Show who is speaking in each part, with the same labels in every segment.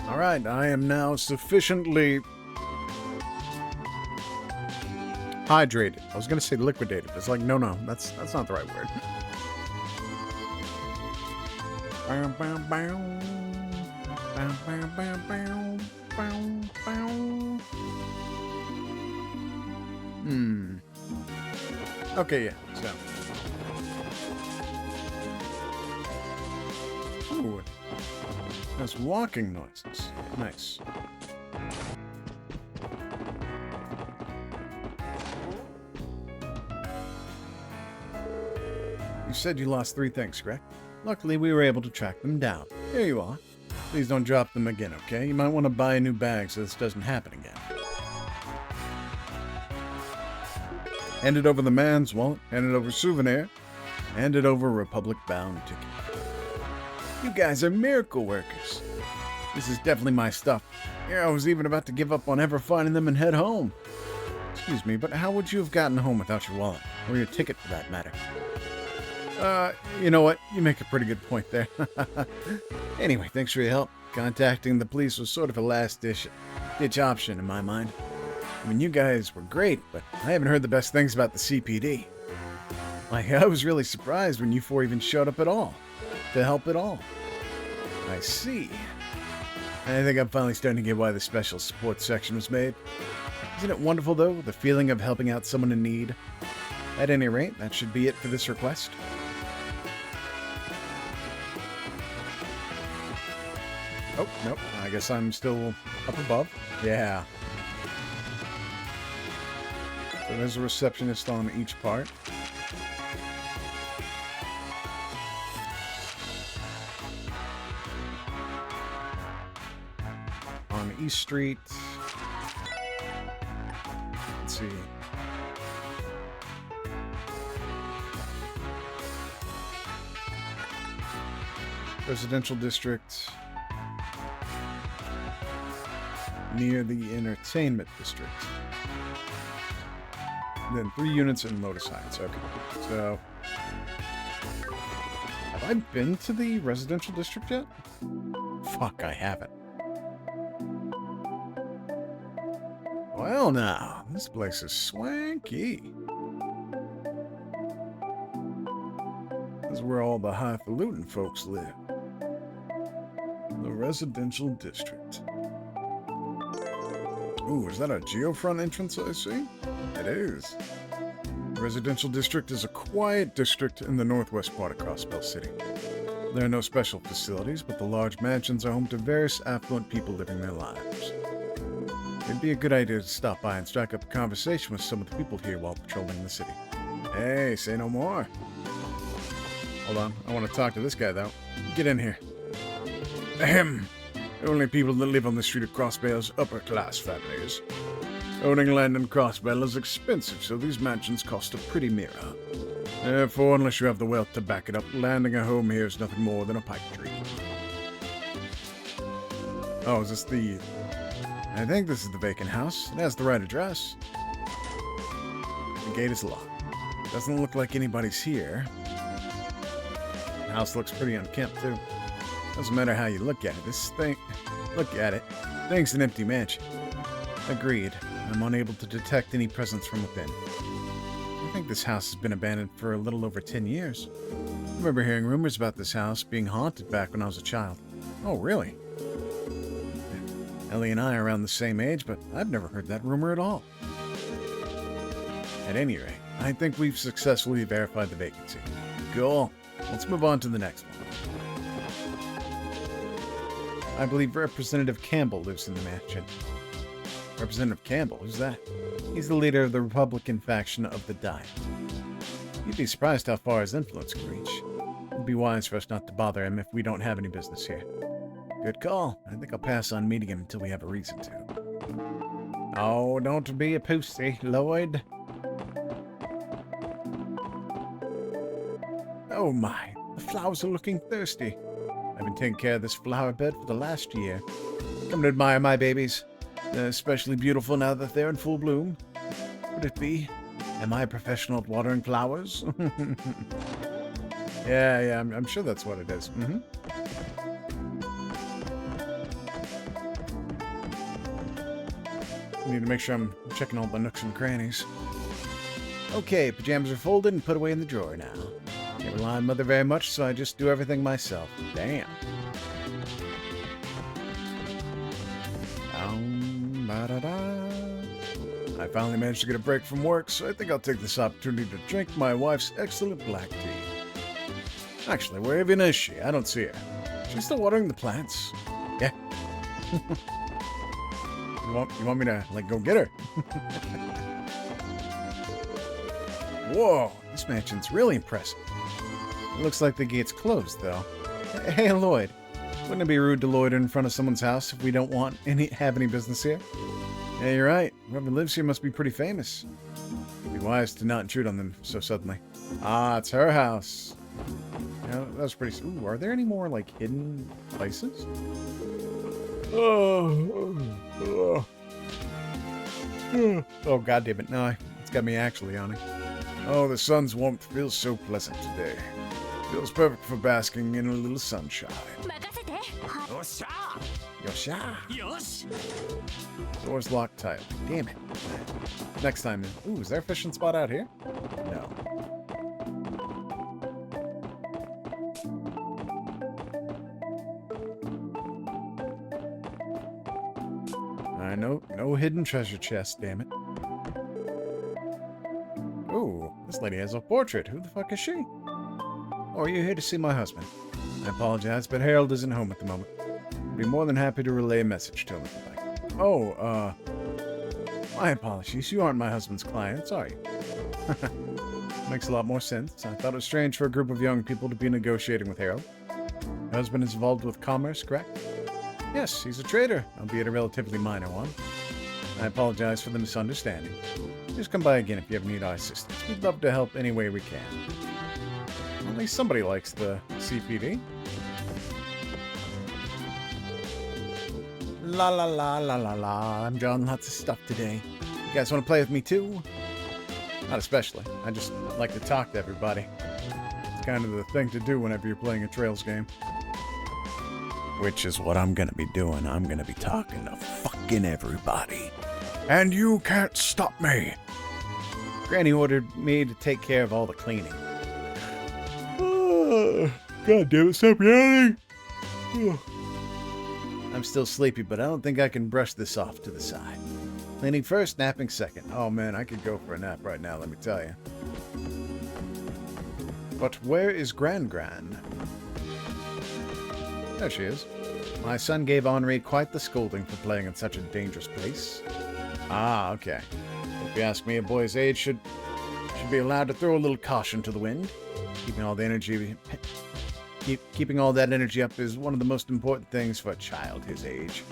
Speaker 1: Alright, I am now sufficiently hydrated. I was gonna say liquidated, but it's like, no, that's not the right word. Bow, bow, bow. Bow, bow, bow, bow. Bow, bow. Okay, yeah, so. Ooh. There's walking noises. Nice. You said you lost 3 things, correct? Luckily, we were able to track them down. Here you are. Please don't drop them again, okay? You might want to buy a new bag so this doesn't happen again. Handed over the man's wallet, handed over souvenir, handed over a Republic-bound ticket. You guys are miracle workers. This is definitely my stuff. Yeah, I was even about to give up on ever finding them and head home. Excuse me, but how would you have gotten home without your wallet? Or your ticket, for that matter? You know what? You make a pretty good point there. Anyway, thanks for your help. Contacting the police was sort of a last-ditch option in my mind. I mean, you guys were great, but I haven't heard the best things about the CPD. Like, I was really surprised when you 4 even showed up at all. To help at all. I see. I think I'm finally starting to get why the special support section was made. Isn't it wonderful, though, the feeling of helping out someone in need? At any rate, that should be it for this request. Oh, nope. I guess I'm still up above. Yeah. So there's a receptionist on each part. On East Street. Let's see. Residential district. Near the entertainment district. Then 3 units in Lotus Heights. Okay. So, have I been to the residential district yet? Fuck, I haven't. Well now, this place is swanky. This is where all the highfalutin folks live. The residential district. Ooh, is that a geofront entrance I see? It is. The residential district is a quiet district in the northwest part of Crossbell City. There are no special facilities, but the large mansions are home to various affluent people living their lives. It'd be a good idea to stop by and strike up a conversation with some of the people here while patrolling the city. Hey, say no more. Hold on, I want to talk to this guy, though. Get in here. Ahem. The only people that live on the street of Crossbell is upper-class families. Owning land in Crossbell is expensive, so these mansions cost a pretty mirror. Therefore, unless you have the wealth to back it up, landing a home here is nothing more than a pipe dream. Oh, is this the... I think this is the vacant house. It has the right address. The gate is locked. Doesn't look like anybody's here. The house looks pretty unkempt, too. Doesn't matter how you look at it. This thing... Look at it. Thing's an empty mansion. Agreed. I'm unable to detect any presence from within. I think this house has been abandoned for a little over 10 years. I remember hearing rumors about this house being haunted back when I was a child. Oh, really? Ellie and I are around the same age, but I've never heard that rumor at all. At any rate, I think we've successfully verified the vacancy. Cool. Let's move on to the next one. I believe Representative Campbell lives in the mansion. Representative Campbell? Who's that? He's the leader of the Republican faction of the Diet. You'd be surprised how far his influence can reach. It'd be wise for us not to bother him if we don't have any business here. Good call. I think I'll pass on meeting him until we have a reason to. Oh, don't be a pussy, Lloyd. Oh my, the flowers are looking thirsty. I've been taking care of this flower bed for the last year. Come to admire my babies. They're especially beautiful now that they're in full bloom. Could it be? Am I a professional at watering flowers? Yeah, I'm sure that's what it is. Mm-hmm. Need to make sure I'm checking all the nooks and crannies. Okay, pajamas are folded and put away in the drawer now. Can't rely on Mother very much, so I just do everything myself. Damn. I finally managed to get a break from work, so I think I'll take this opportunity to drink my wife's excellent black tea. Actually, where even is she? I don't see her. She's still watering the plants. Yeah. You want me to, like, go get her? Whoa, this mansion's really impressive. It looks like the gate's closed, though. Hey, Lloyd. Wouldn't it be rude to loiter in front of someone's house if we don't have any business here? Yeah, you're right. Whoever lives here must be pretty famous. It'd be wise to not intrude on them so suddenly. Ah, it's her house. Yeah, that was pretty... Ooh, are there any more, like, hidden places? Oh, God damn it. No, it's got me actually yawning. Oh, the sun's warmth feels so pleasant today. Feels perfect for basking in a little sunshine. Yosha! Door's locked tight. Damn it. Next time. Ooh, is there a fishing spot out here? No. No hidden treasure chest, damn it. Ooh, this lady has a portrait. Who the fuck is she? Oh, are you here to see my husband? I apologize, but Harold isn't home at the moment. I'd be more than happy to relay a message to him if you'd like. Oh, my apologies. You aren't my husband's clients, are you? Makes a lot more sense. I thought it was strange for a group of young people to be negotiating with Harold. Your husband is involved with commerce, correct? Yes, he's a trader, albeit a relatively minor one. I apologize for the misunderstanding. Just come by again if you ever need our assistance. We'd love to help any way we can. At least somebody likes the CPD. La la la la la la. I'm drawing lots of stuff today. You guys want to play with me too? Not especially. I just like to talk to everybody. It's kind of the thing to do whenever you're playing a Trails game. Which is what I'm gonna be doing. I'm gonna be talking to fucking everybody. And you can't stop me. Granny ordered me to take care of all the cleaning. God damn it, stop yelling! I'm still sleepy, but I don't think I can brush this off to the side. Cleaning first, napping second. Oh man, I could go for a nap right now, let me tell you. But where is Gran? There she is. My son gave Henri quite the scolding for playing in such a dangerous place. Ah, okay. If you ask me, a boy's age should be allowed to throw a little caution to the wind. Keeping all that energy up is one of the most important things for a child his age.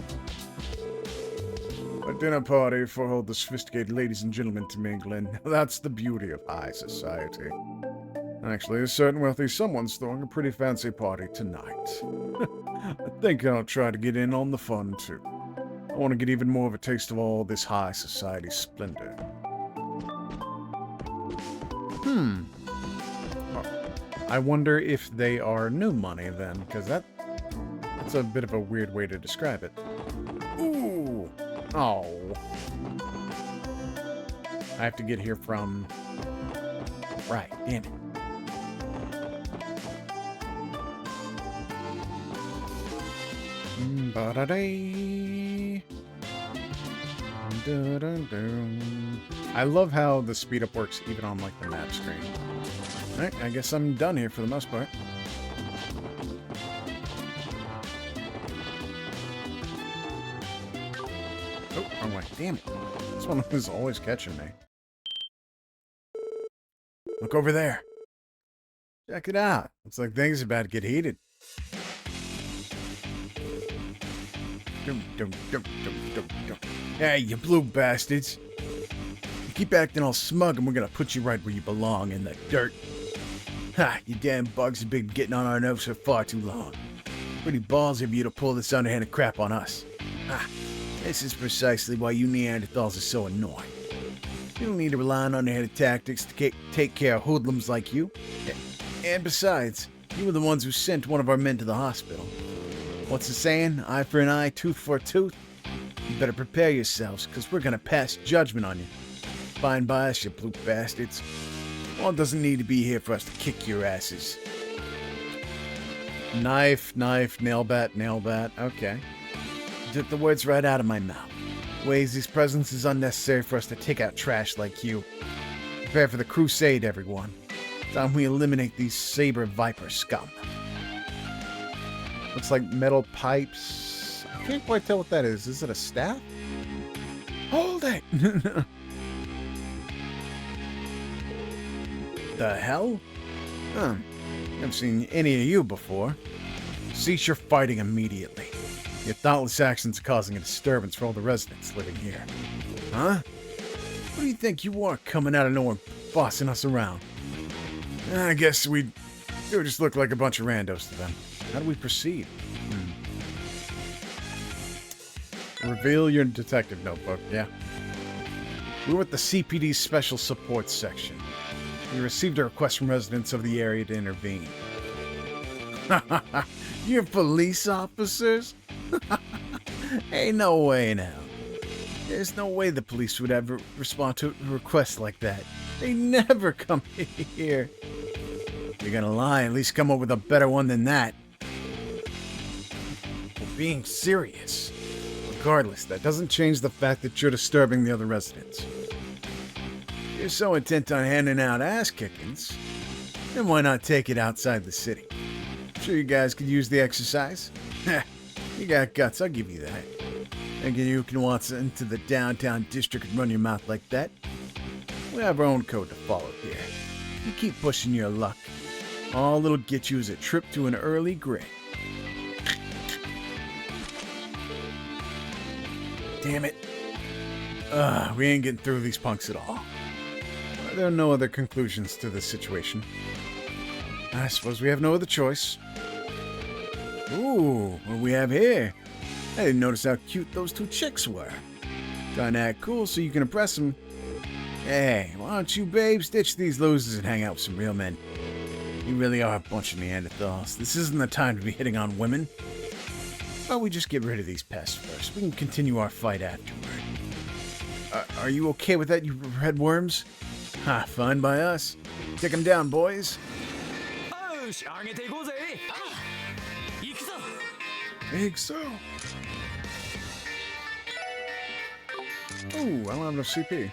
Speaker 1: A dinner party for all the sophisticated ladies and gentlemen to mingle in. That's the beauty of high society. Actually, a certain wealthy someone's throwing a pretty fancy party tonight. I think I'll try to get in on the fun, too. I want to get even more of a taste of all this high society splendor. I wonder if they are new money, then, because that's a bit of a weird way to describe it. Ooh! Oh. I have to get here from... Right, damn it. I love how the speed up works even on like the map screen. Alright, I guess I'm done here for the most part. Oh, wrong way. Damn it. This one is always catching me. Look over there. Check it out. Looks like things are about to get heated. Hey, you blue bastards. You keep acting all smug and we're gonna put you right where you belong, in the dirt. Ha, you damn bugs have been getting on our nerves for far too long. Pretty ballsy of you to pull this underhanded crap on us. Ha, this is precisely why you Neanderthals are so annoying. You don't need to rely on underhanded tactics to take care of hoodlums like you. And besides, you were the ones who sent one of our men to the hospital. What's the saying? Eye for an eye, tooth for a tooth? You better prepare yourselves, because we're gonna pass judgment on you. Fine by us, you blue bastards. One doesn't need to be here for us to kick your asses. Knife, knife, nail bat, nail bat. Okay. You took the words right out of my mouth. Wazy's presence is unnecessary for us to take out trash like you. Prepare for the crusade, everyone. Time we eliminate these saber viper scum. Looks like metal pipes. I can't quite tell what that is. Is it a staff? Hold it! The hell? Huh. Never seen any of you before. Cease your fighting immediately. Your thoughtless actions are causing a disturbance for all the residents living here. Huh? What do you think you are coming out of nowhere bossing us around? I guess we just look like a bunch of randos to them. How do we proceed? Reveal your detective notebook, yeah. We're with the CPD Special Support Section. We received a request from residents of the area to intervene. You're police officers? Ain't no way now. There's no way the police would ever respond to a request like that. They never come here. If you're gonna lie, at least come up with a better one than that. We're being serious. Regardless, that doesn't change the fact that you're disturbing the other residents. If you're so intent on handing out ass kickings, then why not take it outside the city? I'm sure you guys could use the exercise. You got guts, I'll give you that. Thinking you can waltz into the downtown district and run your mouth like that? We have our own code to follow here. You keep pushing your luck. All it'll get you is a trip to an early grave. Damn it. We ain't getting through these punks at all. There are no other conclusions to this situation. I suppose we have no other choice. Ooh, what do we have here? I didn't notice how cute those two chicks were. Trying to act cool so you can impress them. Hey, why don't you babes ditch these losers and hang out with some real men? You really are a bunch of Neanderthals. This isn't the time to be hitting on women. Why don't we just get rid of these pests first? We can continue our fight afterward. Are you okay with that, you red worms? Ha, fine by us. Take them down, boys. Big so. Ooh, I don't have enough CP.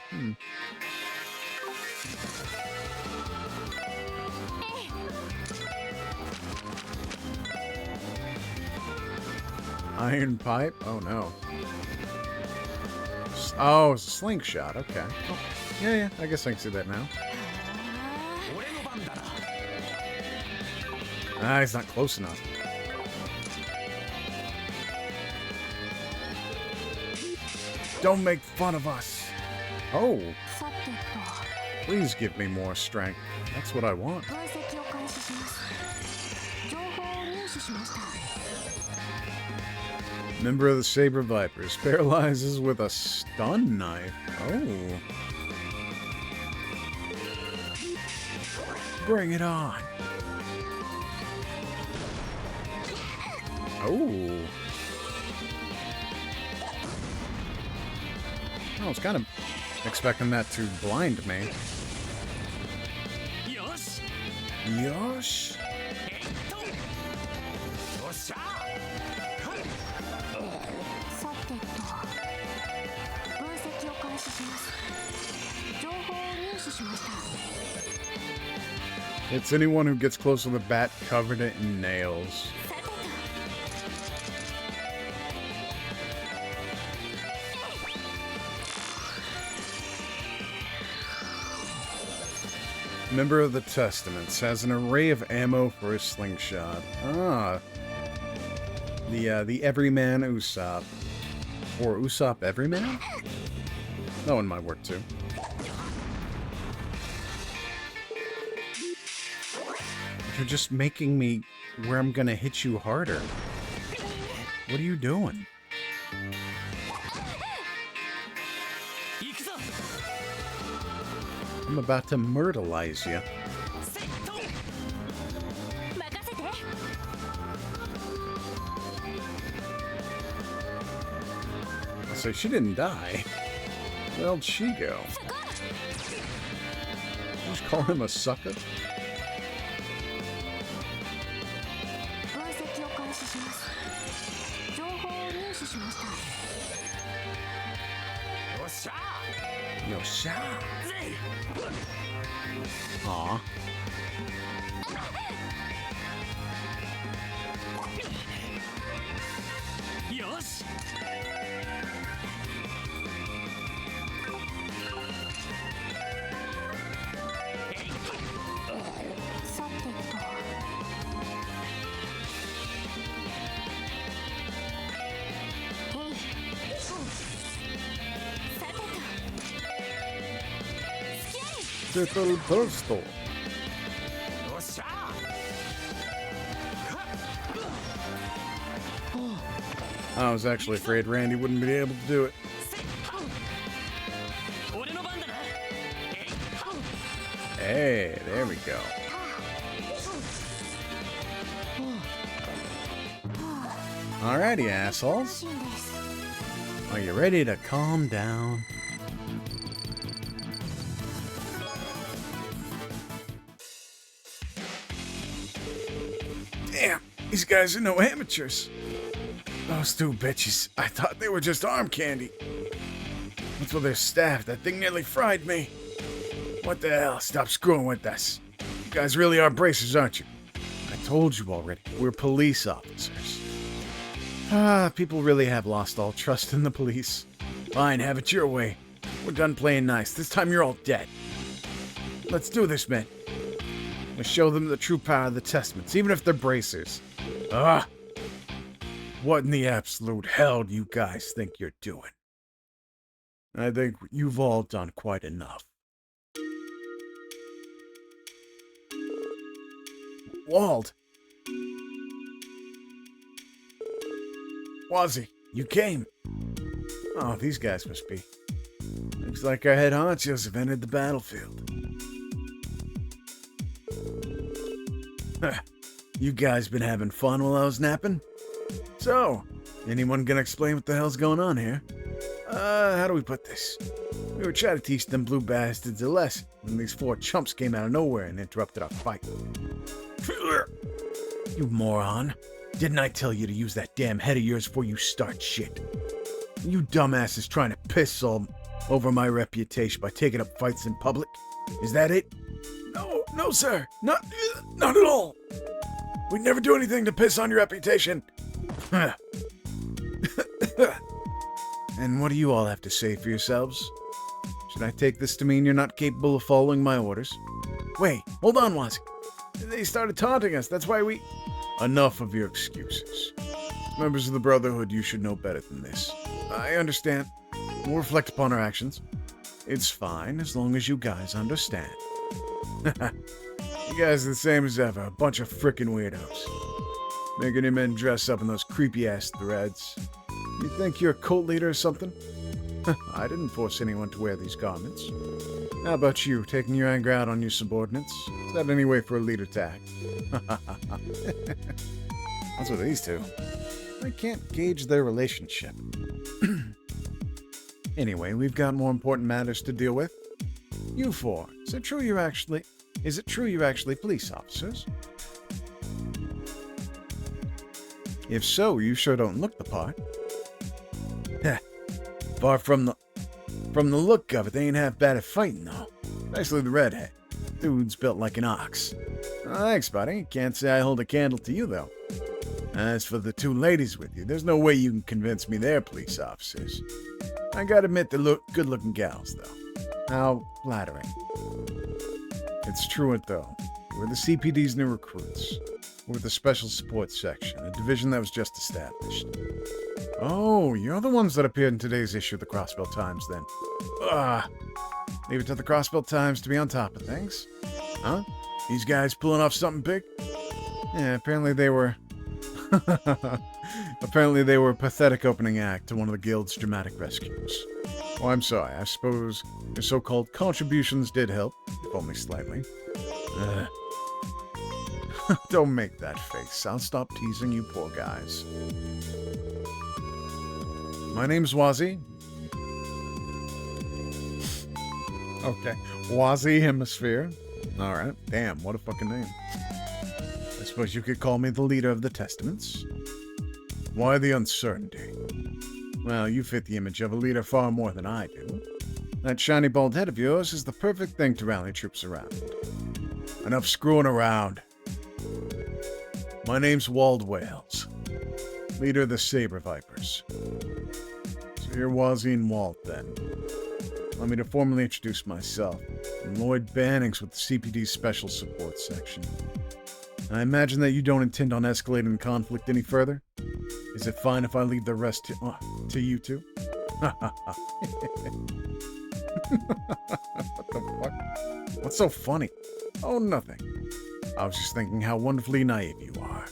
Speaker 1: Iron pipe? Oh no. Oh, it's a slingshot. Okay. Oh, yeah, I guess I can see that now. Ah, he's not close enough. Don't make fun of us. Oh. Please give me more strength. That's what I want. Member of the Saber Vipers paralyzes with a stun knife. Oh. Bring it on. Oh. I was kind of expecting that to blind me. Yosh. It's anyone who gets close to the bat covered it in nails. Member of the Testaments has an array of ammo for his slingshot. Ah. The Everyman Usopp. Or Usopp Everyman? That one might work too. You're just making me where I'm gonna hit you harder. What are you doing? I'm about to myrtleize you. So she didn't die. Where'd she go? Just call him a sucker? Yosha. Aw. Little Bursto. I was actually afraid Randy wouldn't be able to do it. Hey, there we go. Alrighty, assholes. Are you ready to calm down? Damn, these guys are no amateurs. Those two bitches, I thought they were just arm candy. What's with their staff? That thing nearly fried me. What the hell? Stop screwing with us. You guys really are bracers, aren't you? I told you already. We're police officers. People really have lost all trust in the police. Fine, have it your way. We're done playing nice. This time you're all dead. Let's do this, man. Let's show them the true power of the Testaments, even if they're bracers. What in the absolute hell do you guys think you're doing? I think you've all done quite enough. Wald! Wazzy, you came. Oh, these guys must be. Looks like our head honchos have entered the battlefield. You guys been having fun while I was napping? So, anyone gonna explain what the hell's going on here? How do we put this? We were trying to teach them blue bastards a lesson when these four chumps came out of nowhere and interrupted our fight. You moron. Didn't I tell you to use that damn head of yours before you start shit? You dumbasses trying to piss all over my reputation by taking up fights in public? Is that it? No, sir. Not at all. We'd never do anything to piss on your reputation. And what do you all have to say for yourselves? Should I take this to mean you're not capable of following my orders? Wait, hold on, Wazzy. They started taunting us, that's why we... Enough of your excuses. Members of the Brotherhood, you should know better than this. I understand. We'll reflect upon our actions. It's fine, as long as you guys understand. You guys are the same as ever, a bunch of frickin' weirdos. Making your men dress up in those creepy-ass threads. You think you're a cult leader or something? I didn't force anyone to wear these garments. How about you, taking your anger out on your subordinates? Is that any way for a leader to act? What's with these two? I can't gauge their relationship. Anyway, we've got more important matters to deal with. You four, is it true you're actually police officers? If so, you sure don't look the part. Far from the look of it, they ain't half bad at fighting, though. Especially the redhead. Dude's built like an ox. Oh, thanks, buddy. Can't say I hold a candle to you, though. As for the two ladies with you, there's no way you can convince me they're police officers. I gotta admit, they look good-looking gals, though. How flattering. It's truant, though. We're the CPD's new recruits. We're the Special Support Section, a division that was just established. Oh, you're the ones that appeared in today's issue of the Crossbell Times, then. Leave it to the Crossbell Times to be on top of things. Huh? These guys pulling off something big? Yeah, apparently they were... apparently they were a pathetic opening act to one of the Guild's dramatic rescues. Oh, I'm sorry. I suppose your so-called contributions did help, if only slightly. Don't make that face. I'll stop teasing you poor guys. My name's Wazzy. Okay. Wazi Hemisphere. All right. Damn, what a fucking name. I suppose you could call me the leader of the Testaments. Why the uncertainty? Well, you fit the image of a leader far more than I do. That shiny bald head of yours is the perfect thing to rally troops around. Enough screwing around. My name's Wald Wales, leader of the Saber Vipers. So you're Wazine Walt, then. Allow me to formally introduce myself. I'm Lloyd Bannings with the CPD's Special Support Section. I imagine that you don't intend on escalating the conflict any further? Is it fine if I leave the rest to you two? What the fuck? What's so funny? Oh, nothing. I was just thinking how wonderfully naive you are.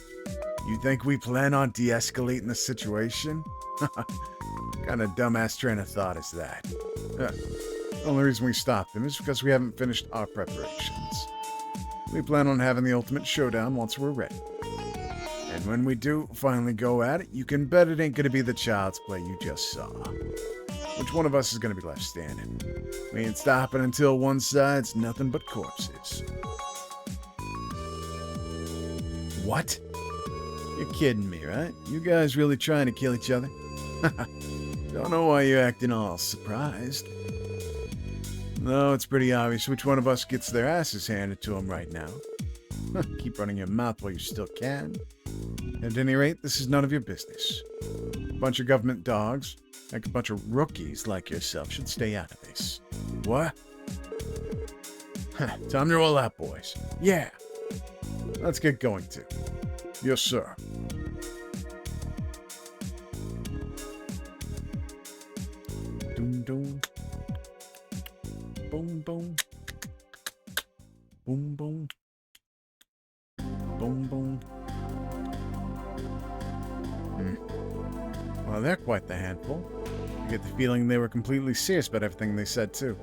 Speaker 1: You think we plan on de-escalating the situation? What kind of dumbass train of thought is that? The only reason we stopped them is because we haven't finished our preparations. We plan on having the ultimate showdown once we're ready. And when we do finally go at it, you can bet it ain't gonna be the child's play you just saw. Which one of us is gonna be left standing? We ain't stopping until one side's nothing but corpses. What? You're kidding me, right? You guys really trying to kill each other? Don't know why you're acting all surprised. No, it's pretty obvious which one of us gets their asses handed to them right now. Keep running your mouth while you still can. At any rate, this is none of your business. A bunch of government dogs, like a bunch of rookies like yourself, should stay out of this. What? Time to roll out, boys. Yeah. Let's get going, too. Yes, sir. Doom, doom. Boom, boom. Boom, boom. Boom, boom. Well, they're quite the handful. I get the feeling they were completely serious about everything they said, too.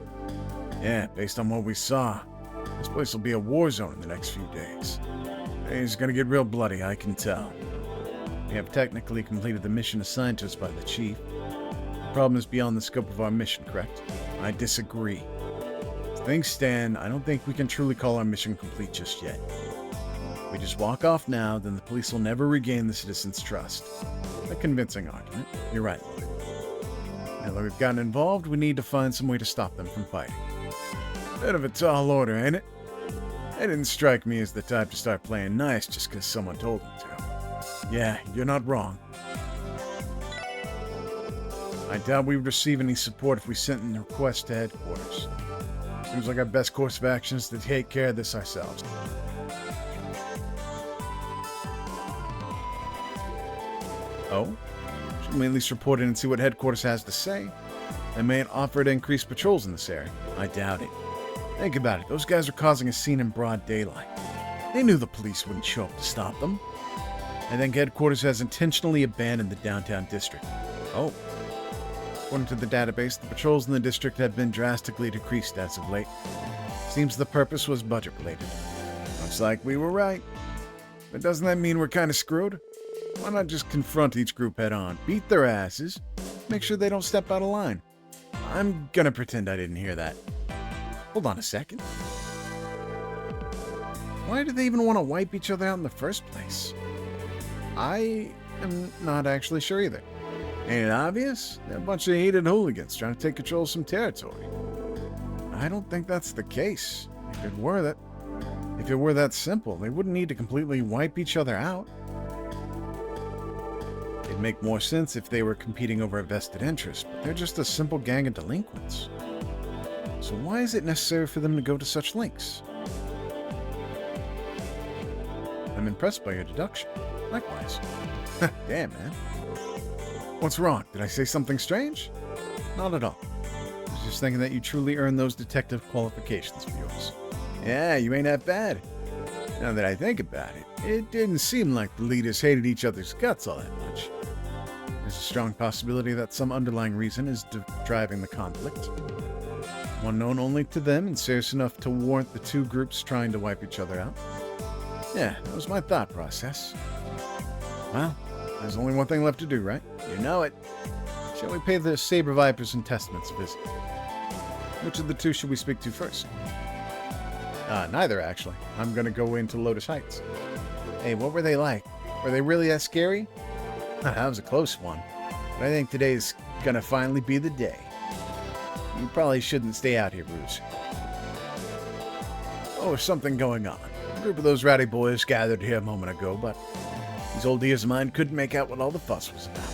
Speaker 1: Yeah, based on what we saw, this place will be a war zone in the next few days. It's gonna get real bloody, I can tell. We have technically completed the mission assigned to us by the chief. The problem is beyond the scope of our mission, correct? I disagree. As things stand, I don't think we can truly call our mission complete just yet. If we just walk off now, then the police will never regain the citizens' trust. A convincing argument. You're right, Lloyd. Now that we've gotten involved, we need to find some way to stop them from fighting. Bit of a tall order, ain't it? They didn't strike me as the type to start playing nice just because someone told them to. Yeah, you're not wrong. I doubt we would receive any support if we sent in a request to headquarters. Seems like our best course of action is to take care of this ourselves. Oh? Should we at least report in and see what headquarters has to say? They may offer to increase patrols in this area. I doubt it. Think about it. Those guys are causing a scene in broad daylight. They knew the police wouldn't show up to stop them. I think headquarters has intentionally abandoned the downtown district. Oh. According to the database, the patrols in the district have been drastically decreased as of late. Seems the purpose was budget-related. Looks like we were right. But doesn't that mean we're kind of screwed? Why not just confront each group head-on, beat their asses, make sure they don't step out of line? I'm gonna pretend I didn't hear that. Hold on a second. Why do they even want to wipe each other out in the first place? I am not actually sure either. Ain't it obvious? They're a bunch of hated hooligans trying to take control of some territory. I don't think that's the case. If it were that simple, they wouldn't need to completely wipe each other out. It'd make more sense if they were competing over a vested interest, but they're just a simple gang of delinquents. So why is it necessary for them to go to such lengths? I'm impressed by your deduction. Likewise. Damn, man. What's wrong? Did I say something strange? Not at all. I was just thinking that you truly earned those detective qualifications for yours. Yeah, you ain't that bad. Now that I think about it, it didn't seem like the leaders hated each other's guts all that much. There's a strong possibility that some underlying reason is driving the conflict. One known only to them and serious enough to warrant the two groups trying to wipe each other out. Yeah, that was my thought process. Well, there's only one thing left to do, right? You know it. Shall we pay the Saber Vipers and Testaments a visit? Which of the two should we speak to first? Neither, actually. I'm gonna go into Lotus Heights. Hey, what were they like? Were they really that scary? That was a close one. But I think today's gonna finally be the day. You probably shouldn't stay out here, Bruce. Oh, there's something going on. A group of those rowdy boys gathered here a moment ago, but these old ears of mine couldn't make out what all the fuss was about.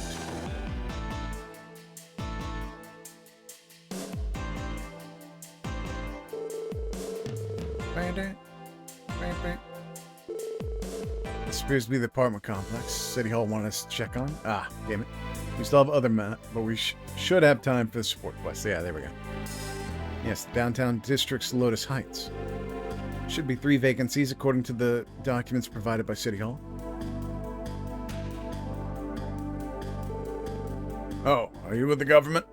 Speaker 1: This appears to be the apartment complex City Hall wanted us to check on. Ah, damn it. We still have other but we should have time for the support quest. Yeah, there we go. Yes, downtown district's Lotus Heights. Should be 3 vacancies according to the documents provided by City Hall. Oh, are you with the government?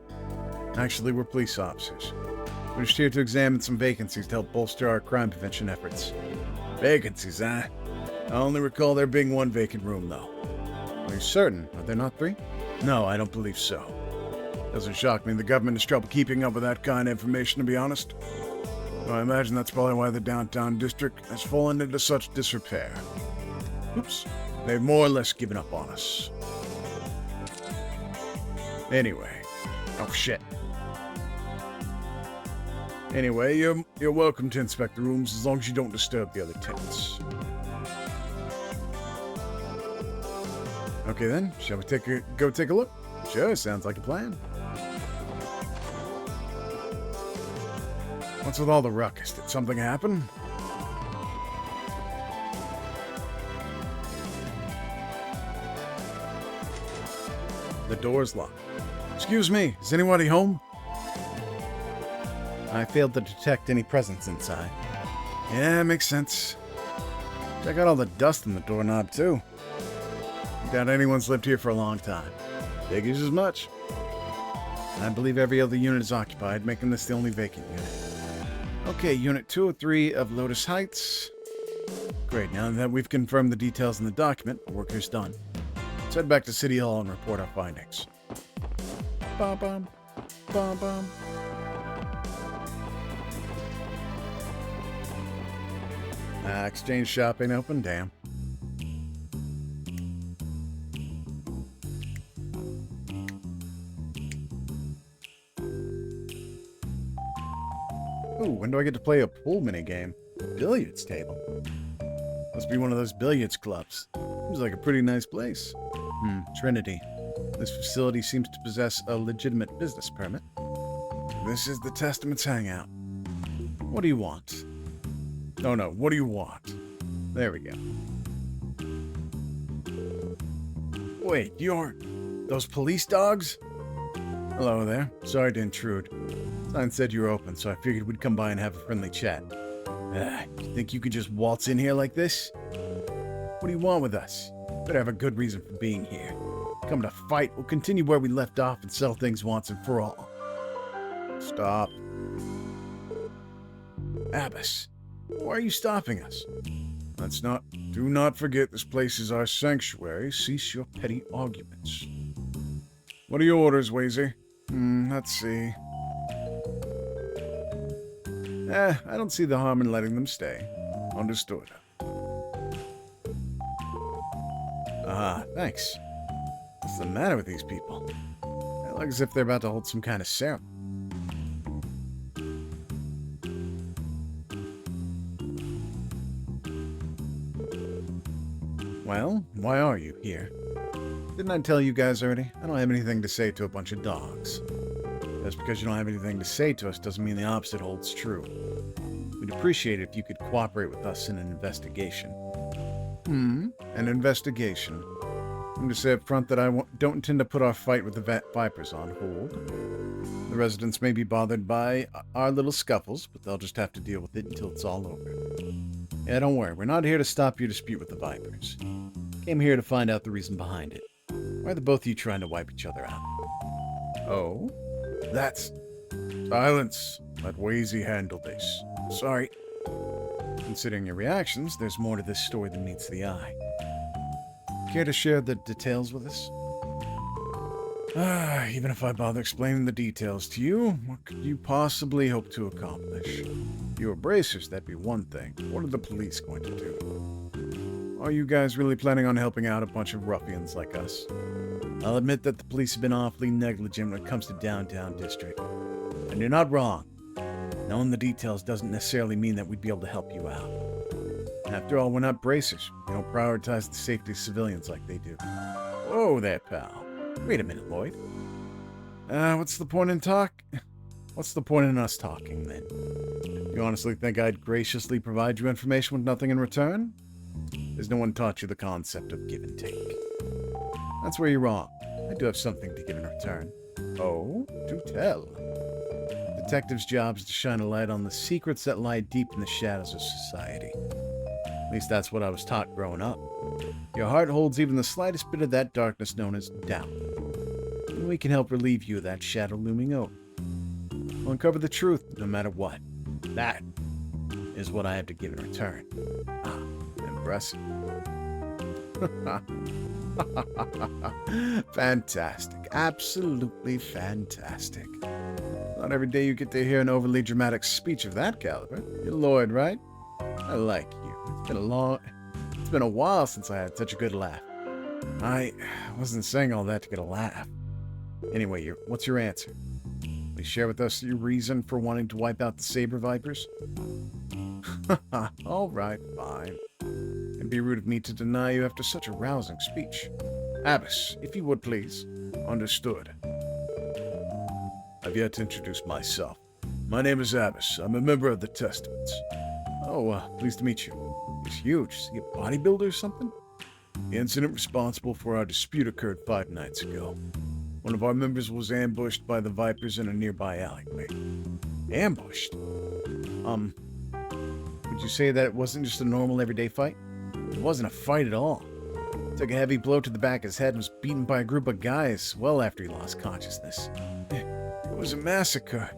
Speaker 1: Actually, we're police officers. We're just here to examine some vacancies to help bolster our crime prevention efforts. Vacancies, huh? I only recall there being 1 vacant room, though. Are you certain? Are there not 3? No, I don't believe so. Doesn't shock me the government has trouble keeping up with that kind of information, to be honest. So I imagine that's probably why the downtown district has fallen into such disrepair. Oops. They've more or less given up on us. Anyway. Oh, shit. Anyway, you're welcome to inspect the rooms as long as you don't disturb the other tenants. Okay then, shall we go take a look? Sure, sounds like a plan. What's with all the ruckus? Did something happen? The door's locked. Excuse me, is anybody home? I failed to detect any presence inside. Yeah, makes sense. Check out all the dust in the doorknob, too. Doubt anyone's lived here for a long time. Figures as much. I believe every other unit is occupied, making this the only vacant unit. Okay, Unit 203 of Lotus Heights. Great, now that we've confirmed the details in the document, the work is done. Let's head back to City Hall and report our findings. Bum-bum. Bum-bum. Exchange shop ain't open, damn. Ooh, when do I get to play a pool minigame? Billiards table. Must be one of those billiards clubs. Seems like a pretty nice place. Trinity. This facility seems to possess a legitimate business permit. This is the Testament's hangout. What do you want? Oh no, what do you want? There we go. Wait, you're... those police dogs? Hello there. Sorry to intrude. Sign said you were open, so I figured we'd come by and have a friendly chat. You think you could just waltz in here like this? What do you want with us? Better have a good reason for being here. Come to fight, we'll continue where we left off and settle things once and for all. Stop. Abbas, why are you stopping us? Do not forget this place is our sanctuary. Cease your petty arguments. What are your orders, Wazy? Let's see. I don't see the harm in letting them stay. Understood. Thanks. What's the matter with these people? They look as if they're about to hold some kind of ceremony. Well, why are you here? Didn't I tell you guys already? I don't have anything to say to a bunch of dogs. Just because you don't have anything to say to us doesn't mean the opposite holds true. We'd appreciate it if you could cooperate with us in an investigation. An investigation. I'm to say up front that I don't intend to put our fight with the Vipers on hold. The residents may be bothered by our little scuffles, but they'll just have to deal with it until it's all over. Yeah, don't worry. We're not here to stop your dispute with the Vipers. Came here to find out the reason behind it. Why are the both of you trying to wipe each other out? Oh? That's... Silence. Let Wazy handle this. Sorry. Considering your reactions, there's more to this story than meets the eye. Care to share the details with us? Even if I bother explaining the details to you, what could you possibly hope to accomplish? If you were bracers, that'd be one thing. What are the police going to do? Are you guys really planning on helping out a bunch of ruffians like us? I'll admit that the police have been awfully negligent when it comes to downtown district. And you're not wrong. Knowing the details doesn't necessarily mean that we'd be able to help you out. After all, we're not bracers. We don't prioritize the safety of civilians like they do. Whoa there, pal. Wait a minute, Lloyd. What's the point in us talking, then? You honestly think I'd graciously provide you information with nothing in return? There's no one taught you the concept of give and take. That's where you're wrong. I do have something to give in return. Oh, do tell. A detective's job is to shine a light on the secrets that lie deep in the shadows of society. At least that's what I was taught growing up. Your heart holds even the slightest bit of that darkness known as doubt. And we can help relieve you of that shadow looming over. We'll uncover the truth no matter what. That is what I have to give in return. Impressive. Fantastic. Absolutely fantastic. Not every day you get to hear an overly dramatic speech of that caliber. You're Lloyd, right? I like you. It's been a while since I had such a good laugh. I wasn't saying all that to get a laugh. Anyway, what's your answer? Will you share with us your reason for wanting to wipe out the Saber Vipers? All right, fine. It'd be rude of me to deny you after such a rousing speech. Abbas, if you would please. Understood. I've yet to introduce myself. My name is Abbas. I'm a member of the Testaments. Oh, pleased to meet you. He's huge. Is he a bodybuilder or something? The incident responsible for our dispute occurred 5 nights ago. One of our members was ambushed by the Vipers in a nearby alleyway. Ambushed? Would you say that it wasn't just a normal everyday fight? It wasn't a fight at all. Took a heavy blow to the back of his head and was beaten by a group of guys well after he lost consciousness. It was a massacre.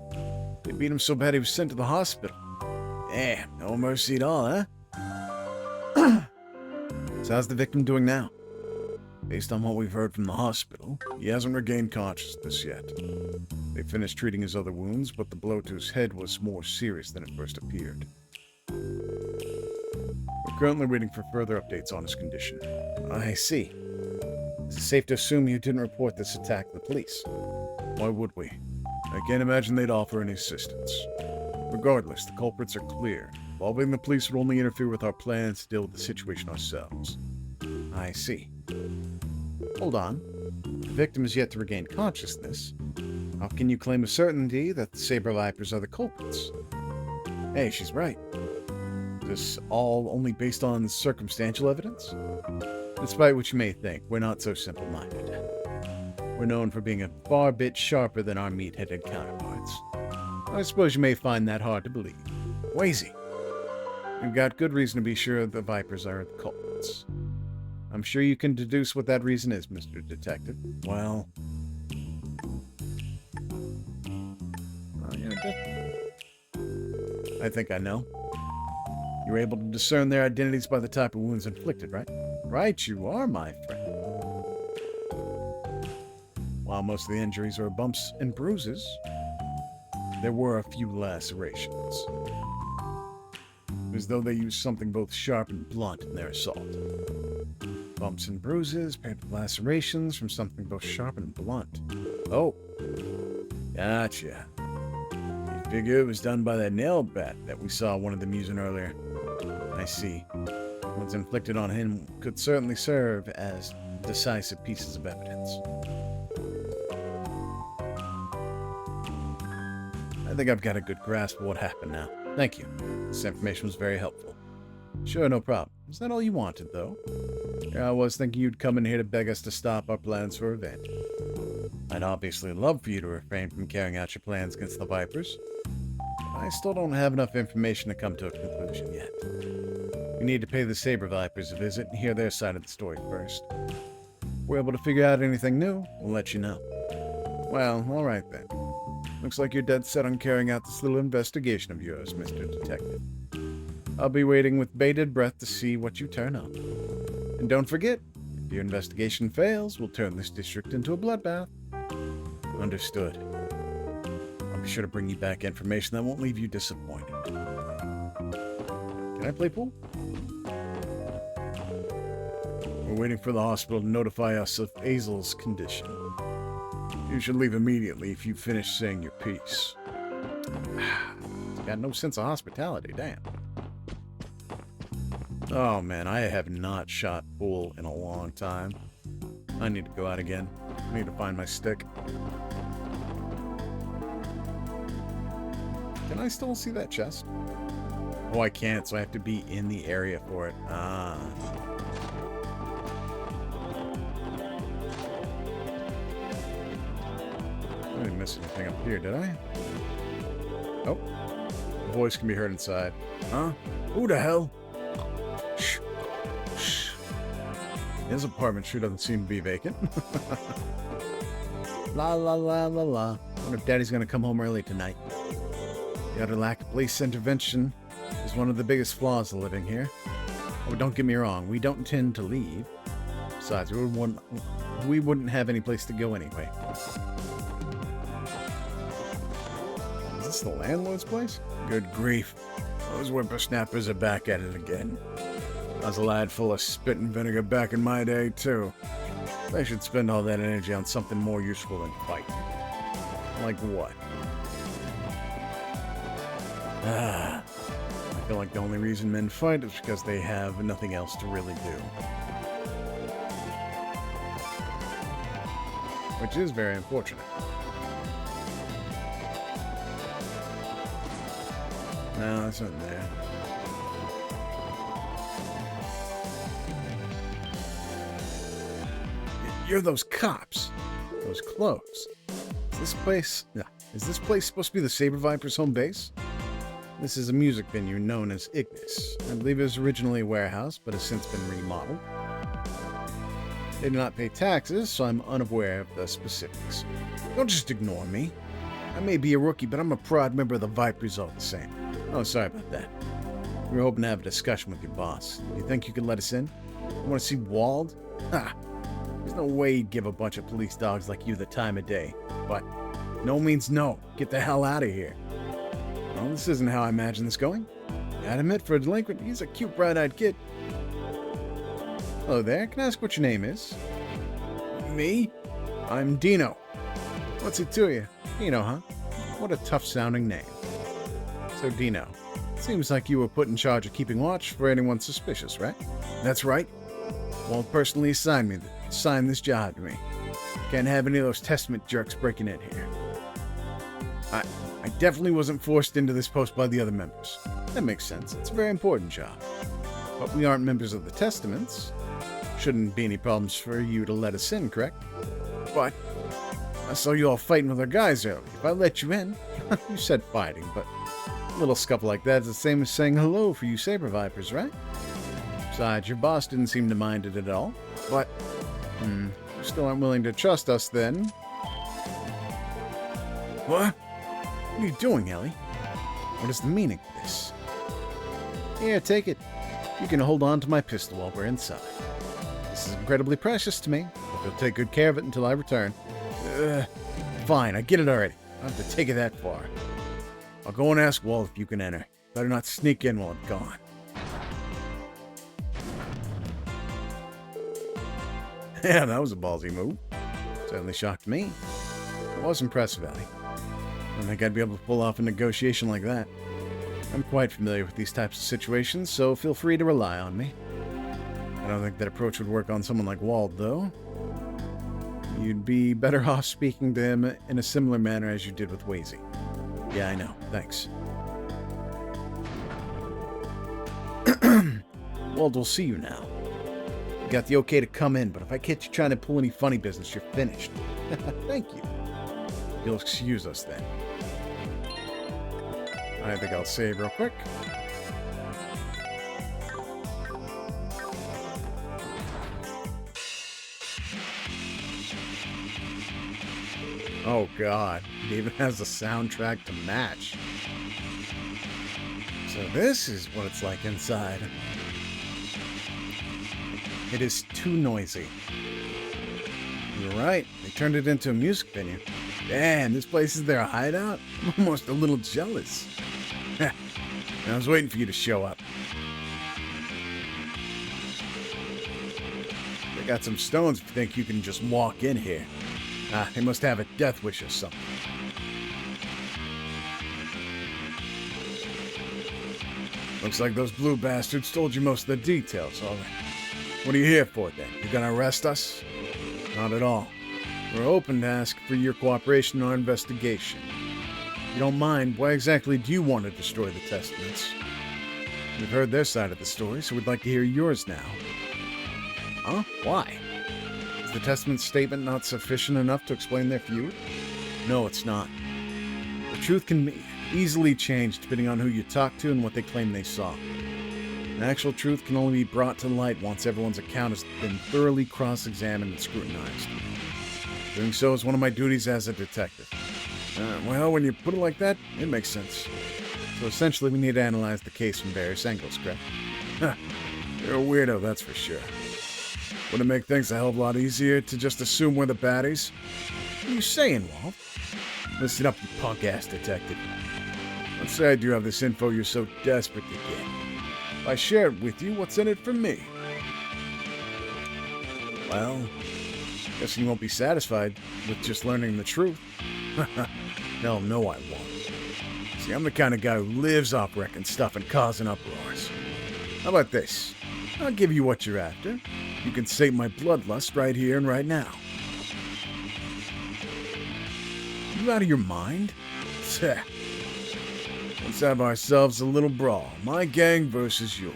Speaker 1: They beat him so bad he was sent to the hospital. Damn, no mercy at all, huh? So how's the victim doing now? Based on what we've heard from the hospital, he hasn't regained consciousness yet. They finished treating his other wounds, but the blow to his head was more serious than it first appeared. We're currently waiting for further updates on his condition. I see. Is it safe to assume you didn't report this attack to the police? Why would we? I can't imagine they'd offer any assistance. Regardless, the culprits are clear. Involving the police would only interfere with our plans to deal with the situation ourselves. I see. Hold on. The victim is yet to regain consciousness. How can you claim with certainty that the Saber Vipers are the culprits? Hey, she's right. Is this all only based on circumstantial evidence? Despite what you may think, we're not so simple-minded. We're known for being a far bit sharper than our meat-headed counterparts. I suppose you may find that hard to believe. Wazy. We've got good reason to be sure the Vipers are the culprits. I'm sure you can deduce what that reason is, Mr. Detective. Well... yeah, definitely. I think I know. You were able to discern their identities by the type of wounds inflicted, right? Right, you are, my friend. While most of the injuries are bumps and bruises, there were a few lacerations. It was as though they used something both sharp and blunt in their assault. Bumps and bruises paired with lacerations from something both sharp and blunt. Oh, gotcha. You figure it was done by that nail bat that we saw one of them using earlier. I see. Ones inflicted on him could certainly serve as decisive pieces of evidence. I think I've got a good grasp of what happened now. Thank you. This information was very helpful. Sure, no problem. Is that all you wanted, though? Here I was thinking you'd come in here to beg us to stop our plans for revenge. I'd obviously love for you to refrain from carrying out your plans against the Vipers. I still don't have enough information to come to a conclusion yet. We need to pay the Saber Vipers a visit and hear their side of the story first. If we're able to figure out anything new, we'll let you know. Well, all right then. Looks like you're dead set on carrying out this little investigation of yours, Mr. Detective. I'll be waiting with bated breath to see what you turn up. And don't forget, if your investigation fails, we'll turn this district into a bloodbath. Understood. I'll be sure to bring you back information that won't leave you disappointed. Can I play pool? We're waiting for the hospital to notify us of Azel's condition. You should leave immediately if you finish saying your piece. It's got no sense of hospitality, damn. Oh man, I have not shot pool in a long time. I need to go out again. I need to find my stick. Can I still see that chest? Oh, I can't, so I have to be in the area for it. Ah. I didn't miss anything up here, did I? Oh. The voice can be heard inside. Huh? Who the hell? Shh. Shh. His apartment sure doesn't seem to be vacant. La la la la la. I wonder if Daddy's gonna come home early tonight. The utter lack of police intervention is one of the biggest flaws of living here. Oh, don't get me wrong, we don't intend to leave. Besides, we wouldn't have any place to go anyway. Is this the landlord's place? Good grief. Those whippersnappers are back at it again. I was a lad full of spit and vinegar back in my day, too. They should spend all that energy on something more useful than fight. Like what? I feel like the only reason men fight is because they have nothing else to really do. Which is very unfortunate. No, that's not there. You're those cops. Those clothes. Is this place supposed to be the Saber Vipers' home base? This is a music venue known as Ignis. I believe it was originally a warehouse, but has since been remodeled. They do not pay taxes, so I'm unaware of the specifics. Don't just ignore me. I may be a rookie, but I'm a proud member of the Vipers all the same. Oh, sorry about that. We were hoping to have a discussion with your boss. You think you could let us in? You want to see Wald? Ha! There's no way he'd give a bunch of police dogs like you the time of day. But no means no. Get the hell out of here. Well, this isn't how I imagine this going. Gotta admit, for a delinquent, he's a cute, bright-eyed kid. Hello there. Can I ask what your name is? Me? I'm Dino. What's it to you? Dino, huh? What a tough-sounding name. So, Dino, seems like you were put in charge of keeping watch for anyone suspicious, right? That's right. Walt personally assigned this job to me. Can't have any of those Testament jerks breaking in here. I definitely wasn't forced into this post by the other members. That makes sense. It's a very important job. But we aren't members of the Testaments. Shouldn't be any problems for you to let us in, correct? But I saw you all fighting with our guys earlier. If I let you in, you said fighting, but a little scuffle like that's the same as saying hello for you Saber Vipers, right? Besides, your boss didn't seem to mind it at all. But, you still aren't willing to trust us then. What? What are you doing, Ellie? What is the meaning of this? Here, take it. You can hold on to my pistol while we're inside. This is incredibly precious to me. But you'll take good care of it until I return. Fine, I get it already. I don't have to take it that far. I'll go and ask Walt if you can enter. Better not sneak in while I'm gone. Yeah, that was a ballsy move. Certainly shocked me. It was impressive, Ellie. I don't think I'd be able to pull off a negotiation like that. I'm quite familiar with these types of situations, so feel free to rely on me. I don't think that approach would work on someone like Wald, though. You'd be better off speaking to him in a similar manner as you did with Wazy. Yeah, I know. Thanks. Wald will see you now. You got the okay to come in, but if I catch you trying to pull any funny business, you're finished. Thank you. You'll excuse us then. I think I'll save real quick. Oh god, it even has a soundtrack to match. So this is what it's like inside. It is too noisy. You're right. They turned it into a music venue. Damn, this place is their hideout? I'm almost a little jealous. I was waiting for you to show up. They got some stones if you think you can just walk in here. They must have a death wish or something. Looks like those blue bastards told you most of the details, all right. What are you here for, then? You gonna arrest us? Not at all. We're open to ask for your cooperation in our investigation. If you don't mind, why exactly do you want to destroy the testaments? We've heard their side of the story, so we'd like to hear yours now. Huh? Why? Is the testament's statement not sufficient enough to explain their feud? No, it's not. The truth can be easily changed depending on who you talk to and what they claim they saw. The actual truth can only be brought to light once everyone's account has been thoroughly cross-examined and scrutinized. Doing so is one of my duties as a detective. Well, when you put it like that, it makes sense. So essentially, we need to analyze the case from various angles, correct? You're a weirdo, that's for sure. Would it make things a hell of a lot easier to just assume we're the baddies? What are you saying, Walt? Listen up, you punk-ass detective. Let's say I do have this info you're so desperate to get. If I share it with you, what's in it for me? Well, guess you won't be satisfied with just learning the truth. Hell no, I won't. See, I'm the kind of guy who lives off wrecking stuff and causing uproars. How about this? I'll give you what you're after. You can sate my bloodlust right here and right now. You out of your mind? Let's have ourselves a little brawl. My gang versus yours.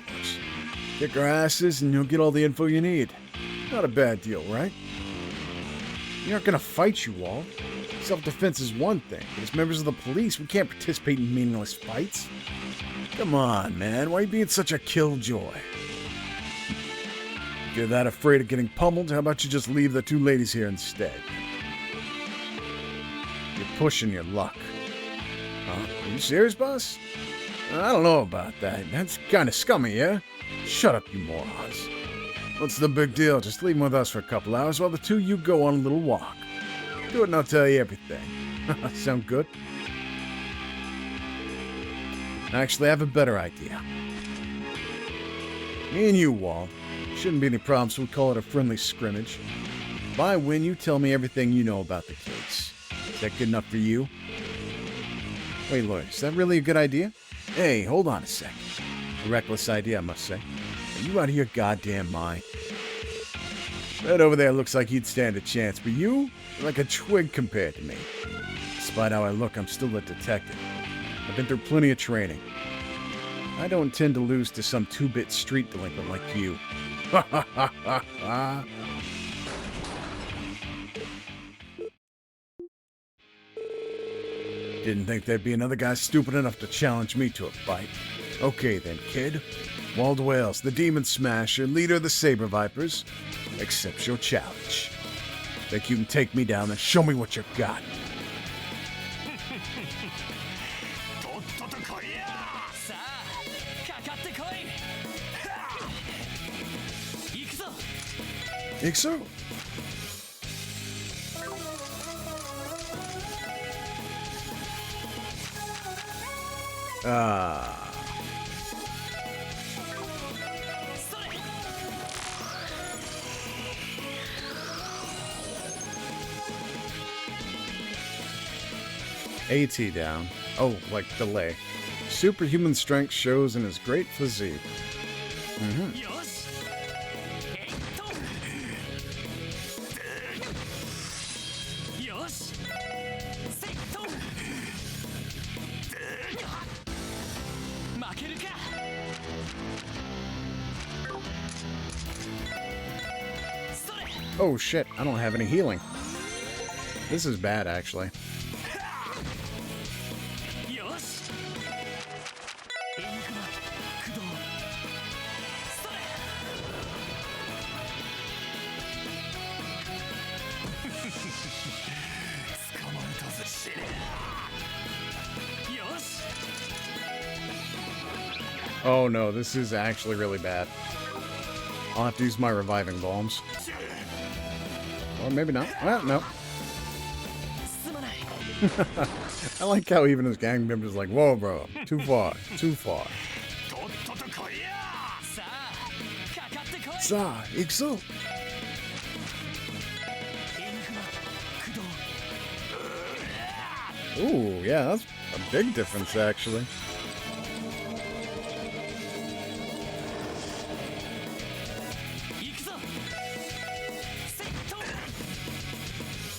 Speaker 1: Kick our asses and you'll get all the info you need. Not a bad deal, right? We aren't gonna fight you, Walt. Self-defense is one thing, but as members of the police, we can't participate in meaningless fights. Come on, man. Why are you being such a killjoy? If you're that afraid of getting pummeled, how about you just leave the two ladies here instead? You're pushing your luck. Huh? Are you serious, boss? I don't know about that. That's kind of scummy, yeah? Shut up, you morons. What's the big deal? Just leave them with us for a couple hours while the two of you go on a little walk. Do it and I'll tell you everything. Sound good? Actually, I have a better idea. Me and you, Walt. Shouldn't be any problem, so we call it a friendly scrimmage. If I win, you tell me everything you know about the case. Is that good enough for you? Wait, Lloyd, is that really a good idea? Hey, hold on a second. A reckless idea, I must say. Are you out of your goddamn mind? That over there looks like he'd stand a chance, but you? You're like a twig compared to me. Despite how I look, I'm still a detective. I've been through plenty of training. I don't intend to lose to some two-bit street delinquent like you. Ha ha ha ha ha! Didn't think there'd be another guy stupid enough to challenge me to a fight. Okay then, kid. Wald Wales, the Demon Smasher, leader of the Saber Vipers, accepts your challenge. Think you can take me down and show me what you got. Think so? AT down. Oh, like delay. Superhuman strength shows in his great physique. Oh shit, I don't have any healing. This is bad, actually. Oh no, this is actually really bad. I'll have to use my reviving bombs. Or maybe not. Well, no. I like how even his gang members like, whoa, bro, too far, too far. Sa, ikso. Ooh, yeah, that's a big difference, actually.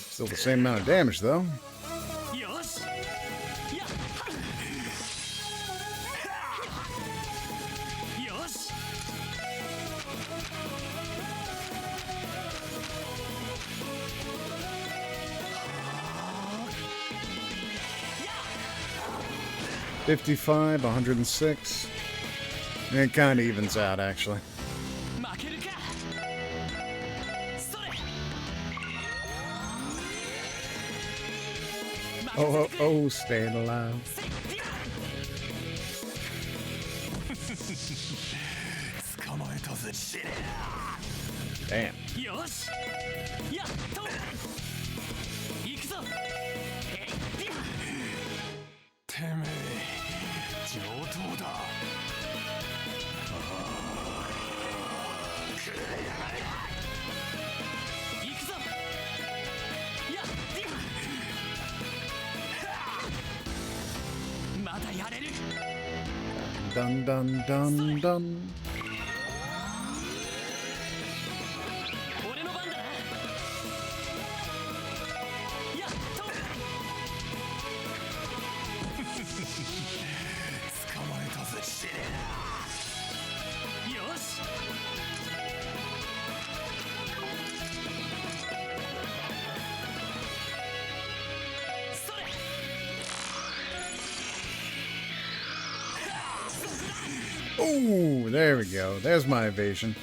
Speaker 1: Still the same amount of damage, though. 55, 106. It kind of evens out, actually. Oh, staying alive. Damn. Dun dun dun dun. Oh, there we go. There's my evasion.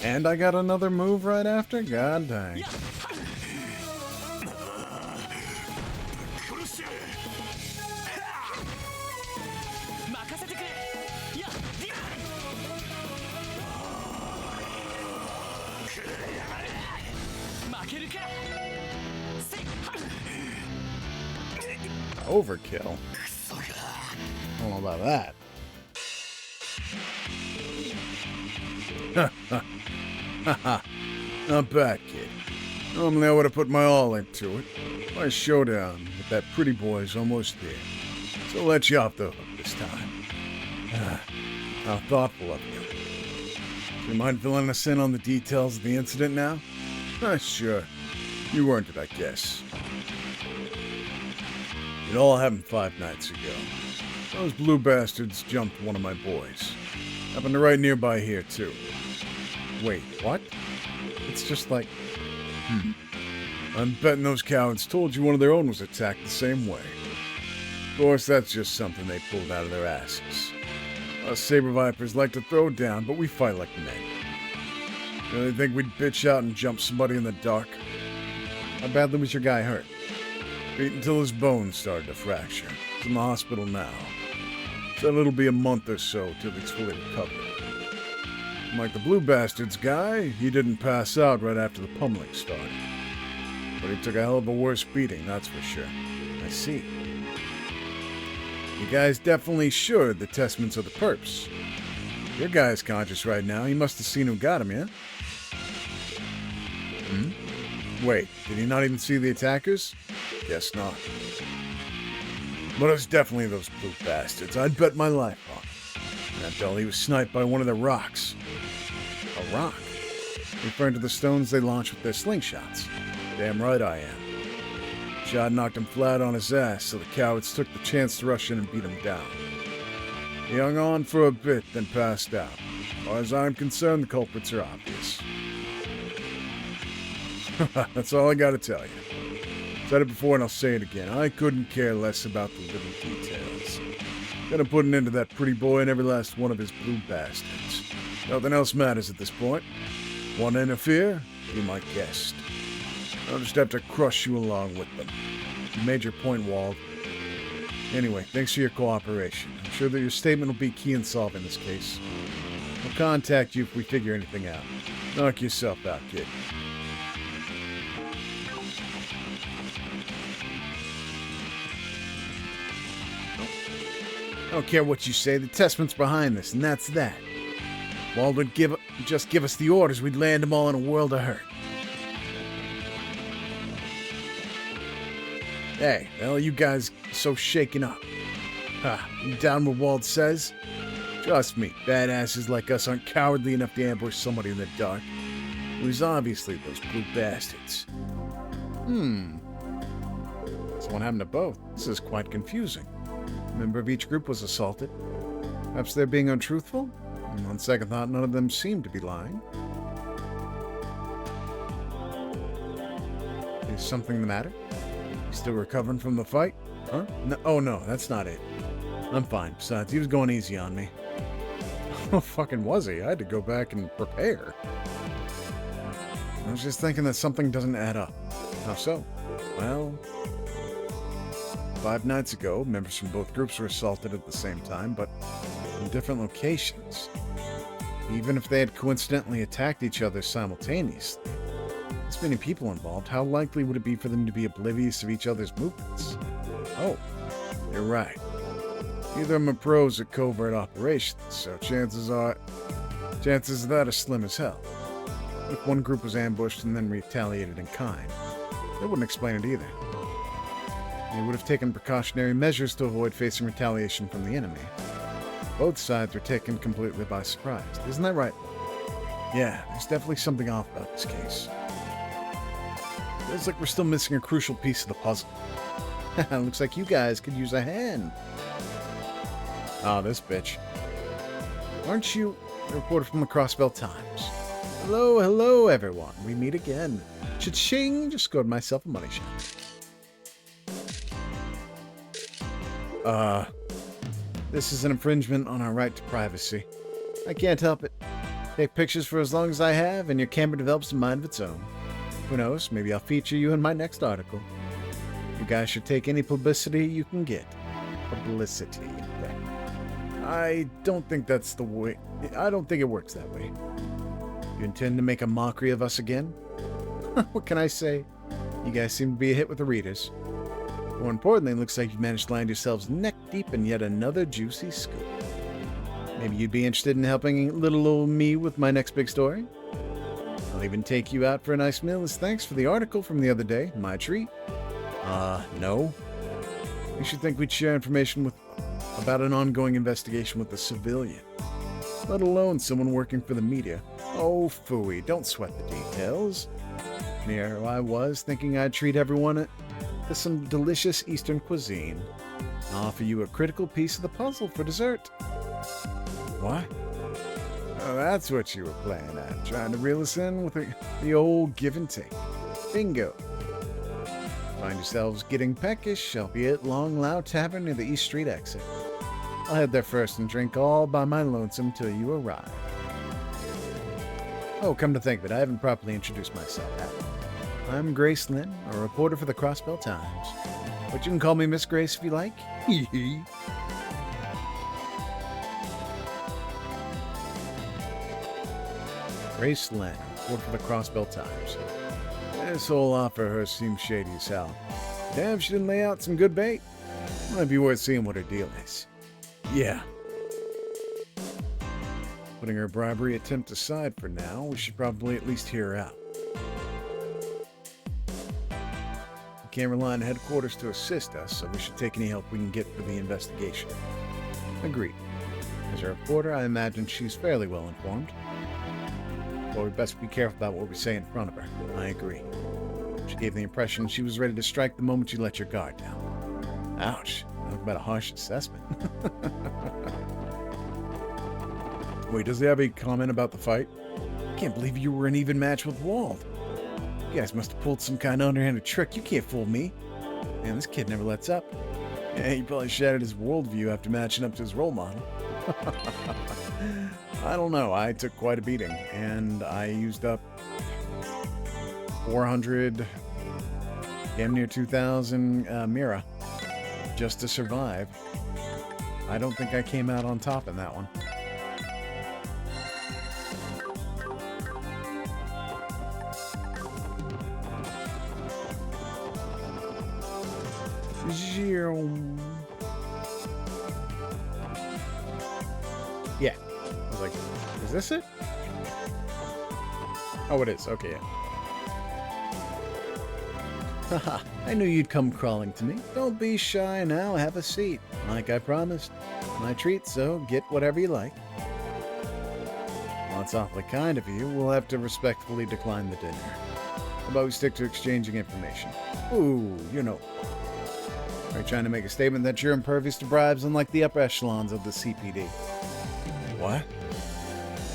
Speaker 1: And I got another move right after? God dang. Overkill. I don't know about that. Not bad, kid. Normally I would have put my all into it. My showdown with that pretty boy is almost there. So I'll let you off the hook this time. How thoughtful of you. Do you mind filling us in on the details of the incident now? Sure. You earned it, I guess. It all happened 5 nights ago. Those blue bastards jumped one of my boys. Happened right nearby here, too. Wait, what? It's just like... I'm betting those cowards told you one of their own was attacked the same way. Of course, that's just something they pulled out of their asses. Us Saber Vipers like to throw down, but we fight like men. Really think we'd bitch out and jump somebody in the dark? How badly was your guy hurt? Beat until his bones started to fracture. He's in the hospital now. Said it'll be a month or so till he's fully recovered. Like the Blue Bastards guy, he didn't pass out right after the pummeling started. But he took a hell of a worse beating, that's for sure. I see. You guys definitely sure the Testments are the perps. Your guy's conscious right now. He must have seen who got him, yeah? Wait, did he not even see the attackers? Guess not. But it's definitely those blue bastards. I'd bet my life on it. And I tell he was sniped by one of the rocks. A rock? Referring to the stones they launch with their slingshots. Damn right I am. Shot knocked him flat on his ass, so the cowards took the chance to rush in and beat him down. He hung on for a bit, then passed out. As far as I'm concerned, the culprits are obvious. That's all I gotta tell you. Said it before and I'll say it again. I couldn't care less about the little details. Gonna put an end to that pretty boy and every last one of his blue bastards. Nothing else matters at this point. Want to interfere? Be my guest. I'll just have to crush you along with them. You made your point, Wald. Anyway, thanks for your cooperation. I'm sure that your statement will be key in solving this case. I'll contact you if we figure anything out. Knock yourself out, kid. I don't care what you say, the testament's behind this, and that's that. Wald would just give us the orders, we'd land them all in a world of hurt. Hey, the hell are you guys so shaken up? You down what Wald says? Trust me, badasses like us aren't cowardly enough to ambush somebody in the dark. It was obviously those blue bastards. So what happened to both? This is quite confusing. A member of each group was assaulted. Perhaps they're being untruthful? On second thought, none of them seem to be lying. Is something the matter? You still recovering from the fight? Huh? No, oh no, that's not it. I'm fine. Besides, he was going easy on me. Oh, fucking was he? I had to go back and prepare. I was just thinking that something doesn't add up. How so? Well, 5 nights ago, members from both groups were assaulted at the same time, but in different locations. Even if they had coincidentally attacked each other simultaneously, this many people involved, how likely would it be for them to be oblivious of each other's movements? Oh, you're right. Neither of them are pros at covert operations, so chances of that are slim as hell. If one group was ambushed and then retaliated in kind, that wouldn't explain it either. They would have taken precautionary measures to avoid facing retaliation from the enemy. Both sides were taken completely by surprise. Isn't that right? Yeah, there's definitely something off about this case. Feels like we're still missing a crucial piece of the puzzle. Looks like you guys could use a hand. Ah, this bitch. Aren't you a reporter from the Crossbell Times? Hello, everyone. We meet again. Cha-ching! Just scored myself a money shot. This is an infringement on our right to privacy. I can't help it. Take pictures for as long as I have, and your camera develops a mind of its own. Who knows, maybe I'll feature you in my next article. You guys should take any publicity you can get. Publicity. I don't think that's the way. I don't think it works that way. You intend to make a mockery of us again? What can I say? You guys seem to be a hit with the readers. More importantly, it looks like you've managed to land yourselves neck deep in yet another juicy scoop. Maybe you'd be interested in helping little old me with my next big story? I'll even take you out for a nice meal as thanks for the article from the other day. My treat. No. You should think we'd share information about an ongoing investigation with a civilian, let alone someone working for the media. Oh, phooey, don't sweat the details. Here I was, thinking I'd treat everyone to some delicious Eastern cuisine. I'll offer you a critical piece of the puzzle for dessert. What? Oh, that's what you were playing at, trying to reel us in with the old give and take. Bingo. Find yourselves getting peckish, I'll be at Long Lao Tavern near the East Street exit. I'll head there first and drink all by my lonesome till you arrive. Oh, come to think of it, I haven't properly introduced myself, have I? I'm Grace Lynn, a reporter for the Crossbell Times. But you can call me Miss Grace if you like. Grace Lynn, reporter for the Crossbell Times. This whole offer of hers seems shady as hell. Damn, she didn't lay out some good bait. Might be worth seeing what her deal is. Yeah. Putting her bribery attempt aside for now, we should probably at least hear her out. We can't rely on headquarters to assist us, so we should take any help we can get for the investigation. Agreed. As a reporter, I imagine she's fairly well informed. Well, we best be careful about what we say in front of her. I agree. She gave the impression she was ready to strike the moment you let your guard down. Ouch. Talk about a harsh assessment. Wait, does he have a comment about the fight? I can't believe you were an even match with Wald. You guys must have pulled some kind of underhanded trick. You can't fool me. Man, this kid never lets up. Yeah, he probably shattered his worldview after matching up to his role model. I don't know. I took quite a beating, and I used up 400, damn near 2,000 Mira just to survive. I don't think I came out on top in that one. Yeah. I was like, is this it? Oh, it is. Okay, yeah. Haha, I knew you'd come crawling to me. Don't be shy now, have a seat. Like I promised. My treat, so get whatever you like. Well, that's awfully kind of you. We'll have to respectfully decline the dinner. How about we stick to exchanging information? Ooh, you know. Are you trying to make a statement that you're impervious to bribes, unlike the upper echelons of the CPD? What?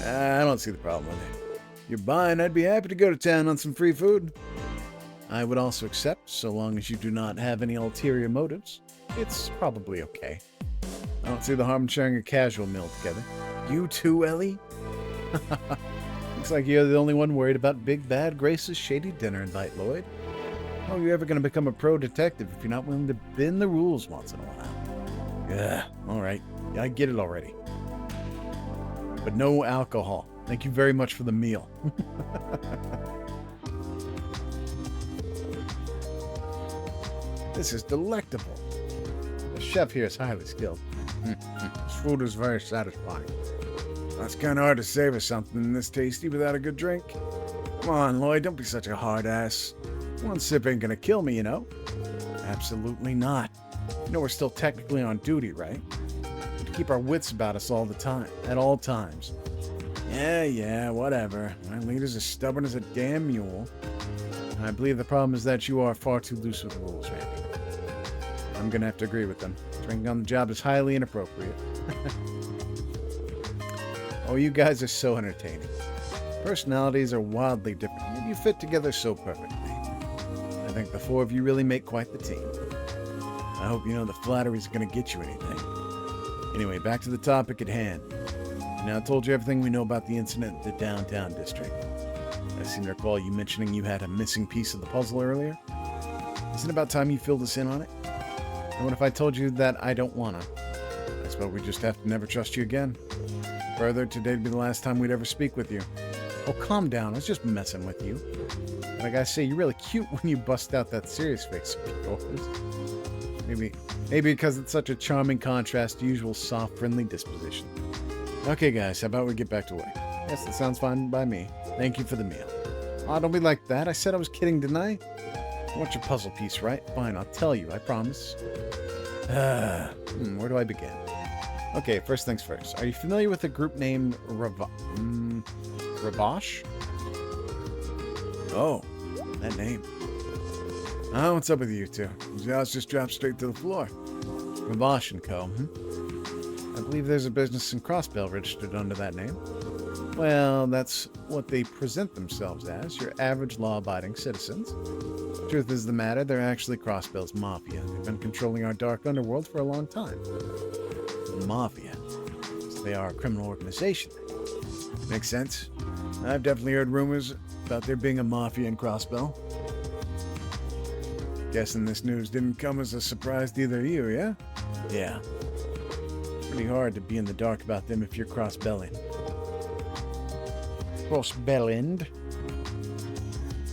Speaker 1: I don't see the problem with it. You're buying, I'd be happy to go to town on some free food. I would also accept, so long as you do not have any ulterior motives. It's probably okay. I don't see the harm in sharing a casual meal together. You too, Ellie? Looks like you're the only one worried about Big Bad Grace's shady dinner invite, Lloyd. How are you ever going to become a pro detective if you're not willing to bend the rules once in a while? Yeah, alright. I get it already. But no alcohol. Thank you very much for the meal. This is delectable. The chef here is highly skilled. This food is very satisfying. It's kind of hard to savor something this tasty without a good drink. Come on, Lloyd, don't be such a hard ass. One sip ain't gonna kill me, you know? Absolutely not. You know we're still technically on duty, right? To keep our wits about us all the time, at all times. Yeah, whatever. My leader's as stubborn as a damn mule. I believe the problem is that you are far too loose with the rules, Randy. I'm gonna have to agree with them. Drinking on the job is highly inappropriate. Oh, you guys are so entertaining. Personalities are wildly different, and you fit together so perfectly. I think the four of you really make quite the team. I hope you know the flattery's gonna get you anything. Anyway, back to the topic at hand. Now, I told you everything we know about the incident in the downtown district. I seem to recall you mentioning you had a missing piece of the puzzle earlier. Isn't it about time you filled us in on it? And what if I told you that I don't wanna? I suppose we just have to never trust you again. Further, today'd be the last time we'd ever speak with you. Oh, calm down. I was just messing with you. And I gotta say, you're really cute when you bust out that serious face of yours. Maybe because it's such a charming contrast to usual soft, friendly disposition. Okay, guys, how about we get back to work? Yes, that sounds fine by me. Thank you for the meal. Aw, don't be like that. I said I was kidding, didn't I? I want your puzzle piece, right? Fine, I'll tell you, I promise. Where do I begin? Okay, first things first. Are you familiar with a group named Ravash? Oh, that name. Oh, what's up with you two? Your jaws just dropped straight to the floor. Ravash & Co., I believe there's a business in Crossbell registered under that name. Well, that's what they present themselves as, your average law-abiding citizens. Truth is the matter, they're actually Crossbell's mafia. They've been controlling our dark underworld for a long time. Mafia. So they are a criminal organization. Makes sense. I've definitely heard rumors about there being a mafia in Crossbell. Guessing this news didn't come as a surprise to either of you, yeah? Yeah. Pretty hard to be in the dark about them if you're cross-bellied. Cross-bellied?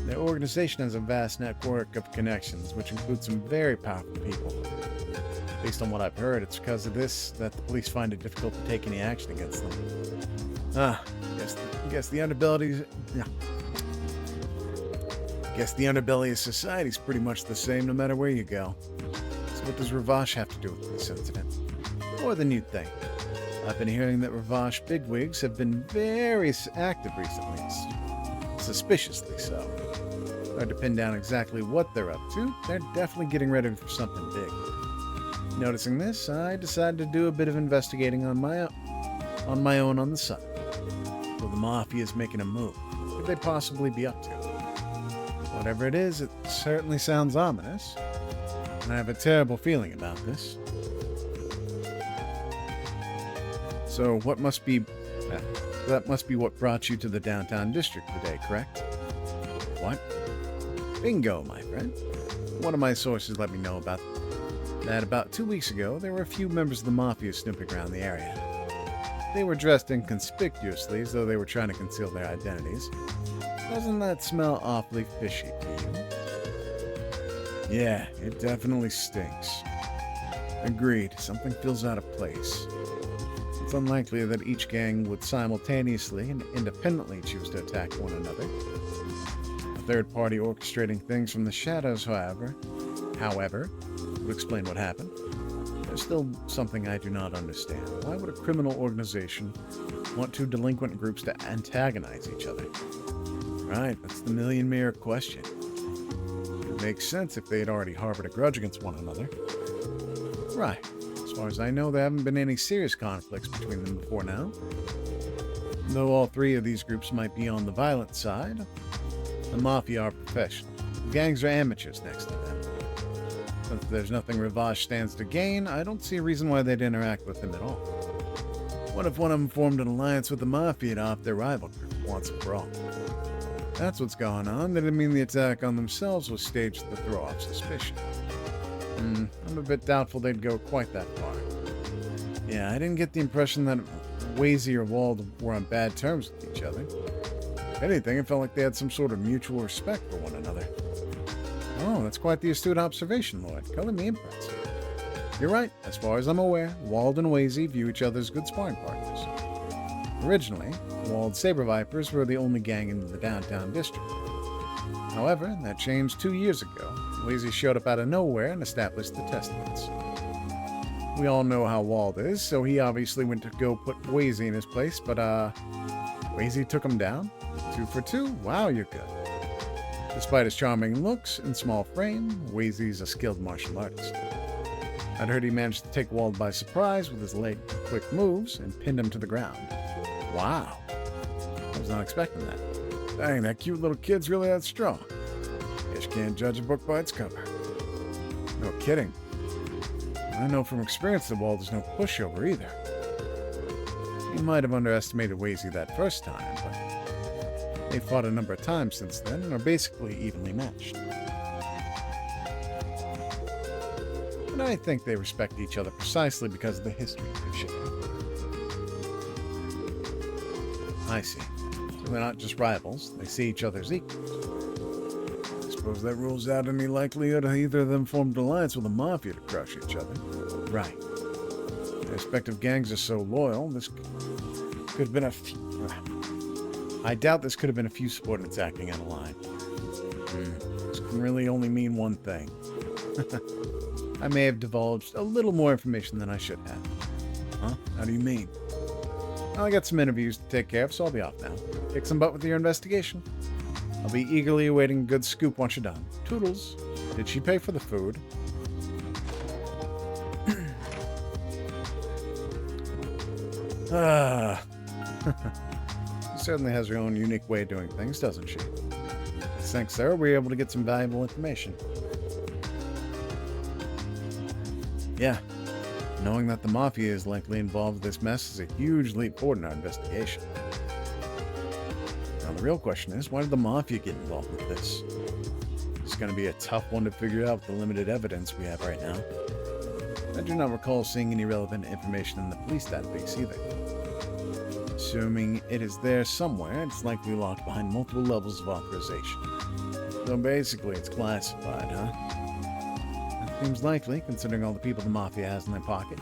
Speaker 1: Their organization has a vast network of connections, which includes some very powerful people. Based on what I've heard, it's because of this that the police find it difficult to take any action against them. Guess the underbelly of society is pretty much the same no matter where you go. So what does Ravash have to do with this incident? More than you'd think. I've been hearing that Ravash bigwigs have been very active recently. Suspiciously so. Hard to pin down exactly what they're up to. They're definitely getting ready for something big. Noticing this, I decided to do a bit of investigating on my own on the side. So the Mafia is making a move. What could they possibly be up to? Whatever it is, it certainly sounds ominous. I have a terrible feeling about this. So that must be what brought you to the downtown district today, correct? What? Bingo, my friend. One of my sources let me know about that about 2 weeks ago, there were a few members of the Mafia snooping around the area. They were dressed inconspicuously as though they were trying to conceal their identities. Doesn't that smell awfully fishy to you? Yeah, it definitely stinks. Agreed, something feels out of place. It's unlikely that each gang would simultaneously and independently choose to attack one another. A third party orchestrating things from the shadows, however, would explain what happened. There's still something I do not understand. Why would a criminal organization want two delinquent groups to antagonize each other? Right, that's the million-mirror question. It makes sense if they had already harbored a grudge against one another. Right. As far as I know, there haven't been any serious conflicts between them before now. Though all three of these groups might be on the violent side, the Mafia are professional. The gangs are amateurs next to them. Since there's nothing Rivage stands to gain, I don't see a reason why they'd interact with him at all. What if one of them formed an alliance with the Mafia to off their rival group once and for all? That's what's going on. That didn't mean the attack on themselves was staged to throw off suspicion. I'm a bit doubtful they'd go quite that far. Yeah, I didn't get the impression that Wazy or Wald were on bad terms with each other. If anything, it felt like they had some sort of mutual respect for one another. Oh, that's quite the astute observation, Lord. Color me impressed. You're right. As far as I'm aware, Wald and Wazy view each other as good sparring partners. Originally, Wald's Saber Vipers were the only gang in the downtown district. However, that changed 2 years ago. Wazy showed up out of nowhere and established the Testaments. We all know how Wald is, so he obviously went to go put Wazy in his place, but Wazy took him down. 2 for 2? Wow, you're good. Despite his charming looks and small frame, Wazy's a skilled martial artist. I'd heard he managed to take Wald by surprise with his late, quick moves and pinned him to the ground. Wow. I was not expecting that. Dang, that cute little kid's really that strong. Guess you can't judge a book by its cover. No kidding. I know from experience that Wald is no pushover either. He might have underestimated Wazy that first time, but they've fought a number of times since then and are basically evenly matched. And I think they respect each other precisely because of the history they've shared. I see. So they're not just rivals, they see each other as equals. I suppose that rules out any likelihood either of them formed an alliance with the Mafia to crush each other. Right. Their respective gangs are so loyal, this could have been a few... I doubt this could have been a few subordinates acting out of line. This can really only mean one thing. I may have divulged a little more information than I should have. Huh? How do you mean? Well, I got some interviews to take care of, so I'll be off now. Kick some butt with your investigation. I'll be eagerly awaiting a good scoop once you're done. Toodles. Did she pay for the food? She certainly has her own unique way of doing things, doesn't she? Thanks, Sarah. We were able to get some valuable information. Yeah. Knowing that the Mafia is likely involved with this mess is a huge leap forward in our investigation. Now, the real question is, why did the Mafia get involved with this? It's going to be a tough one to figure out with the limited evidence we have right now. I do not recall seeing any relevant information in the police database either. Assuming it is there somewhere, it's likely locked behind multiple levels of authorization. So basically, it's classified, huh? That seems likely, considering all the people the Mafia has in their pocket.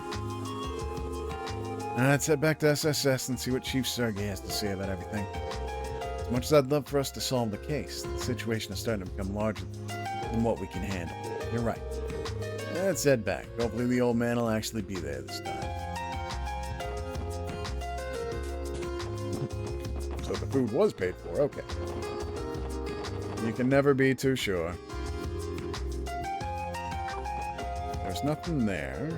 Speaker 1: Let's head back to SSS and see what Chief Sergey has to say about everything. As much as I'd love for us to solve the case, the situation is starting to become larger than what we can handle. You're right. Let's head back. Hopefully the old man will actually be there this time. So the food was paid for, okay. You can never be too sure. There's nothing there.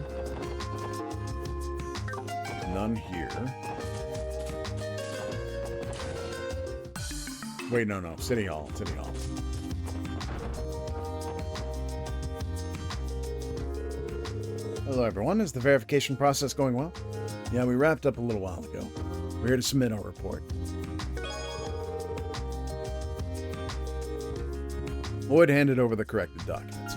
Speaker 1: None here. Wait, no. City Hall. Hello, everyone. Is the verification process going well? Yeah, we wrapped up a little while ago. We're here to submit our report. Lloyd handed over the corrected documents.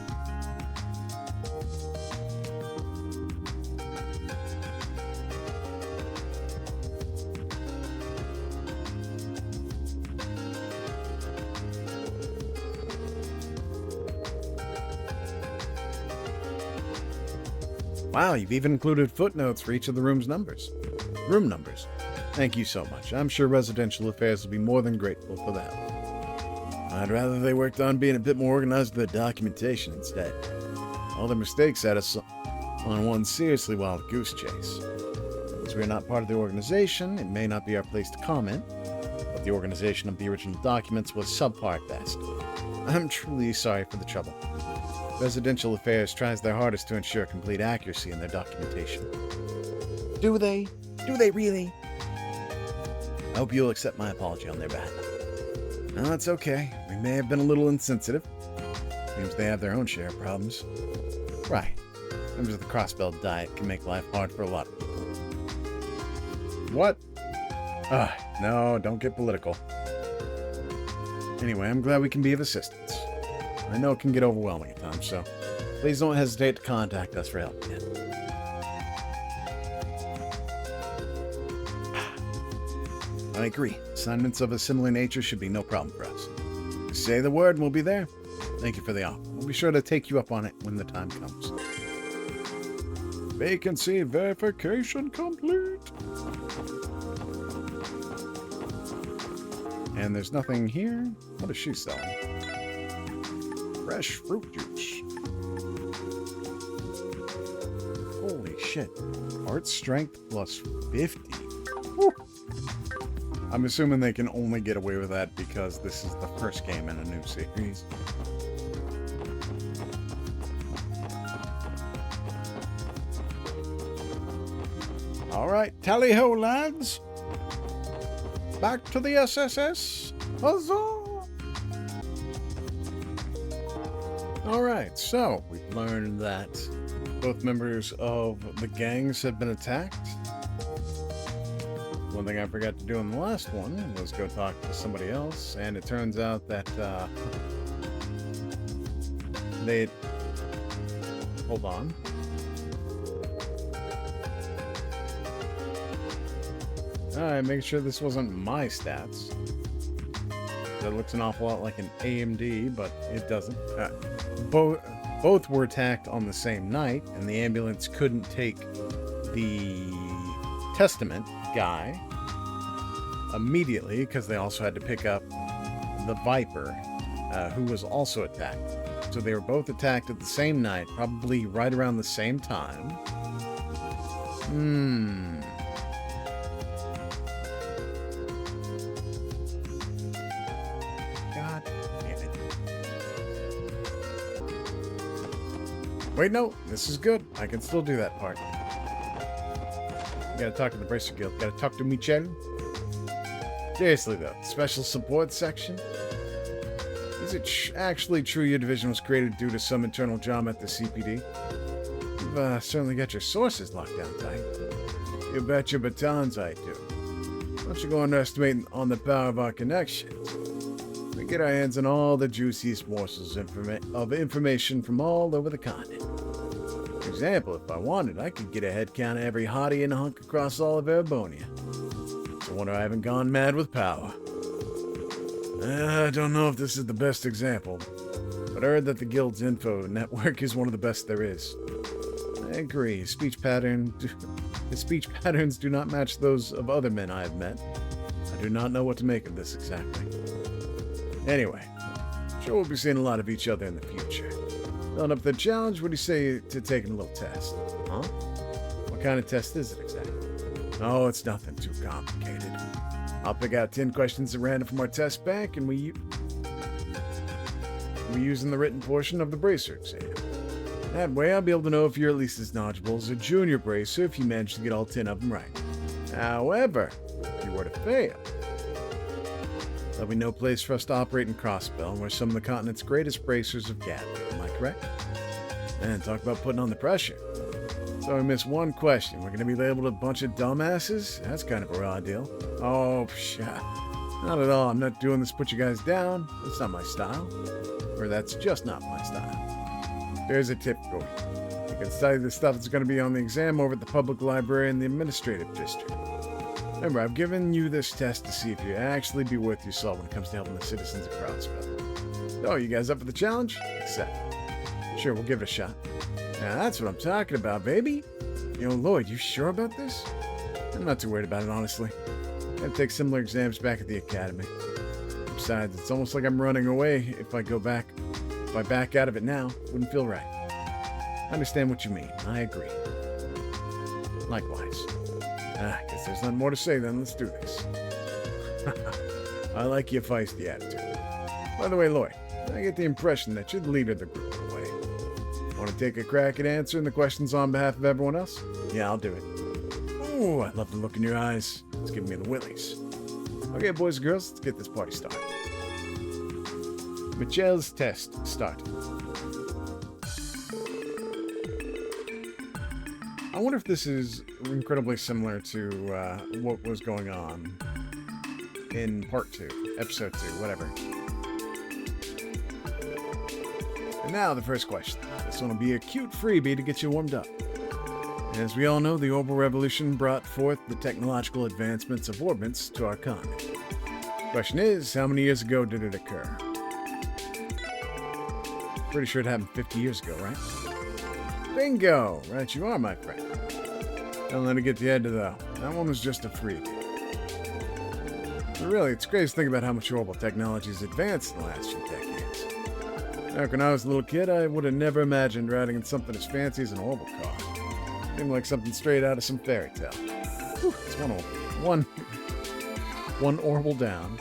Speaker 1: Wow, you've even included footnotes for each of the room numbers. Thank you so much. I'm sure Residential Affairs will be more than grateful for that. I'd rather they worked on being a bit more organized with their documentation instead. All their mistakes had us on one seriously wild goose chase. Since we're not part of the organization, it may not be our place to comment, but the organization of the original documents was subpar at best. I'm truly sorry for the trouble. Residential Affairs tries their hardest to ensure complete accuracy in their documentation. Do they? Do they really? I hope you'll accept my apology on their behalf. No, it's okay. We may have been a little insensitive. Seems they have their own share of problems. Right. Members of the Crossbelt Diet can make life hard for a lot of people. What? No, don't get political. Anyway, I'm glad we can be of assistance. I know it can get overwhelming at times, so please don't hesitate to contact us for help again. I agree. Assignments of a similar nature should be no problem for us. Just say the word and we'll be there. Thank you for the offer. We'll be sure to take you up on it when the time comes. Vacancy verification complete. And there's nothing here. What is she selling? Fresh fruit juice. Holy shit. Art strength plus 50. Woo. I'm assuming they can only get away with that because this is the first game in a new series. Alright, tally-ho, lads. Back to the SSS. Huzzah! Alright, so we've learned that both members of the gangs have been attacked. One thing I forgot to do in the last one was go talk to somebody else, and it turns out that they... Hold on. Alright, make sure this wasn't my stats. That looks an awful lot like an AMD, but it doesn't. Both were attacked on the same night, and the ambulance couldn't take the Testament guy immediately because they also had to pick up the Viper, who was also attacked. So they were both attacked at the same night, probably right around the same time. God damn it. Wait, no, this is good. I can still do that part. Gotta talk to the Bracer Guild. Gotta talk to Michel. Seriously, though, special support section? Is it actually true your division was created due to some internal drama at the CPD? You've certainly got your sources locked down tight. You bet your batons I do. Don't you go underestimating on the power of our connections. We get our hands on all the juiciest morsels of information from all over the continent. For example, if I wanted, I could get a head count of every hottie and hunk across all of Erebonia. No wonder I haven't gone mad with power. I don't know if this is the best example, but I heard that the Guild's info network is one of the best there is. I agree. His speech patterns do not match those of other men I have met. I do not know what to make of this exactly. Anyway, I'm sure we'll be seeing a lot of each other in the future. Filling up the challenge, what do you say to taking a little test? Huh? What kind of test is it exactly? Oh, it's nothing too complicated. I'll pick out 10 questions at random from our test bank, and we use in the written portion of the Bracer exam. That way, I'll be able to know if you're at least as knowledgeable as a junior Bracer if you manage to get all 10 of them right. However, if you were to fail, there'll be no place for us to operate in Crossbell, where some of the continent's greatest Bracers have gathered. Am I correct? And talk about putting on the pressure. So we missed one question. We're going to be labeled a bunch of dumbasses? That's kind of a raw deal. Oh, not at all. I'm not doing this to put you guys down. That's not my style. Or that's just not my style. Here's a tip for you. You can study the stuff that's going to be on the exam over at the public library in the administrative district. Remember, I've given you this test to see if you actually be worth your salt when it comes to helping the citizens of Crossville. So, you guys up for the challenge? Accept. Sure, we'll give it a shot. Now, that's what I'm talking about, baby. Lloyd, you sure about this? I'm not too worried about it, honestly. I take similar exams back at the academy. Besides, it's almost like I'm running away if I back out of it now. Wouldn't feel right. I understand what you mean. I agree. Likewise. I guess there's nothing more to say then. Let's do this. I like your feisty attitude. By the way, Lloyd, I get the impression that you're the leader of the group in a way. Want to take a crack at answering the questions on behalf of everyone else? Yeah, I'll do it. Ooh, I love the look in your eyes. It's giving me the willies. Okay, boys and girls, let's get this party started. Michelle's test started. I wonder if this is incredibly similar to what was going on in part 2, episode 2, whatever. And now the first question. This one will be a cute freebie to get you warmed up. As we all know, the Orbital Revolution brought forth the technological advancements of orbits to our continent. Question is, how many years ago did it occur? Pretty sure it happened 50 years ago, right? Bingo! Right you are, my friend. Don't let it get the edge, though. That one was just a freebie. But really, it's crazy to think about how much orbital technology has advanced in the last few decades. Back when I was a little kid, I would have never imagined riding in something as fancy as an orbital car. Seemed like something straight out of some fairy tale. Whew, it's one orbital down.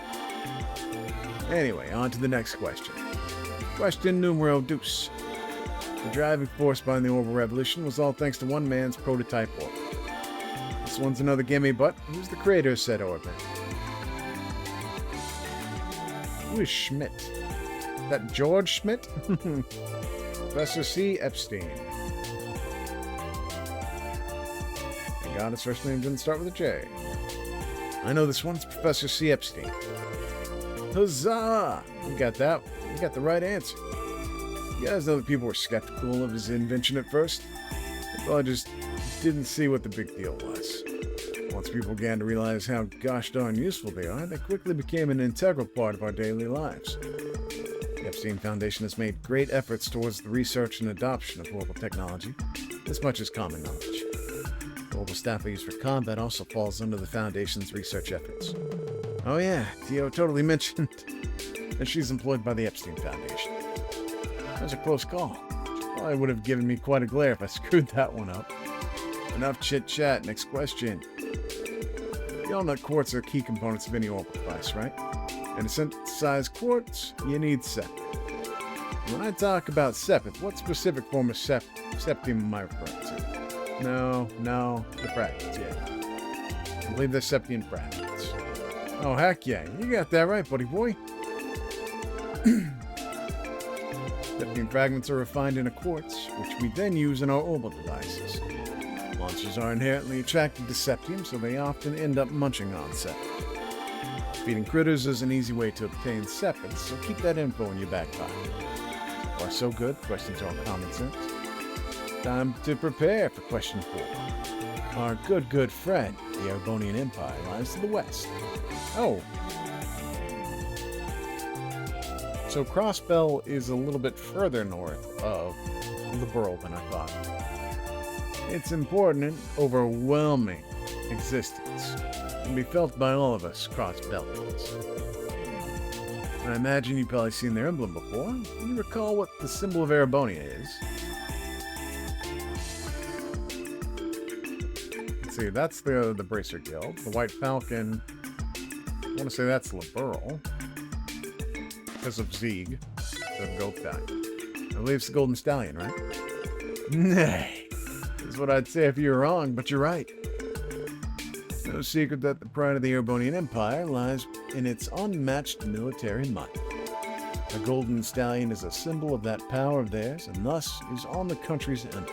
Speaker 1: Anyway, on to the next question. Question numero dos. The driving force behind the Orbital Revolution was all thanks to one man's prototype orbit. This one's another gimme, but who's the creator of said orbit? Who is Schmidt? Is that George Schmidt? Professor C. Epstein. Thank God his first name didn't start with a J. I know this one. It's Professor C. Epstein. Huzzah! You got that. You got the right answer. You guys know that people were skeptical of his invention at first. They probably just didn't see what the big deal was. Once people began to realize how gosh darn useful they are, they quickly became an integral part of our daily lives. The Epstein Foundation has made great efforts towards the research and adoption of orbital technology. This much is common knowledge. The orbital staff I use for combat also falls under the Foundation's research efforts. Oh yeah, Tio totally mentioned that she's employed by the Epstein Foundation. That was a close call. She probably would have given me quite a glare if I screwed that one up. Enough chit-chat, next question. You all know quartz are key components of any orbital device, right? And to synthesize quartz, you need septum. When I talk about septum, what specific form of septum am I referring to? No, the fragments, yeah. I believe they're septian fragments. Oh, heck yeah, you got that right, buddy boy. Septium fragments are refined in a quartz, which we then use in our orbital devices. Monsters are inherently attracted to septium, so they often end up munching on septium. Feeding critters is an easy way to obtain septum, so keep that info in your back pocket. So far, so good. Questions are all common sense. Time to prepare for question 4. Our good friend, the Arbonian Empire, lies to the west. Oh. So Crossbell is a little bit further north of the Burl than I thought. Its important and overwhelming existence can be felt by all of us Crossbellians. I imagine you've probably seen their emblem before. Can you recall what the symbol of Erebonia is? Let's see, that's the Bracer Guild. The White Falcon, I want to say that's Liberl. Because of Zeeg, the Gold Stallion. I believe it's the Golden Stallion, right? Nay. This is what I'd say if you were wrong, but you're right. No secret that the pride of the Erebonian Empire lies in its unmatched military might. The Golden Stallion is a symbol of that power of theirs, and thus is on the country's emblem.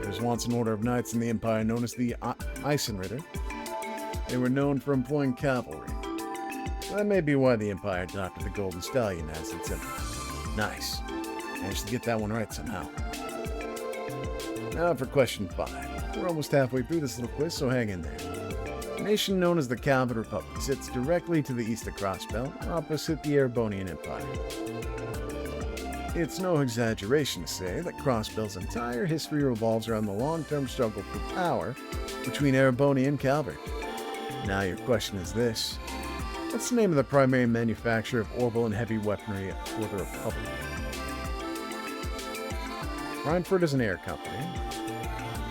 Speaker 1: There was once an order of knights in the Empire known as the Eisenritter. They were known for employing cavalry. That may be why the Empire adopted the Golden Stallion as its symbol. Nice. Managed to get that one right somehow. Now for question 5. We're almost halfway through this little quiz, so hang in there. A nation known as the Calvin Republic sits directly to the east of Crossbelt, opposite the Erebonian Empire. It's no exaggeration to say that Crossbelt's entire history revolves around the long-term struggle for power between Erebonia and Calvert. Now your question is this. What's the name of the primary manufacturer of orbital and heavy weaponry for the Republic? Rhineford is an air company,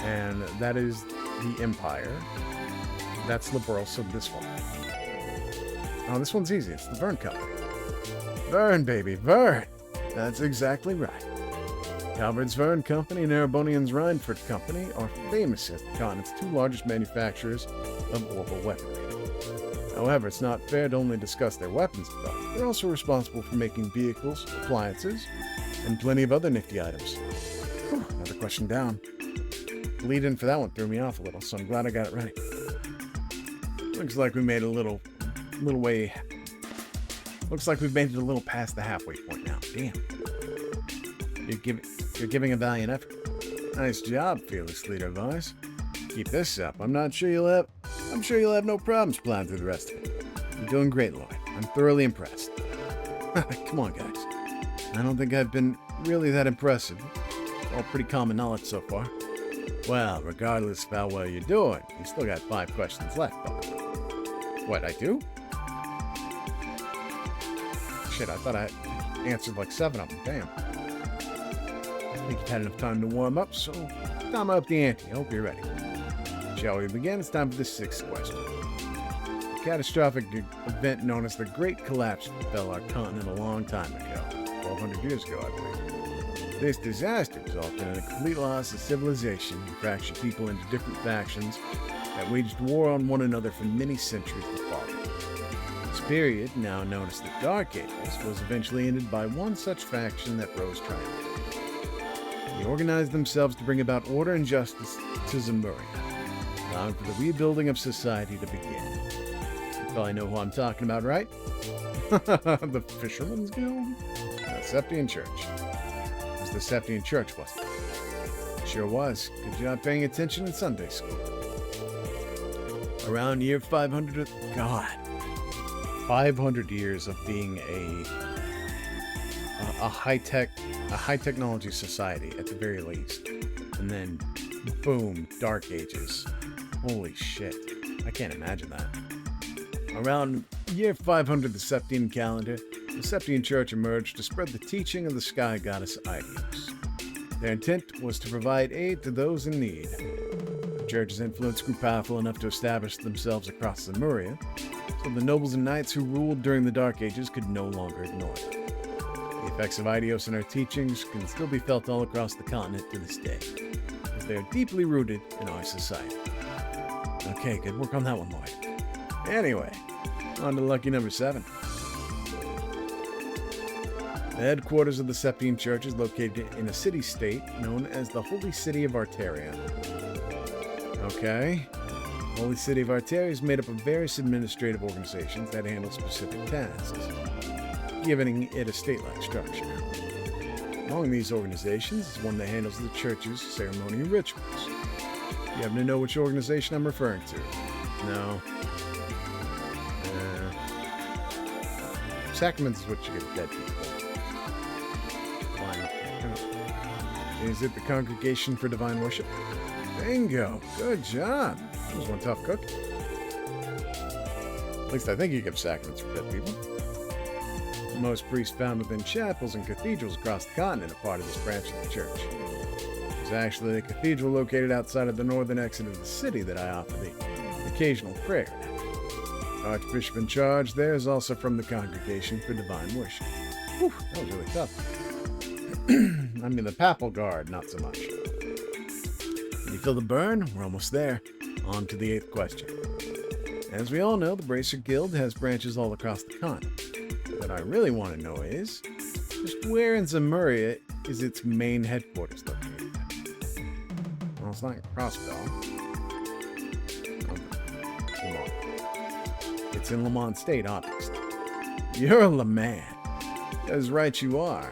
Speaker 1: and that is the Empire. That's liberal, so this one. Oh, this one's easy. It's the Vern Company. Vern, baby, Vern! That's exactly right. Calvert's Vern Company and Erebonian's Rhineford Company are famous as the continent's two largest manufacturers of orbital weaponry. However, it's not fair to only discuss their weapons development. They're also responsible for making vehicles, appliances, and plenty of other nifty items. Whew, another question down. The lead-in for that one threw me off a little, so I'm glad I got it right. Looks like we made a little way. Looks like we've made it a little past the halfway point now. Damn. You're giving a valiant effort. Nice job, fearless leader of ours. Keep this up. I'm sure you'll have no problems plowing through the rest of it. You're doing great, Lloyd. I'm thoroughly impressed. Come on, guys. I don't think I've been really that impressive. All pretty common knowledge so far. Well, regardless of how well you're doing, you still got 5 questions left, Bob. What, I do? Shit, I thought I answered like 7 of them. Damn. I think you've had enough time to warm up, so time up the ante. I hope you're ready. Shall we begin? It's time for the 6th question. A catastrophic event known as the Great Collapse befell our continent a long time ago. 1,200 years ago, I believe. This disaster resulted in a complete loss of civilization and fractured people into different factions that waged war on one another for many centuries to follow. This period, now known as the Dark Ages, was eventually ended by one such faction that rose triumphant. They organized themselves to bring about order and justice to Zemuria, allowing for the rebuilding of society to begin. You probably know who I'm talking about, right? The Fisherman's Guild? The Septian Church. It was the Septian Church, wasn't it? Sure was. Good job paying attention in Sunday school. Around year 500, God, 500 years of being a high technology society at the very least, and then boom, Dark Ages. Holy shit, I can't imagine that. Around year 500 the Septian calendar, the Septian Church emerged to spread the teaching of the sky goddess Aidios. Their intent was to provide aid to those in need. The church's influence grew powerful enough to establish themselves across Zemuria, so the nobles and knights who ruled during the Dark Ages could no longer ignore them. The effects of Aidios and her teachings can still be felt all across the continent to this day, as they are deeply rooted in our society. Okay, good work on that one, Lloyd. Anyway, on to lucky number 7. The headquarters of the Septian Church is located in a city-state known as the Holy City of Arteria. Okay. The Holy City of Arteria is made up of various administrative organizations that handle specific tasks, giving it a state-like structure. Among these organizations is one that handles the church's ceremonial rituals. You happen to know which organization I'm referring to? No. Sacraments is what you give dead people. Is it the Congregation for Divine Worship? Bingo! Good job! That was one tough cook. At least I think you give sacraments for dead people. Most priests found within chapels and cathedrals across the continent are part of this branch of the church. There's actually a cathedral located outside of the northern exit of the city that I offer the occasional prayer at. The Archbishop in charge there is also from the Congregation for Divine Worship. Whew, that was really tough. I mean, the Papal Guard, not so much. Can you feel the burn? We're almost there. On to the 8th question. As we all know, the Bracer Guild has branches all across the continent. What I really want to know is, just where in Zemuria is its main headquarters located? Well, it's not Crossbell. Lamont. It's in Lamont State, obviously. You're a LeMan. As right you are.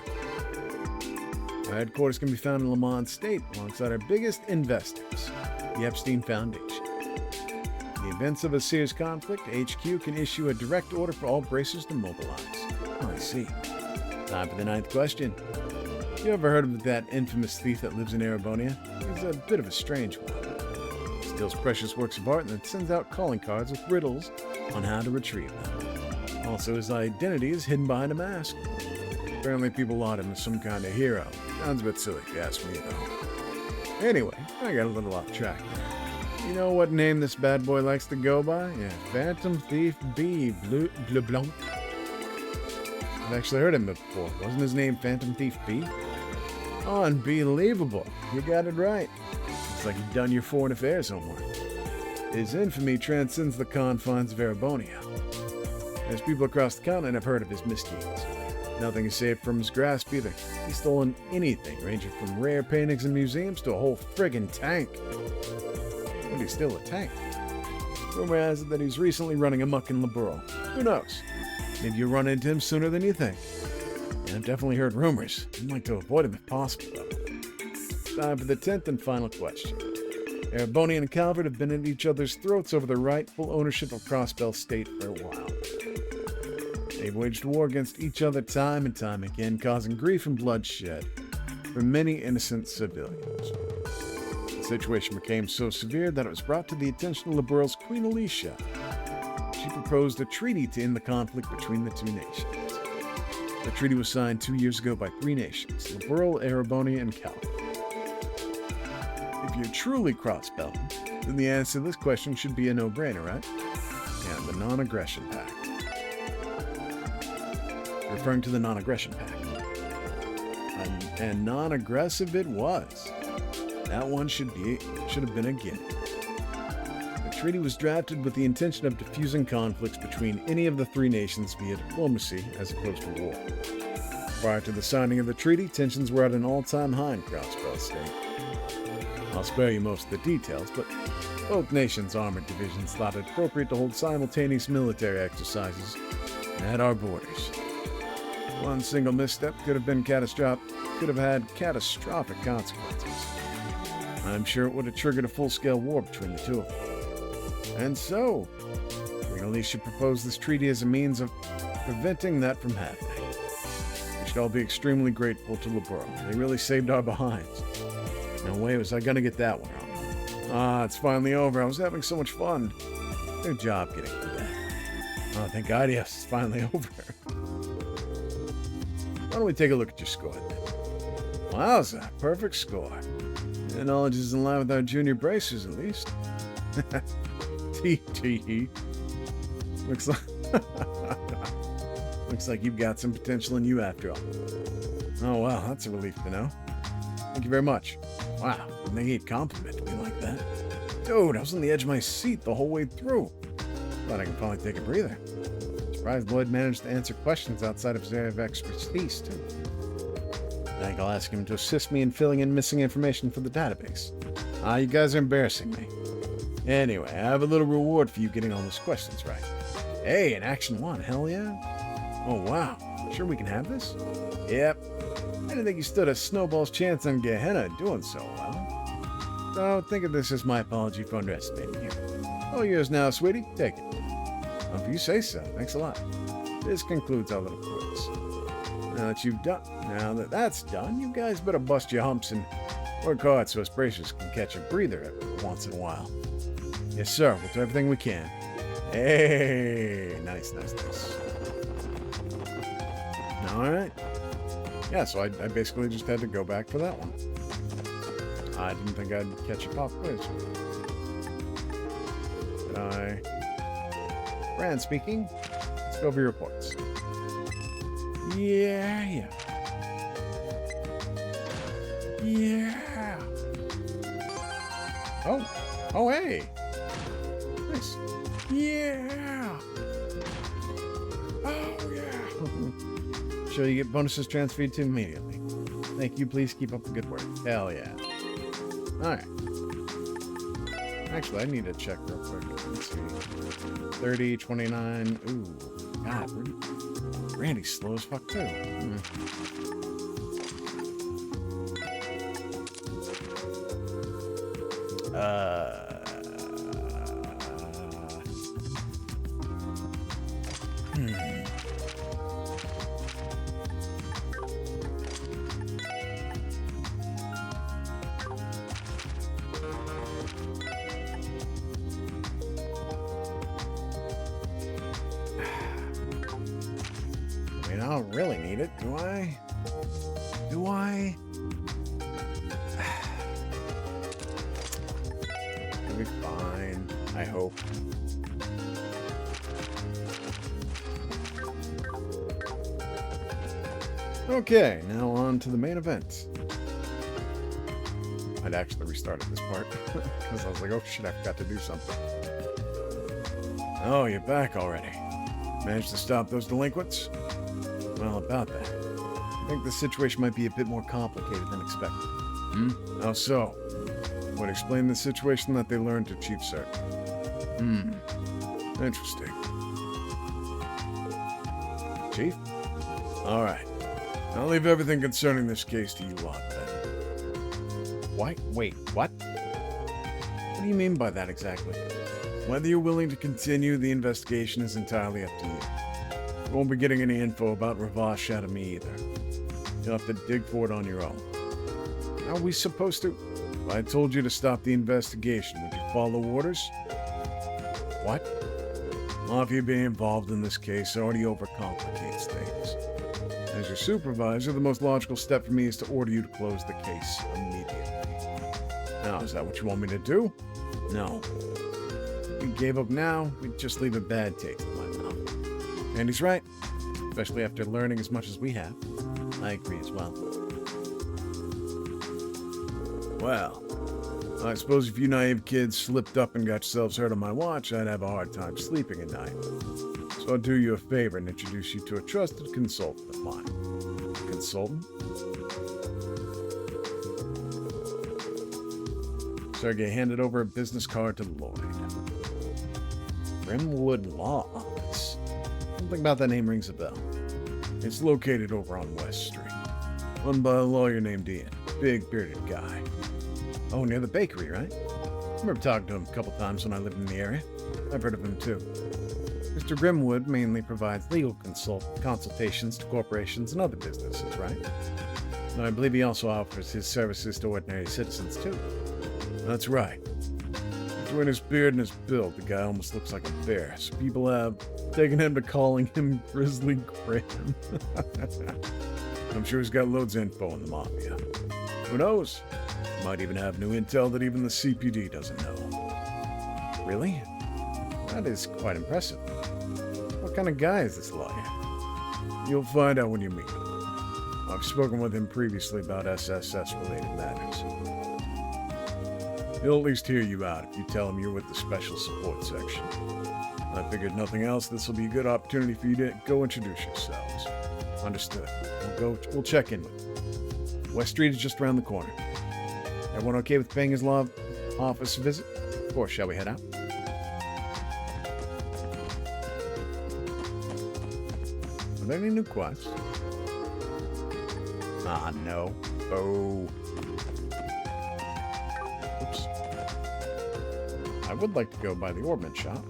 Speaker 1: Our headquarters can be found in Lamont State, alongside our biggest investors, the Epstein Foundation. In the events of a serious conflict, HQ can issue a direct order for all bracers to mobilize. Oh, I see. Time for the 9th question. You ever heard of that infamous thief that lives in Erebonia? He's a bit of a strange one. He steals precious works of art and then sends out calling cards with riddles on how to retrieve them. Also, his identity is hidden behind a mask. Apparently people laud him as some kind of hero. Sounds a bit silly if you ask me, though. Anyway, I got a little off track there. You know what name this bad boy likes to go by? Yeah, Phantom Thief B. Blanc. I've actually heard him before. Wasn't his name Phantom Thief B? Unbelievable. You got it right. It's like you've done your foreign affairs homework. His infamy transcends the confines of Erebonia. As people across the continent have heard of his misdeeds. Nothing is safe from his grasp either. He's stolen anything, ranging from rare paintings in museums to a whole friggin' tank. But he's still a tank. Rumor has it that he's recently running amok in Liberal. Who knows? Maybe you'll run into him sooner than you think. And I've definitely heard rumors. I'd like to avoid him if possible, though. Time for the 10th and final question. Erebonia and Calvert have been at each other's throats over the rightful ownership of Crossbell State for a while. They've waged war against each other time and time again, causing grief and bloodshed for many innocent civilians. The situation became so severe that it was brought to the attention of Liberal's Queen Alicia. She proposed a treaty to end the conflict between the two nations. The treaty was signed 2 years ago by 3 nations, Liberal, Erebonia, and Calvert. If you're truly cross-belt, then the answer to this question should be a no-brainer, right? Yeah, the Non-Aggression Pact. Referring to the Non-Aggression Pact. And non-aggressive it was. That one should have been a given. The treaty was drafted with the intention of diffusing conflicts between any of the 3 nations via diplomacy as opposed to war. Prior to the signing of the treaty, tensions were at an all-time high in Crossbell State. I'll spare you most of the details, but both nations' armored divisions thought it appropriate to hold simultaneous military exercises at our borders. One single misstep could have had catastrophic consequences. I'm sure it would have triggered a full-scale war between the two of them. And so, Queen Alicia proposed this treaty as a means of preventing that from happening. We should all be extremely grateful to Liberal. They really saved our behinds. No way was I gonna get that one wrong. It's finally over. I was having so much fun. Good job getting through that. Oh, thank God, yes, it's finally over. Why don't we take a look at your score then? Wowza, perfect score. Your knowledge is in line with our junior bracers, at least. Tee. Looks like you've got some potential in you after all. Oh, wow, that's a relief to know. Thank you very much. Wow, and they complimented me like that. Dude, I was on the edge of my seat the whole way through. Thought I could probably take a breather. Surprised Lloyd managed to answer questions outside of his area of expertise, too. I think I'll ask him to assist me in filling in missing information for the database. You guys are embarrassing me. Anyway, I have a little reward for you getting all those questions right. Hey, an Action 1, hell yeah. Oh, wow. Sure we can have this? Yep. I didn't think you stood a snowball's chance on Gehenna doing so well. So think of this as my apology for underestimating you. All yours now, sweetie. Take it. If you say so, thanks a lot. This concludes our little quiz. Now that that's done, you guys better bust your humps and work hard so us bracers can catch a breather every once in a while. Yes, sir. We'll do everything we can. Hey, nice. All right. Yeah, so I basically just had to go back for that one. I didn't think I'd catch a pop quiz. Did I? Brand speaking. Let's go over your reports. Yeah. Oh, hey. Nice. Yeah. Oh, yeah. Sure you get bonuses transferred to immediately. Thank you. Please keep up the good work. Hell yeah. All right. Actually, I need to check real quick. Let's see. 30, 29. Ooh, God, Randy's slow as fuck too. I don't really need it, do I? Do I? It'll be fine, I hope. Okay, now on to the main event. I'd actually restarted this part because I was like, oh shit, I forgot to do something. Oh, you're back already. Managed to stop those delinquents? Well, about that. I think the situation might be a bit more complicated than expected. How so? Would explain the situation that they learned to Chief Sir. Interesting. Chief? Alright. I'll leave everything concerning this case to you lot, then. What? Wait, what? What do you mean by that exactly? Whether you're willing to continue the investigation is entirely up to you. You won't be getting any info about Ravash out of me either. You'll have to dig for it on your own. How are we supposed to? If I told you to stop the investigation, would you follow orders? What? Mafia being involved in this case already overcomplicates things. As your supervisor, the most logical step for me is to order you to close the case immediately. Now, is that what you want me to do? No. If we gave up now, we'd just leave a bad taste in my mouth. And he's right, especially after learning as much as we have. I agree as well. Well, I suppose if you naive kids slipped up and got yourselves hurt on my watch, I'd have a hard time sleeping at night. So I'll do you a favor and introduce you to a trusted consultant of mine. Consultant? Sergey handed over a business card to Lloyd. Grimwood Law Office. Something about that name rings a bell. It's located over on West Street. Run by a lawyer named Ian. Big, bearded guy. Oh, near the bakery, right? I remember talking to him a couple times when I lived in the area. I've heard of him, too. Mr. Grimwood mainly provides legal consultations to corporations and other businesses, right? And I believe he also offers his services to ordinary citizens, too. That's right. Between his beard and his build, the guy almost looks like a bear, so people have taken him to calling him Grizzly Graham. I'm sure he's got loads of info on the Mafia. Who knows? Might even have new intel that even the CPD doesn't know. Really? That is quite impressive. What kind of guy is this lawyer? You'll find out when you meet him. I've spoken with him previously about SSS-related matters. He'll at least hear you out if you tell him you're with the Special Support Section. I figured nothing else, this will be a good opportunity for you to go introduce yourselves. Understood. We'll check in with you. West Street is just around the corner. Everyone okay with paying his law office a visit? Of course, shall we head out? Are there any new quests? Ah, no. Oh. Oops. I would like to go by the Orbment shop.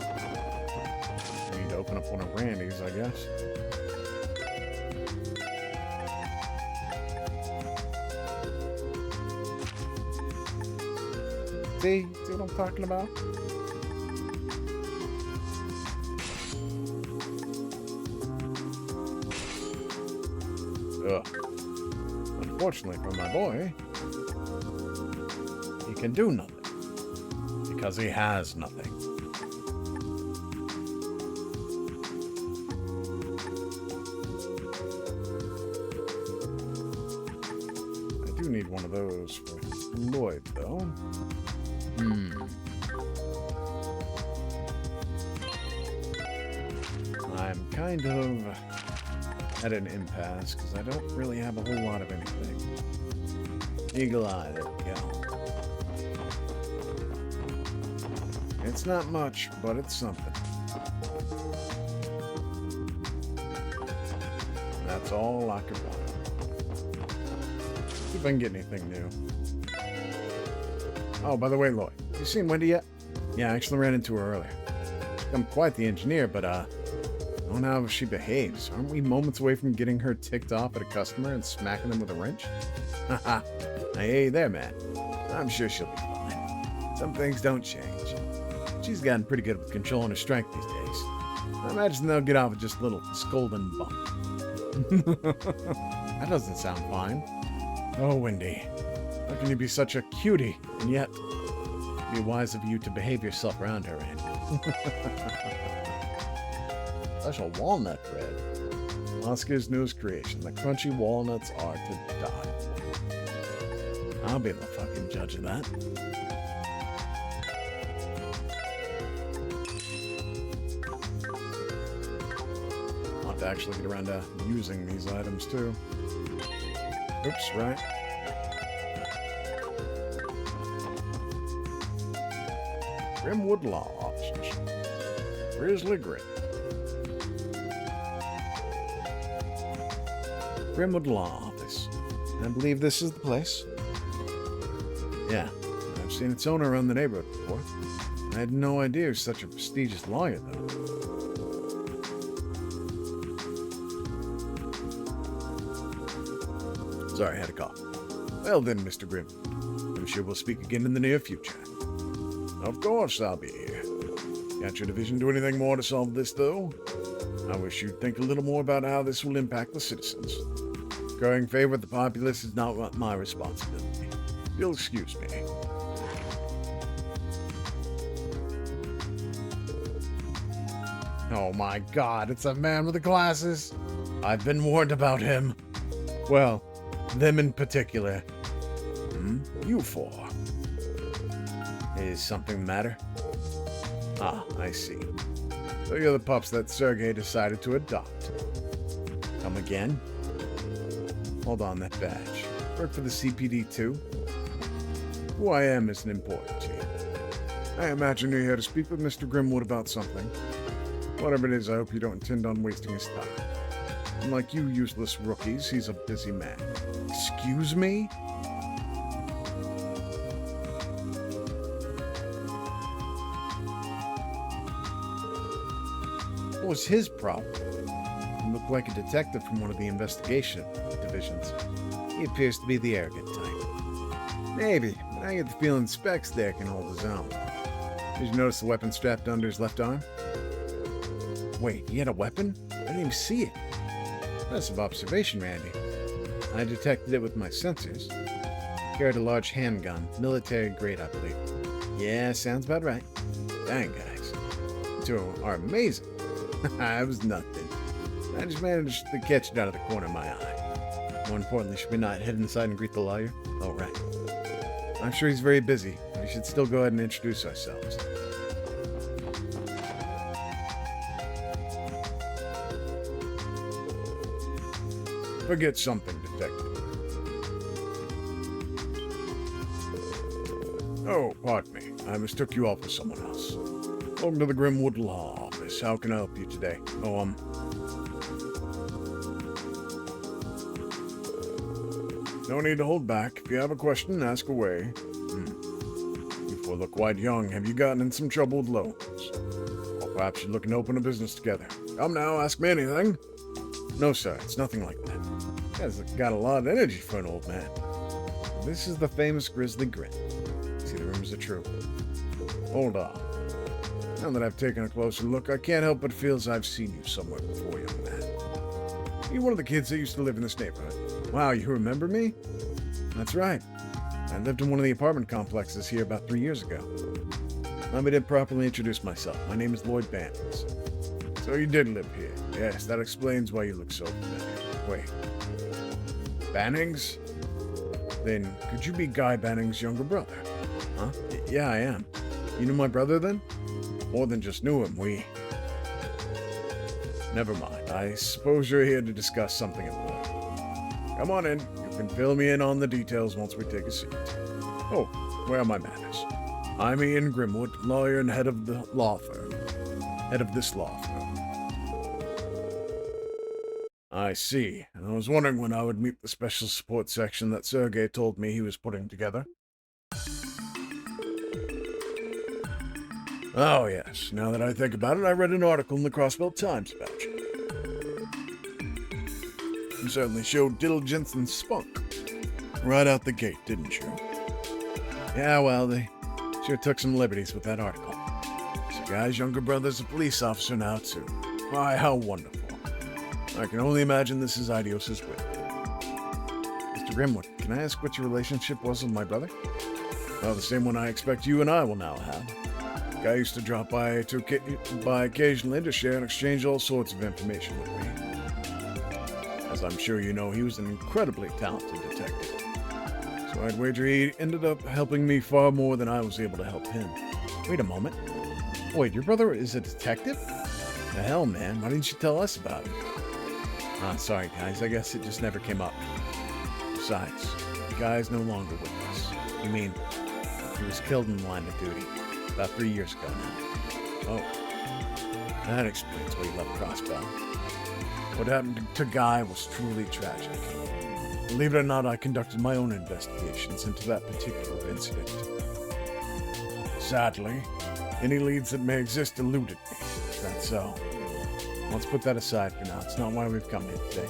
Speaker 1: We need to open up one of Randy's, I guess. See what I'm talking about? Ugh. Unfortunately for my boy, he can do nothing. Because he has nothing. I do need one of those for Lloyd, though. I'm kind of at an impasse because I don't really have a whole lot of anything. Eagle Eye, there we go. It's not much, but it's something. That's all I could want. See if I can get anything new. Oh, by the way, Lloyd, you seen Wendy yet? Yeah, I actually ran into her earlier. I'm quite the engineer, but I don't know how she behaves. Aren't we moments away from getting her ticked off at a customer and smacking them with a wrench? Haha. Hey there, man. I'm sure she'll be fine. Some things don't change. She's gotten pretty good with controlling her strength these days. I imagine they'll get off with just a little scolding bump. That doesn't sound fine. Oh, Wendy. How can you be such a cutie, and yet it'd be wise of you to behave yourself around her, Andy? Special walnut bread. Oscar's newest creation. The crunchy walnuts are to die. I'll be the fucking judge of that. I'll have to actually get around to using these items too. Oops, right. Grimwood Law Offices. Grizzly Grit. Grimwood Law Office. I believe this is the place. Yeah, I've seen its owner around the neighborhood before. I had no idea he was such a prestigious lawyer, though. Sorry, I had a cough. Well then, Mr. Grimm. I'm sure we'll speak again in the near future. Of course I'll be here. Can't your division do anything more to solve this, though? I wish you'd think a little more about how this will impact the citizens. Growing favor with the populace is not my responsibility. You'll excuse me. Oh my god, it's a man with the glasses. I've been warned about him. Well, them in particular. You four. Is something the matter? Ah, I see. So you're the pups that Sergei decided to adopt. Come again? Hold on, that badge. Work for the CPD too? Who I am isn't important to you. I imagine you're here to speak with Mr. Grimwood about something. Whatever it is, I hope you don't intend on wasting his time. Unlike you useless rookies, he's a busy man. Excuse me? What was his problem? He looked like a detective from one of the investigation divisions. He appears to be the arrogant type. Maybe, but I get the feeling Specs there can hold his own. Did you notice the weapon strapped under his left arm? Wait, he had a weapon? I didn't even see it. Impressive observation, Randy. I detected it with my sensors. He carried a large handgun, military grade, I believe. Yeah, sounds about right. Dang, guys. You two are amazing. I was nothing. I just managed to catch it out of the corner of my eye. More importantly, should we not head inside and greet the lawyer? Oh, right. I'm sure he's very busy. We should still go ahead and introduce ourselves. Forget something, Detective. Oh, pardon me. I mistook you all for someone else. Welcome to the Grimwood Law Office. How can I help you today? No need to hold back. If you have a question, ask away. You four look quite young. Have you gotten in some trouble with loans? Or perhaps you're looking to open a business together. Come now, ask me anything. No, sir. It's nothing like that. You guys have got a lot of energy for an old man. This is the famous Grizzly Grit. See, the rumors are true. Hold on. Now that I've taken a closer look, I can't help but feel as I've seen you somewhere before, young man. You're one of the kids that used to live in this neighborhood. Wow, you remember me? That's right. I lived in one of the apartment complexes here about 3 years ago. Let me properly introduce myself. My name is Lloyd Bannings. So you did live here. Yes, that explains why you look so familiar. Wait. Bannings? Then, could you be Guy Bannings' younger brother? Huh? Yeah, I am. You knew my brother then? More than just knew him, we... Never mind. I suppose you're here to discuss something important. Come on in. You can fill me in on the details once we take a seat. Oh, where are my manners? I'm Ian Grimwood, lawyer and head of the law firm. Head of this law firm. I see. I was wondering when I would meet the special support section that Sergey told me he was putting together. Oh, yes. Now that I think about it, I read an article in the Crossbelt Times about you. You certainly showed diligence and spunk. Right out the gate, didn't you? Yeah, well, they sure took some liberties with that article. This guy's younger brother's a police officer now, too. Why, how wonderful. I can only imagine this is Idios's whip. Mr. Grimwood, can I ask what your relationship was with my brother? Well, the same one I expect you and I will now have. The guy used to drop by occasionally to share and exchange all sorts of information with me. As I'm sure you know, he was an incredibly talented detective. So I'd wager he ended up helping me far more than I was able to help him. Wait a moment. Wait, your brother is a detective? The hell, man, why didn't you tell us about it? Sorry, guys, I guess it just never came up. Besides, the guy's no longer with us. You mean, he was killed in the line of duty about 3 years ago now. Oh, that explains why you left Crossbell. What happened to Guy was truly tragic. Believe it or not, I conducted my own investigations into that particular incident. Sadly, any leads that may exist eluded me. That's so. Let's put that aside for now. It's not why we've come here today.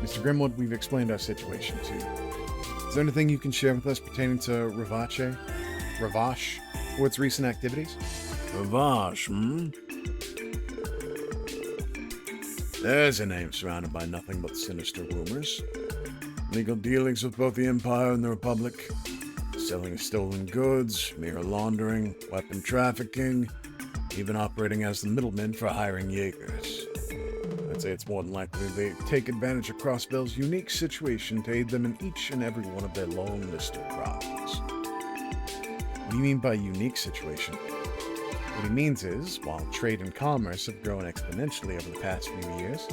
Speaker 1: Mr. Grimwood, we've explained our situation to you. Is there anything you can share with us pertaining to Ravash, or its recent activities? Ravash, There's a name surrounded by nothing but sinister rumors. Legal dealings with both the Empire and the Republic. Selling of stolen goods, mirror laundering, weapon trafficking, even operating as the middleman for hiring Jaegers. I'd say it's more than likely they take advantage of Crossbell's unique situation to aid them in each and every one of their long list of crimes. What do you mean by unique situation? What he means is, while trade and commerce have grown exponentially over the past few years,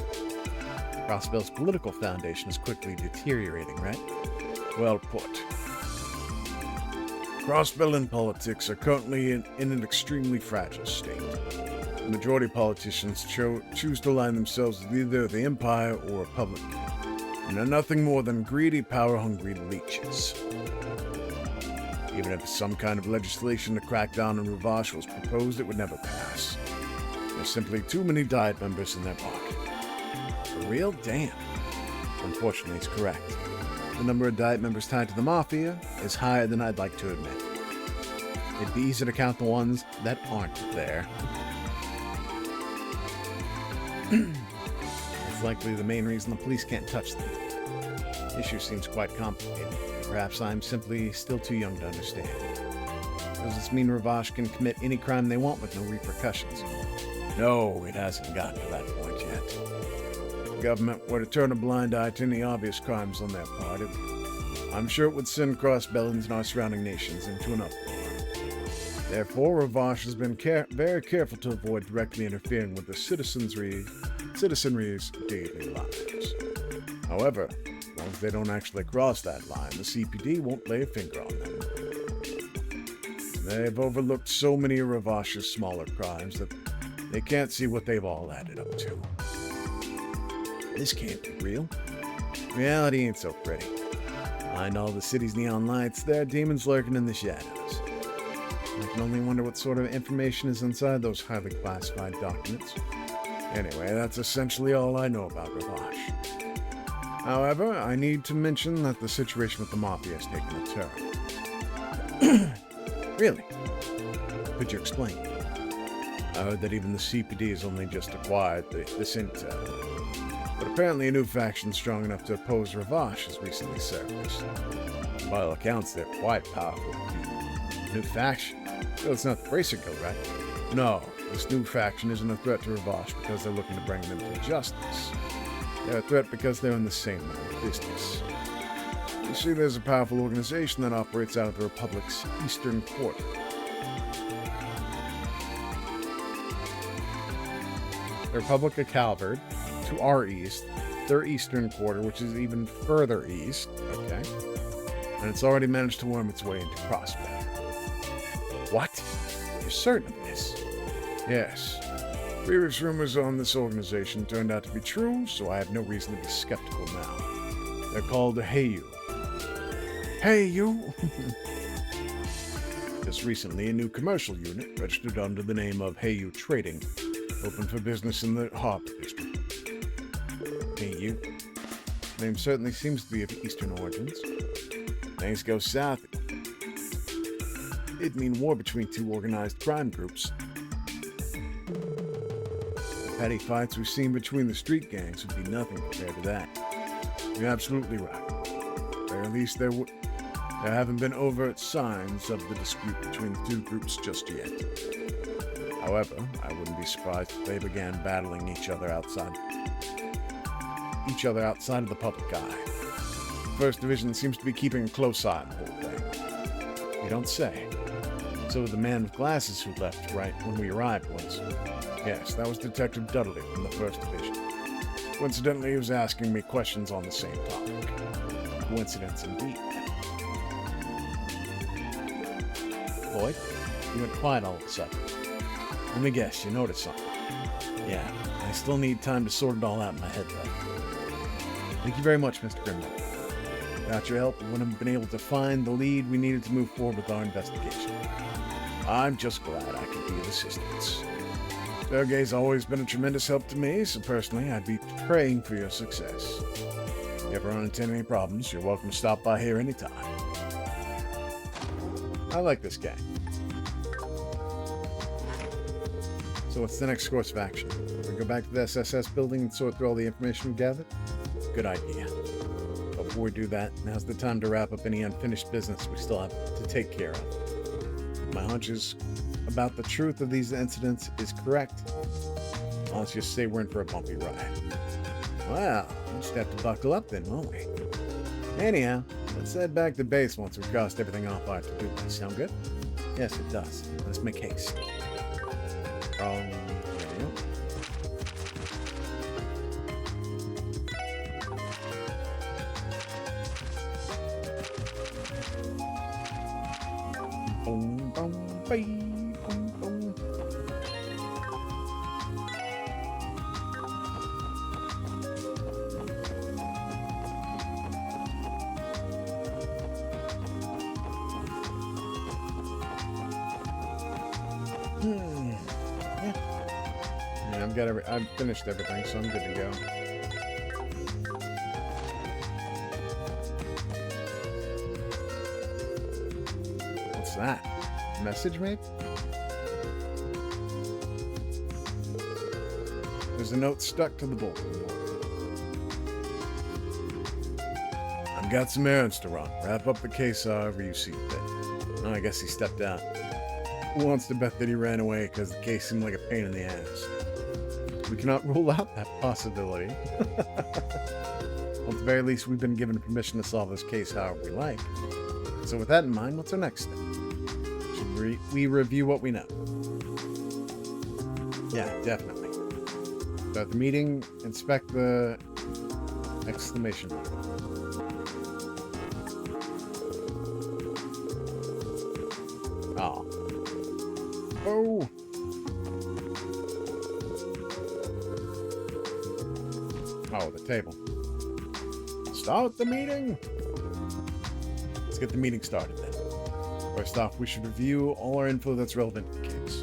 Speaker 1: Crossbell's political foundation is quickly deteriorating, right? Well put. Crossbell and politics are currently in an extremely fragile state. The majority of politicians choose to align themselves with either the Empire or Republic, and are nothing more than greedy, power-hungry leeches. Even if some kind of legislation to crack down on Ravash was proposed, it would never pass. There's simply too many Diet members in their pocket. For real? Damn. Unfortunately, it's correct. The number of Diet members tied to the Mafia is higher than I'd like to admit. It'd be easy to count the ones that aren't there. It's likely the main reason the police can't touch them. The issue seems quite complicated. Perhaps I'm simply still too young to understand. Does this mean Ravash can commit any crime they want with no repercussions? No, it hasn't gotten to that point yet. If the government were to turn a blind eye to any obvious crimes on their part, I'm sure it would send Crossbellans and our surrounding nations into an uproar. Therefore, Ravash has been very careful to avoid directly interfering with the citizenry's daily lives. However, as long as they don't actually cross that line, the CPD won't lay a finger on them. They've overlooked so many of Ravash's smaller crimes that they can't see what they've all added up to. This can't be real. Reality ain't so pretty. Behind all the city's neon lights, there are demons lurking in the shadows. I can only wonder what sort of information is inside those highly classified documents. Anyway, that's essentially all I know about Ravash. However, I need to mention that the situation with the Mafia has taken a turn. Really? Could you explain? I heard that even the CPD has only just acquired this intel. But apparently a new faction strong enough to oppose Ravash has recently surfaced. By all accounts, they're quite powerful. New faction? So it's not the Bracer Guild, right? No, this new faction isn't a threat to Ravash because they're looking to bring them to justice. They're a threat because they're in the same line of business. You see, there's a powerful organization that operates out of the Republic's eastern quarter. The Republic of Calvard, to our east, their eastern quarter, which is even further east, okay? And it's already managed to worm its way into Crossbell. What? You're certain of this? Yes. Previous rumors on this organization turned out to be true, so I have no reason to be skeptical now. They're called HOODLUMS. Hey, you! Just recently, a new commercial unit, registered under the name of HOODLUMS Trading, opened for business in the Harbor District. Hey, you. The name certainly seems to be of Eastern origins. Things go south. It'd mean war between two organized crime groups. The petty fights we've seen between the street gangs would be nothing compared to that. You're absolutely right. Or at least there haven't been overt signs of the dispute between the two groups just yet. However, I wouldn't be surprised if they began battling each other outside of the public eye. The 1st Division seems to be keeping a close eye on the whole thing. You don't say. So the man with glasses who left right when we arrived was... Yes, that was Detective Dudley from the 1st Division. Coincidentally, he was asking me questions on the same topic. Coincidence indeed. Boyd, you went quiet all of a sudden. Let me guess, you noticed something. Yeah, I still need time to sort it all out in my head, though. Thank you very much, Mr. Grimble. Without your help, we wouldn't have been able to find the lead we needed to move forward with our investigation. I'm just glad I could be of assistance. Sergei's always been a tremendous help to me, so personally, I'd be praying for your success. If you ever run into any problems, you're welcome to stop by here anytime. I like this guy. So what's the next course of action? We go back to the SSS building and sort through all the information we gathered? Good idea. But before we do that, now's the time to wrap up any unfinished business we still have to take care of. My hunches about the truth of these incidents is correct. Let's just say we're in for a bumpy ride. Well, we'll just have to buckle up then, won't we? Anyhow, let's head back to base once we've crossed everything off our to-do list. Sound good? Yes, it does. Let's make haste. There we go. Boom, boom, boom, boom, boom. Yeah. I've finished everything, so I'm good to go. What's that? Message, maybe? There's a note stuck to the bulletin board. I've got some errands to run. Wrap up the case however you see fit. Oh, I guess he stepped out. Who wants to bet that he ran away because the case seemed like a pain in the ass? We cannot rule out that possibility. Well, at the very least, we've been given permission to solve this case however we like. So with that in mind, what's our next step? Should we review what we know? Yeah, definitely. Start the meeting, inspect the... exclamation mark. Oh. Oh! Oh, the table. Start the meeting! Let's get the meeting started then. First off, we should review all our info that's relevant to the case.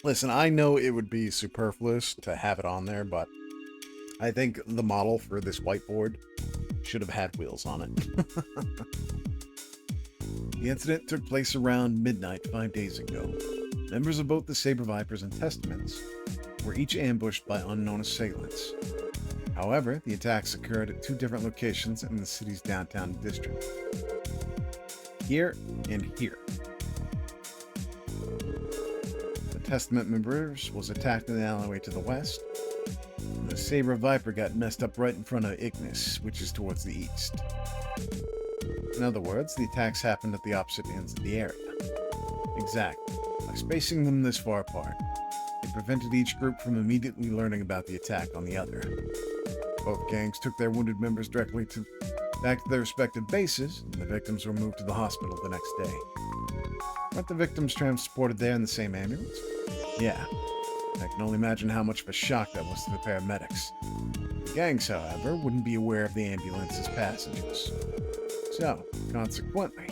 Speaker 1: Listen, I know it would be superfluous to have it on there, but I think the model for this whiteboard should have had wheels on it. The incident took place around midnight 5 days ago. Members of both the Saber Vipers and Testaments were each ambushed by unknown assailants. However, the attacks occurred at two different locations in the city's downtown district. Here and here. The Testament members was attacked in the alleyway to the west. The Saber Viper got messed up right in front of Ignis, which is towards the east. In other words, the attacks happened at the opposite ends of the area. Exactly. By spacing them this far apart, it prevented each group from immediately learning about the attack on the other. Both gangs took their wounded members directly to Back to their respective bases, and the victims were moved to the hospital the next day. Weren't the victims transported there in the same ambulance? Yeah. I can only imagine how much of a shock that was to the paramedics. The gangs, however, wouldn't be aware of the ambulance's passengers. So, consequently,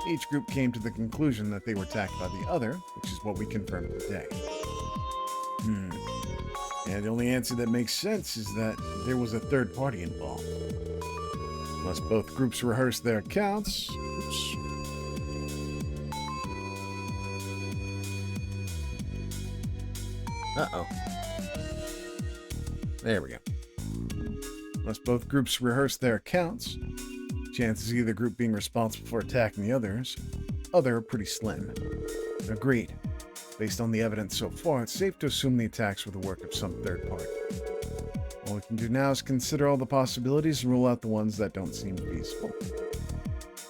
Speaker 1: each group came to the conclusion that they were attacked by the other, which is what we confirmed today. And the only answer that makes sense is that there was a third party involved. Unless both groups rehearsed their accounts. Oops. Uh-oh. There we go. Unless both groups rehearsed their accounts, chances of either group being responsible for attacking the others are pretty slim. Agreed. Based on the evidence so far, it's safe to assume the attacks were the work of some third party. All we can do now is consider all the possibilities and rule out the ones that don't seem feasible.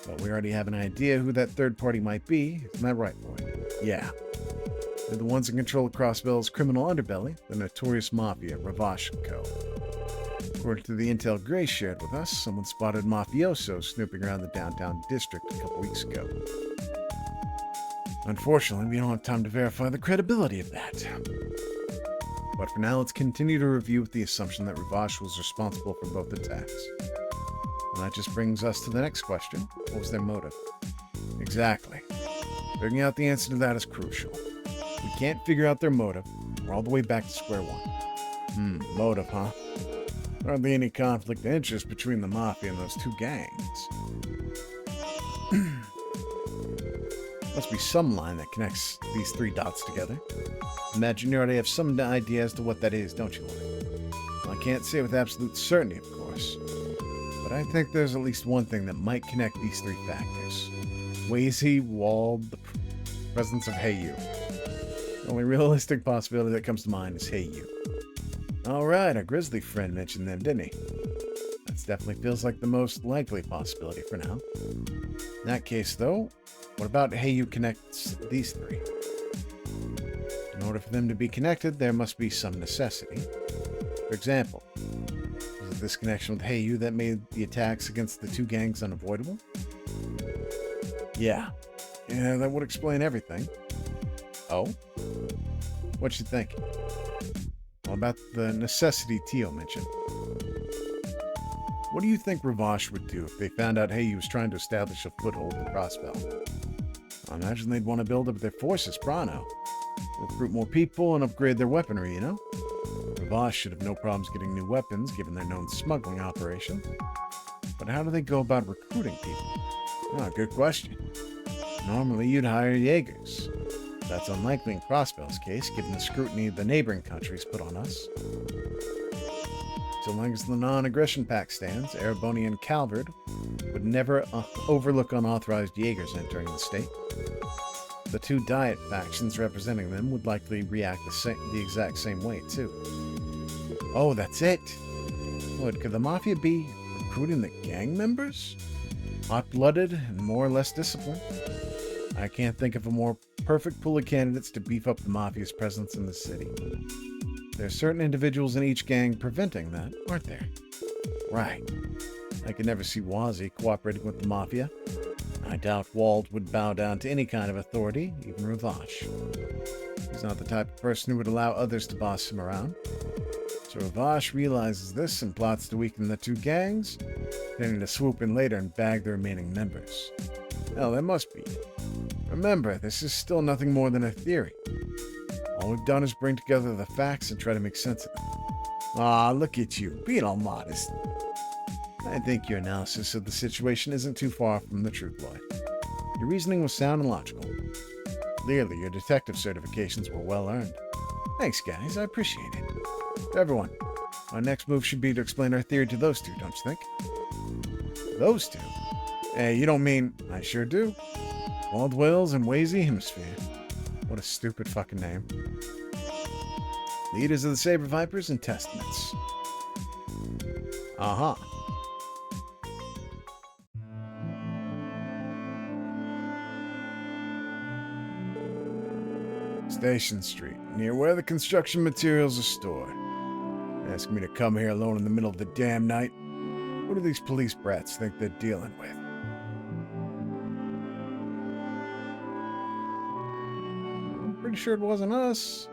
Speaker 1: But we already have an idea who that third party might be, isn't that right, boy? Yeah. They're the ones in control of Crossbell's criminal underbelly, the notorious mafia, Ravash & Co. According to the intel Gray shared with us, someone spotted mafiosos snooping around the downtown district a couple weeks ago. Unfortunately, we don't have time to verify the credibility of that. But for now, let's continue to review with the assumption that Ravash was responsible for both attacks. And that just brings us to the next question. What was their motive? Exactly. Figuring out the answer to that is crucial. If we can't figure out their motive, we're all the way back to square one. Motive, huh? Hardly any conflict of interest between the Mafia and those two gangs. Must be some line that connects these three dots together. Imagine you already have some idea as to what that is, don't you, Lloyd? Well, I can't say with absolute certainty, of course. But I think there's at least one thing that might connect these three factors. Wazy, Wald, the presence of Hey You. The only realistic possibility that comes to mind is Hey You. Alright, our grizzly friend mentioned them, didn't he? That definitely feels like the most likely possibility for now. In that case, though, what about Hey You connects these three? In order for them to be connected, there must be some necessity. For example, is it this connection with Hey You that made the attacks against the two gangs unavoidable? Yeah, that would explain everything. Oh? What you think? Well, about the necessity Tio mentioned. What do you think Ravash would do if they found out Hey You was trying to establish a foothold in Crossbell? I imagine they'd want to build up their forces pronto. Recruit more people and upgrade their weaponry, you know? Ravash should have no problems getting new weapons given their known smuggling operation. But how do they go about recruiting people? Oh, good question. Normally you'd hire Jaegers. That's unlikely in Crossbell's case, given the scrutiny the neighboring countries put on us. So long as the non-aggression pact stands, Ereboni and Calvard would never overlook unauthorized Jaegers entering the state. The two Diet factions representing them would likely react the exact same way, too. Oh, that's it! What, could the Mafia be recruiting the gang members? Hot-blooded and more or less disciplined? I can't think of a more perfect pool of candidates to beef up the Mafia's presence in the city. There are certain individuals in each gang preventing that, aren't there? Right. I could never see Wazi cooperating with the Mafia. I doubt Wald would bow down to any kind of authority, even Ravash. He's not the type of person who would allow others to boss him around. So Ravash realizes this and plots to weaken the two gangs, intending to swoop in later and bag the remaining members. Hell, there must be. Remember, this is still nothing more than a theory. All we've done is bring together the facts and try to make sense of them. Ah, look at you, being all modest. I think your analysis of the situation isn't too far from the truth, Lloyd. Your reasoning was sound and logical. Clearly, your detective certifications were well earned. Thanks, guys, I appreciate it. To everyone, our next move should be to explain our theory to those two, don't you think? Those two? Hey, you don't mean... I sure do. Wald Wales and Wazy Hemisphere. What a stupid fucking name. Leaders of the Saber Vipers and Testaments. Uh-huh. Station Street, near where the construction materials are stored. Asking me to come here alone in the middle of the damn night? What do these police brats think they're dealing with? I'm pretty sure it wasn't us.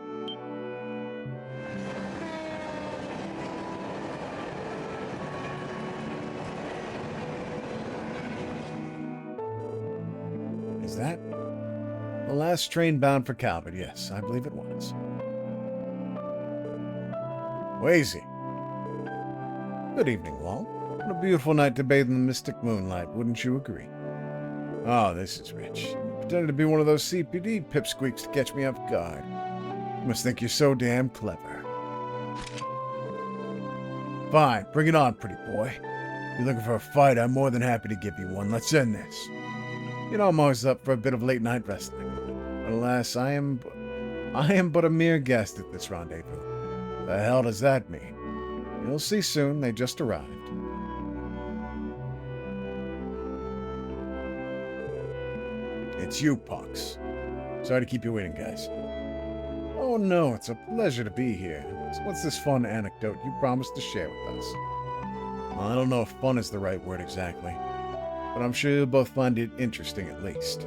Speaker 1: Is that the last train bound for Calvert? Yes, I believe it was. Wazy. Good evening, Walt. What a beautiful night to bathe in the mystic moonlight, wouldn't you agree? Oh, this is rich. You pretended to be one of those CPD pipsqueaks to catch me off guard. You must think you're so damn clever. Fine, bring it on, pretty boy. If you're looking for a fight, I'm more than happy to give you one. Let's end this. You know, I'm always up for a bit of late-night wrestling. But alas, I am but a mere guest at this rendezvous. The hell does that mean? You'll see soon. They just arrived. It's you, Pox. Sorry to keep you waiting, guys. Oh no, it's a pleasure to be here. So what's this fun anecdote you promised to share with us? Well, I don't know if fun is the right word exactly, but I'm sure you'll both find it interesting at least.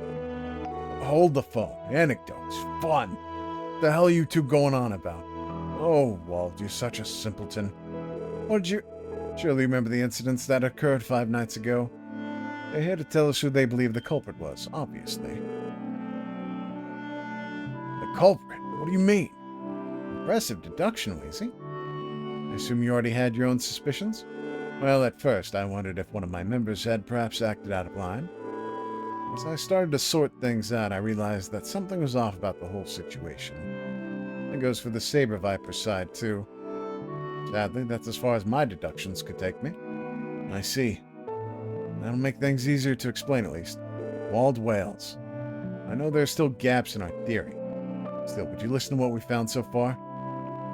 Speaker 1: Hold the phone. Anecdotes. Fun. What the hell are you two going on about? Oh, Walt, you're such a simpleton. What did you... Surely remember the incidents that occurred 5 nights ago? They're here to tell us who they believe the culprit was, obviously. The culprit? What do you mean? Impressive deduction, Weezy. I assume you already had your own suspicions? Well, at first, I wondered if one of my members had perhaps acted out of line. As I started to sort things out, I realized that something was off about the whole situation. That goes for the Saber Viper side, too. Sadly, that's as far as my deductions could take me. I see. That'll make things easier to explain, at least. Walled whales. I know there are still gaps in our theory. Still, would you listen to what we found so far?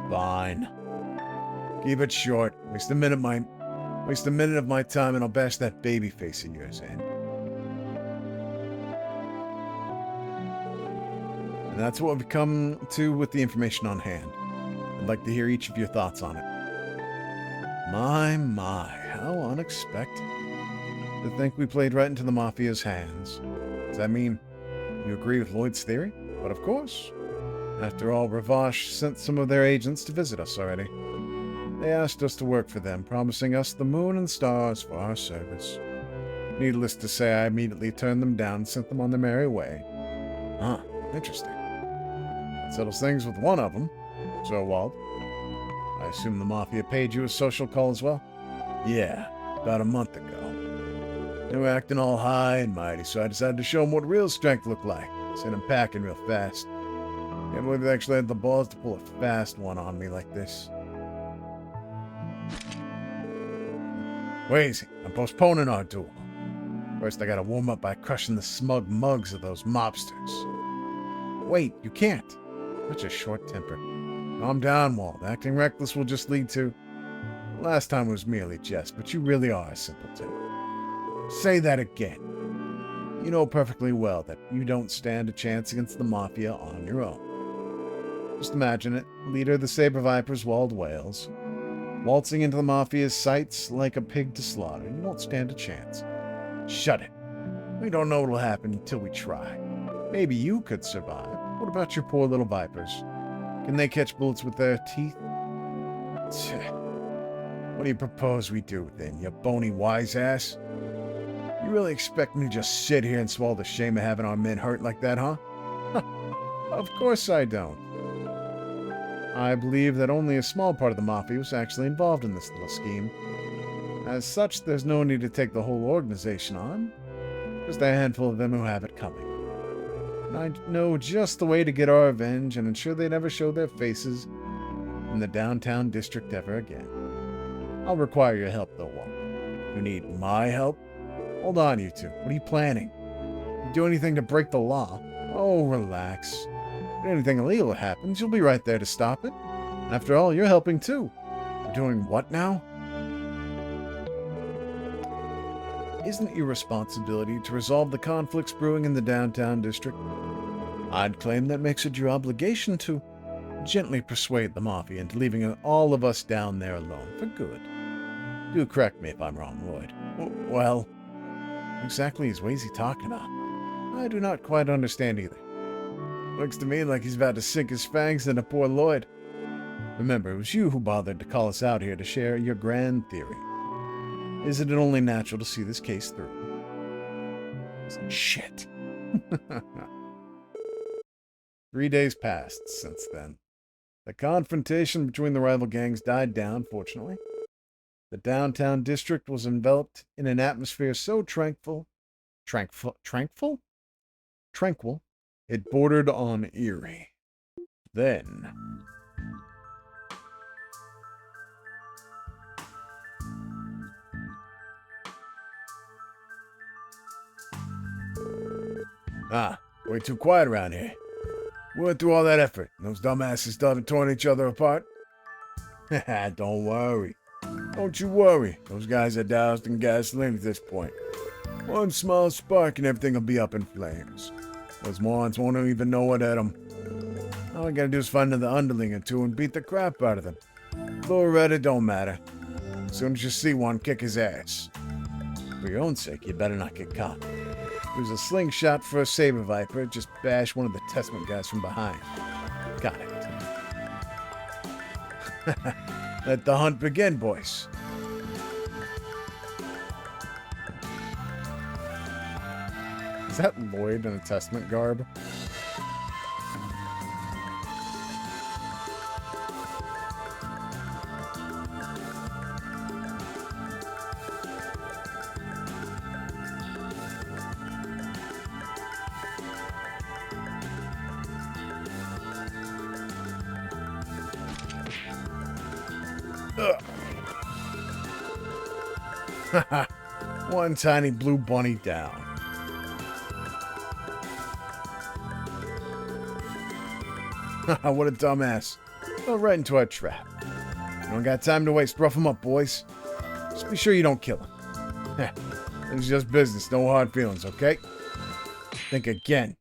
Speaker 1: Fine. Keep it short. Waste a minute of my time and I'll bash that baby face of yours in. And that's what we've come to with the information on hand. I'd like to hear each of your thoughts on it. My, how unexpected. To think we played right into the Mafia's hands. Does that mean you agree with Lloyd's theory? But of course. After all, Ravash sent some of their agents to visit us already. They asked us to work for them, promising us the moon and stars for our service. Needless to say, I immediately turned them down and sent them on their merry way. Huh, interesting. That settles things with one of them. So, Walt, I assume the Mafia paid you a social call as well? Yeah, about a month ago. They were acting all high and mighty, so I decided to show them what real strength looked like. Sent them packing real fast. Can't believe they actually had the balls to pull a fast one on me like this. Wazy, I'm postponing our duel. First, I gotta warm up by crushing the smug mugs of those mobsters. Wait, you can't. Such a short temper. Calm down, Walt. Acting reckless will just lead to... Last time was merely jest, but you really are a simpleton. Say that again. You know perfectly well that you don't stand a chance against the Mafia on your own. Just imagine it. Leader of the Saber Vipers, Walled Whales. Waltzing into the Mafia's sights like a pig to slaughter. You won't stand a chance. Shut it. We don't know what'll happen until we try. Maybe you could survive. What about your poor little Vipers? Can they catch bullets with their teeth? What do you propose we do then, you bony wise ass? You really expect me to just sit here and swallow the shame of having our men hurt like that, huh? Of course I don't. I believe that only a small part of the Mafia was actually involved in this little scheme. As such, there's no need to take the whole organization on. Just a handful of them who have it coming. And I know just the way to get our revenge and ensure they never show their faces in the downtown district ever again. I'll require your help, though, Walt. You need my help? Hold on, you two. What are you planning? You do anything to break the law? Oh, relax. If anything illegal happens, you'll be right there to stop it. After all, you're helping too. You're doing what now? Isn't it your responsibility to resolve the conflicts brewing in the downtown district? I'd claim that makes it your obligation to gently persuade the Mafia into leaving all of us down there alone for good. Do correct me if I'm wrong, Lloyd. Well, what exactly is Wazy talking about? I do not quite understand either. Looks to me like he's about to sink his fangs into poor Lloyd. Remember, it was you who bothered to call us out here to share your grand theory. Isn't it only natural to see this case through? Shit. 3 days passed since then. The confrontation between the rival gangs died down, fortunately. The downtown district was enveloped in an atmosphere so tranquil, it bordered on eerie. Then, way too quiet around here. We went through all that effort, and those dumbasses still haven't torn each other apart. Don't worry. Don't you worry. Those guys are doused in gasoline at this point. One small spark and everything will be up in flames. Those morons won't even know what hit them. All I gotta do is find another underling or two and beat the crap out of them. Blue or red, it don't matter. As soon as you see one, kick his ass. For your own sake, you better not get caught. Use a slingshot for a saber viper, just bash one of the Testament guys from behind. Got it. Let the hunt begin, boys. Is that Lloyd in a Testament garb? One tiny blue bunny down. What a dumbass. Fell right into our trap. You don't got time to waste. Rough him up, boys. Just be sure you don't kill him. It's just business, no hard feelings, okay? Think again.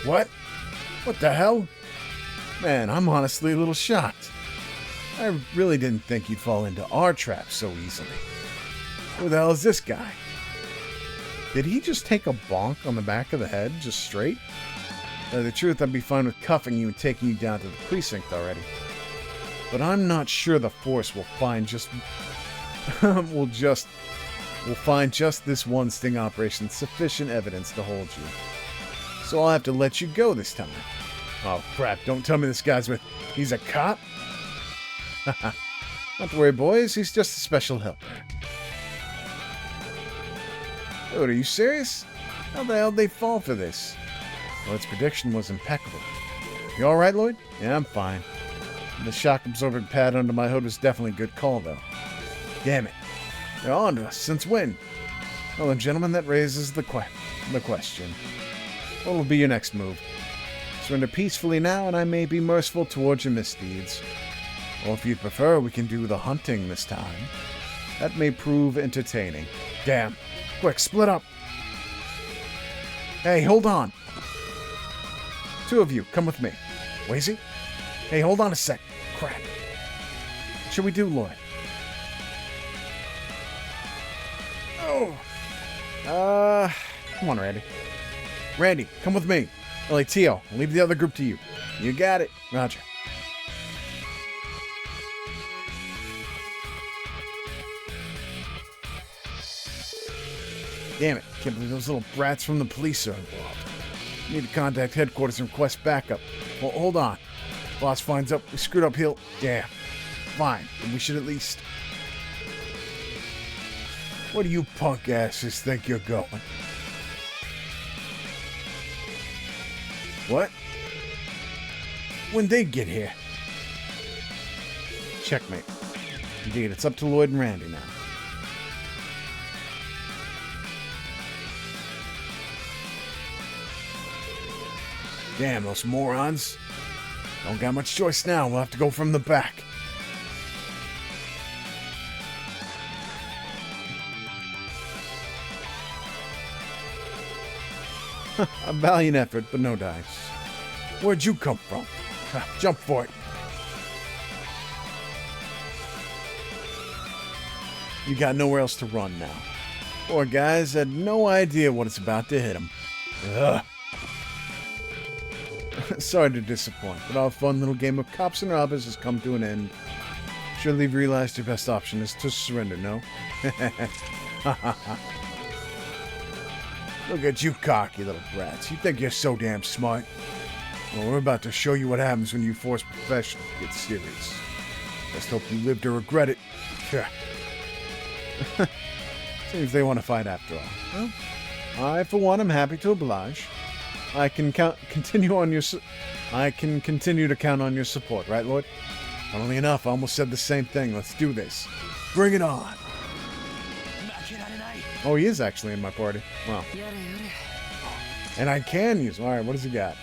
Speaker 1: What? What the hell? Man, I'm honestly a little shocked. I really didn't think you'd fall into our trap so easily. Who the hell is this guy? Did he just take a bonk on the back of the head, just straight? Tell the truth, I'd be fine with cuffing you and taking you down to the precinct already. But I'm not sure the force will find just... will find just this one sting operation sufficient evidence to hold you. So I'll have to let you go this time. Oh crap, don't tell me this guy's with... He's a cop? Not to worry, boys. He's just a special helper. Dude, are you serious? How the hell did they fall for this? Well, its prediction was impeccable. You alright, Lloyd? Yeah, I'm fine. The shock-absorbing pad under my hood was definitely a good call, though. Damn it. They're on to us. Since when? Well, then, gentlemen, that raises the question. What will be your next move? Surrender peacefully now, and I may be merciful towards your misdeeds. Or if you prefer, we can do the hunting this time. That may prove entertaining. Damn. Quick, split up. Hey, hold on. Two of you, come with me. Wazy? Hey, hold on a sec. Crap. What should we do, Lloyd? Oh. Come on, Randy. Randy, come with me. Tio, I'll leave the other group to you. You got it. Roger. Damn it, can't believe those little brats from the police are involved. Need to contact headquarters and request backup. Well, hold on. Boss finds up, we screwed up, he'll... Damn. Fine, but we should at least... Where do you punk asses think you're going? What? When'd they get here? Checkmate. Indeed, it's up to Lloyd and Randy now. Damn, those morons. Don't got much choice now. We'll have to go from the back. A valiant effort, but no dice. Where'd you come from? Jump for it. You got nowhere else to run now. Poor guys had no idea what it's about to hit them. Ugh. Sorry to disappoint, but our fun little game of cops and robbers has come to an end. Surely you've realized your best option is to surrender, no? Look at you cocky little brats. You think you're so damn smart? Well, we're about to show you what happens when you force professionals to get serious. Just hope you live to regret it. Seems they want to fight after all. Well, I, for one, am happy to oblige. I can continue to count on your support, right, Lord? Funnily enough, I almost said the same thing. Let's do this. Bring it on. Oh, he is actually in my party. Wow. And I can use him. All right, what does he got?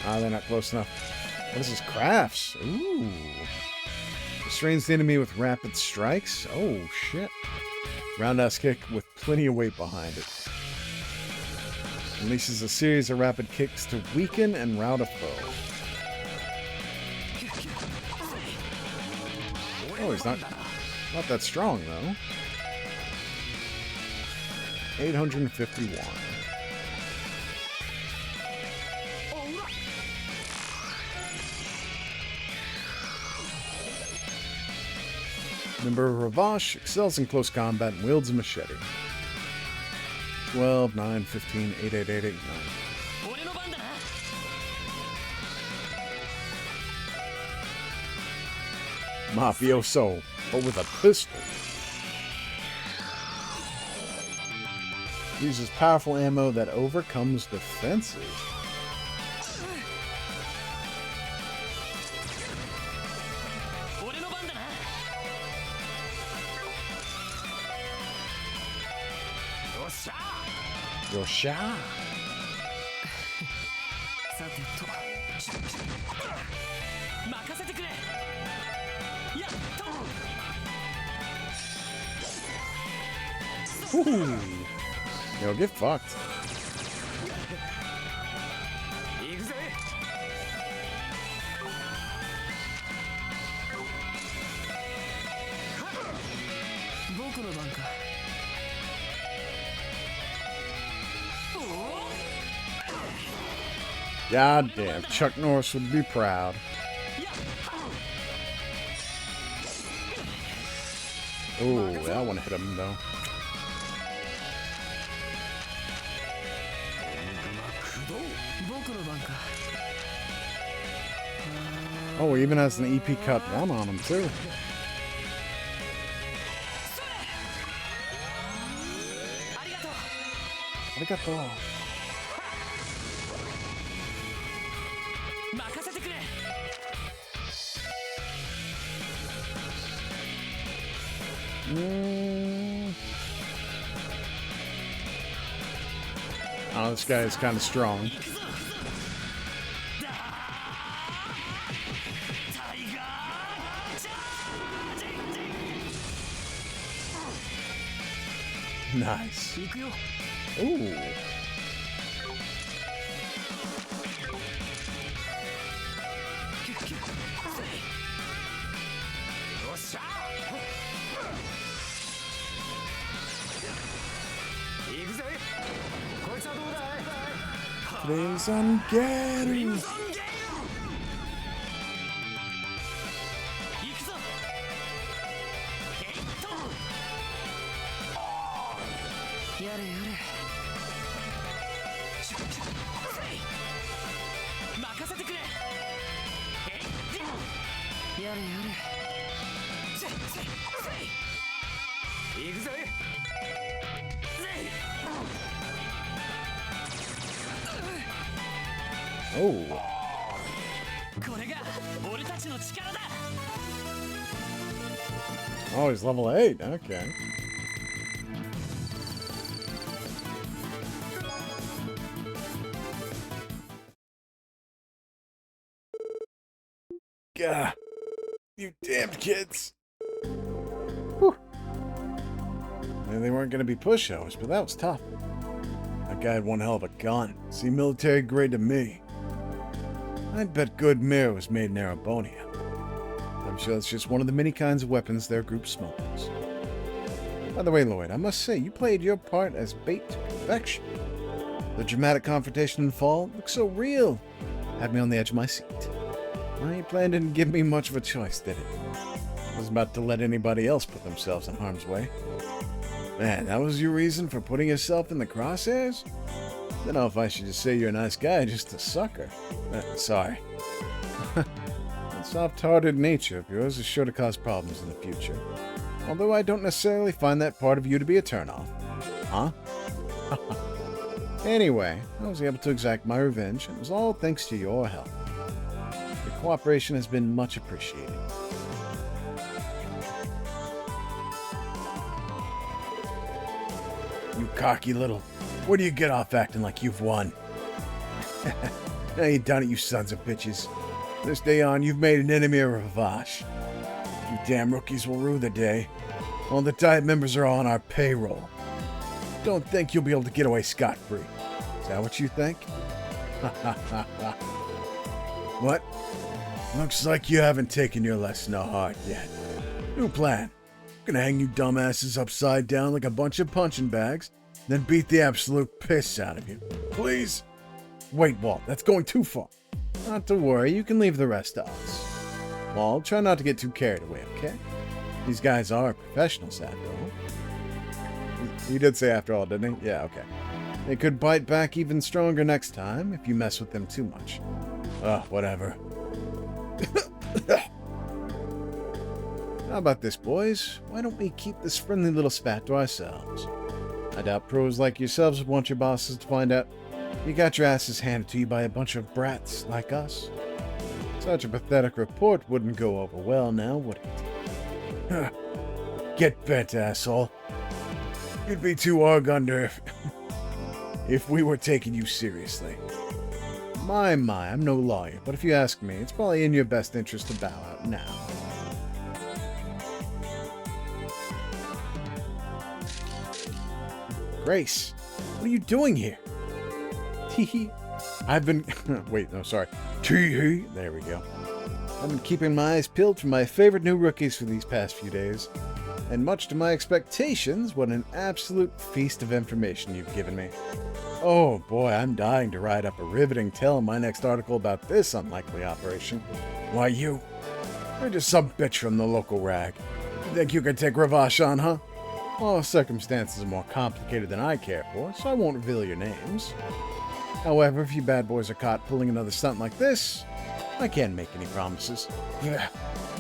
Speaker 1: Ah, they're not close enough. What is this? Crafts. Ooh. Restrains the enemy with rapid strikes. Oh, shit. Roundhouse kick with plenty of weight behind it. Unleashes a series of rapid kicks to weaken and rout a foe. Oh, he's not that strong, though. 851. Member of Ravash excels in close combat and wields a machete. 12, 9, 15, 8, 8, 8, 8, 9. Mafioso, but with a pistol. Uses powerful ammo that overcomes defenses. Yosha! Ooh. Yo, get fucked. God damn, Chuck Norris would be proud. Oh, I want to hit him though. Oh, he even has an EP cut 1 on him too. Arigato. Oh, this guy is kind of strong. Nice. Ooh. Please ungetting. Oh. Oh, he's level 8. Okay. Gah. You damned kids. Whew. And they weren't going to be pushovers, but that was tough. That guy had one hell of a gun. Seemed military grade to me. I'd bet good mirror was made in Arabonia. I'm sure it's just one of the many kinds of weapons their group smokes. By the way, Lloyd, I must say, you played your part as bait to perfection. The dramatic confrontation in Fall looked so real. Had me on the edge of my seat. My plan didn't give me much of a choice, did it? I was about to let anybody else put themselves in harm's way. Man, that was your reason for putting yourself in the crosshairs? Don't know if I should just say you're a nice guy, just a sucker. Sorry. That soft-hearted nature of yours is sure to cause problems in the future. Although I don't necessarily find that part of you to be a turnoff. Huh? Anyway, I was able to exact my revenge, and it was all thanks to your help. Your cooperation has been much appreciated. You cocky little... Where do you get off acting like you've won? Now you done it, you sons of bitches. From this day on, you've made an enemy of Ravash. You damn rookies will rue the day. All the Diet members are on our payroll. Don't think you'll be able to get away scot-free. Is that what you think? What? Looks like you haven't taken your lesson to heart yet. New plan. Gonna hang you dumbasses upside down like a bunch of punching bags, then beat the absolute piss out of you. Please? Wait, Walt, that's going too far. Not to worry, you can leave the rest to us. Walt, try not to get too carried away, okay? These guys are professionals, after all. He did say after all, didn't he? Yeah, okay. They could bite back even stronger next time if you mess with them too much. Whatever. How about this, boys? Why don't we keep this friendly little spat to ourselves? I doubt pros like yourselves would want your bosses to find out you got your asses handed to you by a bunch of brats like us. Such a pathetic report wouldn't go over well now, would it? Get bent, asshole. You'd be too arg-under if we were taking you seriously. My, I'm no lawyer, but if you ask me, it's probably in your best interest to bow out now. Grace, what are you doing here? Tee-hee. I've been... Wait, no, sorry. Tee-hee. There we go. I've been keeping my eyes peeled for my favorite new rookies for these past few days. And much to my expectations, what an absolute feast of information you've given me. Oh boy, I'm dying to write up a riveting tale in my next article about this unlikely operation. Why, you're just some bitch from the local rag. You think you can take Ravash on, huh? Well, circumstances are more complicated than I care for, so I won't reveal your names. However, if you bad boys are caught pulling another stunt like this, I can't make any promises.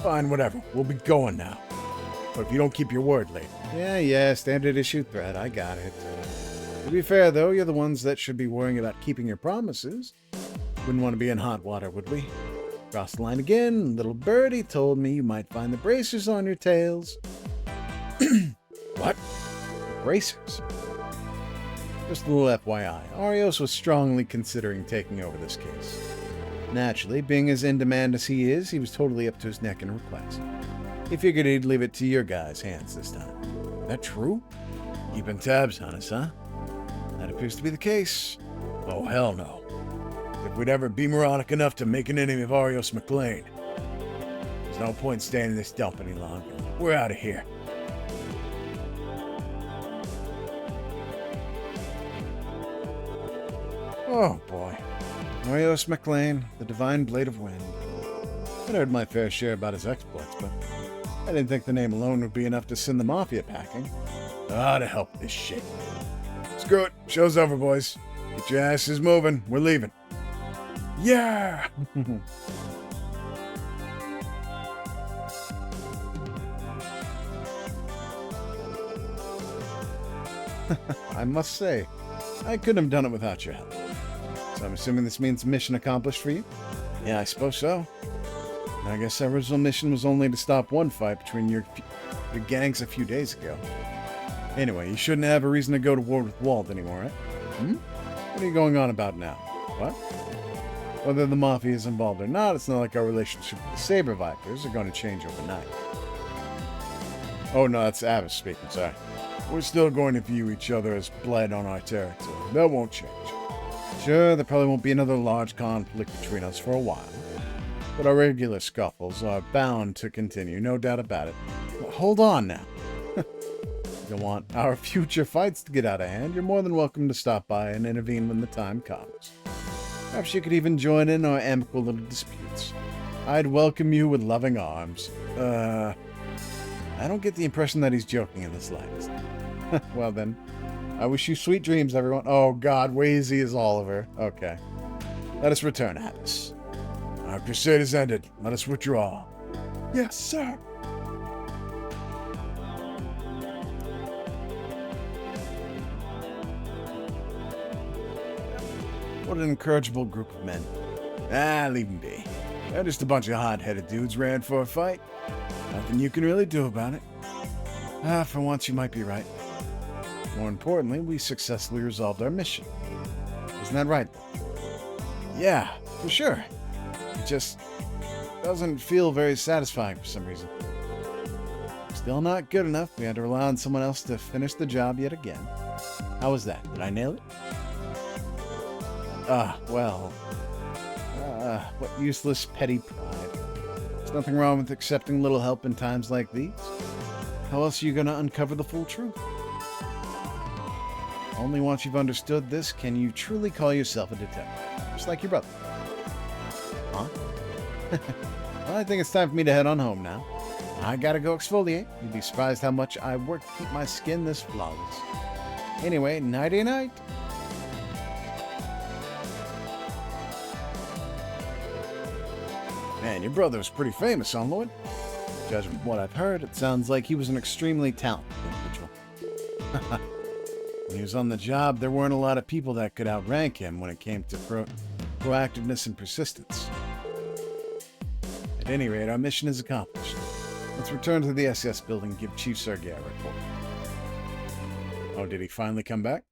Speaker 1: Fine, whatever. We'll be going now. But if you don't keep your word late. Yeah, standard issue threat. I got it. To be fair, though, you're the ones that should be worrying about keeping your promises. Wouldn't want to be in hot water, would we? Cross the line again. Little birdie told me you might find the bracers on your tails. What? Bracers? Just a little FYI. Arios was strongly considering taking over this case. Naturally, being as in demand as he is, he was totally up to his neck in request. He figured he'd leave it to your guys' hands this time. That true? Keeping tabs on us, huh? That appears to be the case. Oh, hell no. If we'd ever be moronic enough to make an enemy of Arios McLean. There's no point staying in this dump any longer. We're out of here. Oh, boy. Arios McLean, the divine blade of wind. I'd heard my fair share about his exploits, but I didn't think the name alone would be enough to send the Mafia packing. To help with this shit. Screw it. Show's over, boys. Get your asses moving. We're leaving. Yeah! I must say, I couldn't have done it without your help. So I'm assuming this means mission accomplished for you? Yeah, I suppose so. I guess our original mission was only to stop one fight between your gangs a few days ago. Anyway, you shouldn't have a reason to go to war with Walt anymore, right? What are you going on about now? What? Whether the Mafia is involved or not, it's not like our relationship with the Saber Vipers are going to change overnight. Oh no, that's Avis speaking, sorry. We're still going to view each other as blood on our territory. That won't change. Sure, there probably won't be another large conflict between us for a while, but our regular scuffles are bound to continue, no doubt about it. But hold on now. If you want our future fights to get out of hand, you're more than welcome to stop by and intervene when the time comes. Perhaps you could even join in our amicable little disputes. I'd welcome you with loving arms. I don't get the impression that he's joking in the slightest. Well then, I wish you sweet dreams, everyone. Oh God, way easy as Oliver. Okay. Let us return, Atlas. Our crusade is ended. Let us withdraw. Yes, sir. What an incorrigible group of men. Leave them be. They're just a bunch of hot-headed dudes ran for a fight. Nothing you can really do about it. For once you might be right. More importantly, we successfully resolved our mission. Isn't that right? Yeah, for sure. It just doesn't feel very satisfying for some reason. Still not good enough. We had to rely on someone else to finish the job yet again. How was that? Did I nail it? What useless, petty pride. There's nothing wrong with accepting little help in times like these. How else are you going to uncover the full truth? Only once you've understood this can you truly call yourself a detective. Just like your brother. Huh? Well, I think it's time for me to head on home now. I gotta go exfoliate. You'd be surprised how much I work to keep my skin this flawless. Anyway, nighty-night. Man, your brother was pretty famous, huh, Lloyd? Judging from what I've heard, it sounds like he was an extremely talented individual. When he was on the job, there weren't a lot of people that could outrank him when it came to proactiveness and persistence. At any rate, our mission is accomplished. Let's return to the SS building and give Chief Sergei a report. Oh, did he finally come back?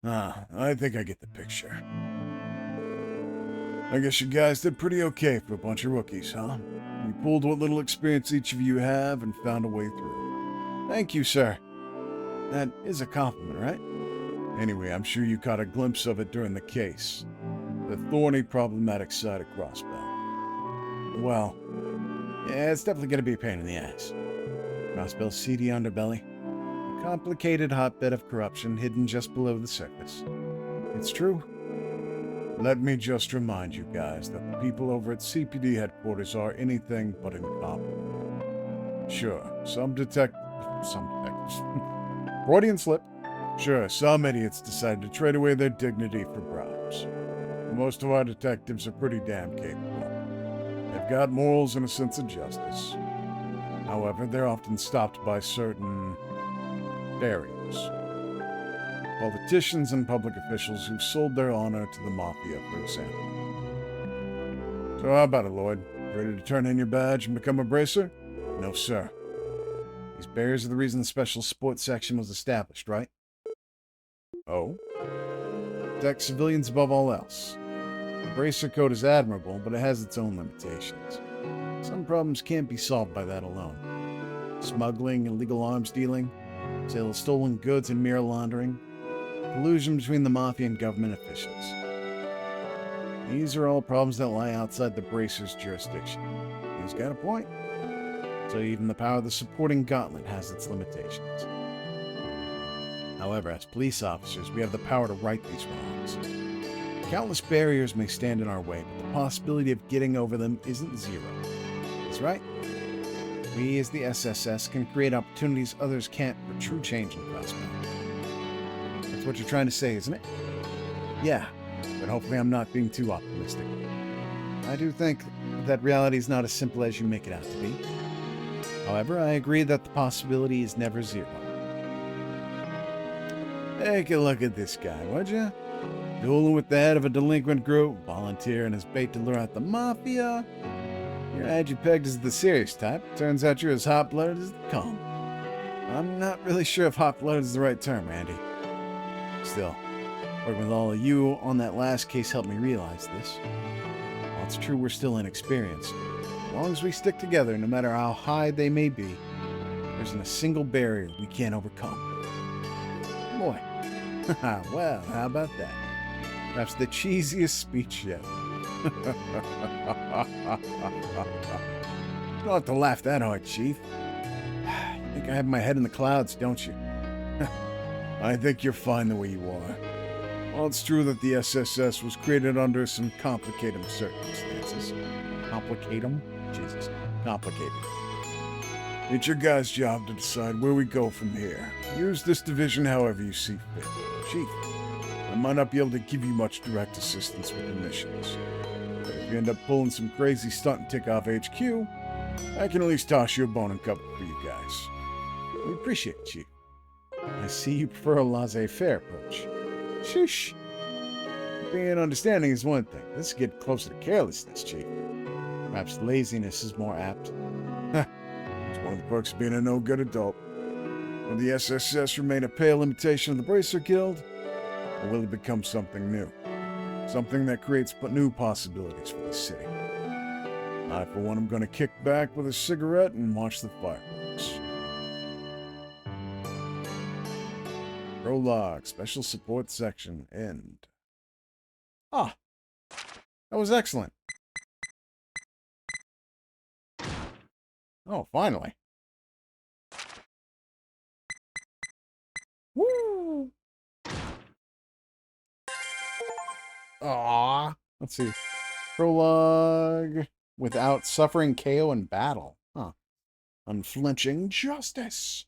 Speaker 1: I think I get the picture. I guess you guys did pretty okay for a bunch of rookies, huh? You pulled what little experience each of you have and found a way through. Thank you, sir. That is a compliment, right? Anyway, I'm sure you caught a glimpse of it during the case. The thorny, problematic side of Crossbell. Well, yeah, it's definitely going to be a pain in the ass. Crossbell's seedy underbelly. A complicated hotbed of corruption hidden just below the surface. It's true. Let me just remind you guys that the people over at CPD headquarters are anything but incompetent. Sure, some detectives... Freudian slip. Sure, some idiots decided to trade away their dignity for bribes. Most of our detectives are pretty damn capable. They've got morals and a sense of justice. However, they're often stopped by certain barriers. Politicians and public officials who've sold their honor to the mafia, for example. So how about it, Lloyd? Ready to turn in your badge and become a bracer? No, sir. These barriers are the reason the special sports section was established, right? Oh? Protect civilians above all else. The bracer code is admirable, but it has its own limitations. Some problems can't be solved by that alone. Smuggling, illegal arms dealing, sale of stolen goods and mirror laundering, collusion between the mafia and government officials. These are all problems that lie outside the bracer's jurisdiction. He's got a point. So even the power of the supporting gauntlet has its limitations. However, as police officers, we have the power to right these wrongs. Countless barriers may stand in our way, but the possibility of getting over them isn't zero. That's right. We, as the SSS, can create opportunities others can't for true change in Crossbell. That's what you're trying to say, isn't it? Yeah, but hopefully I'm not being too optimistic. I do think that reality is not as simple as you make it out to be. However, I agree that the possibility is never zero. Take a look at this guy, would you? Dueling with the head of a delinquent group, volunteering as bait to lure out the mafia. You had you pegged as the serious type. Turns out you're as hot-blooded as the calm. I'm not really sure if hot-blooded is the right term, Randy. Still, working with all of you on that last case helped me realize this. While it's true we're still inexperienced, as long as we stick together, no matter how high they may be, there isn't a single barrier we can't overcome. Boy, well, how about that? That's the cheesiest speech yet. You don't have to laugh that hard, Chief. You think I have my head in the clouds, don't you? I think you're fine the way you are. Well, it's true that the SSS was created under some complicated circumstances. Complicated? Jesus. Complicated. It's your guys' job to decide where we go from here. Use this division however you see fit. Chief, I might not be able to give you much direct assistance with the missions. But if you end up pulling some crazy stunt and tick off HQ, I can at least toss you a bone and cover for you guys. We appreciate it, Chief. I see you prefer a laissez-faire approach. Sheesh. Being understanding is one thing. This gets closer to carelessness, Chief. Perhaps laziness is more apt. It's one of the perks of being a no-good adult. Will the SSS remain a pale imitation of the Bracer Guild, or will it become something new? Something that creates new possibilities for the city. I, for one, am going to kick back with a cigarette and watch the fireworks. Prologue, Special Support Section, end. Ah, that was excellent. Oh, finally. Woo! Aw. Let's see. Prologue. Without suffering KO in battle. Huh. Unflinching justice.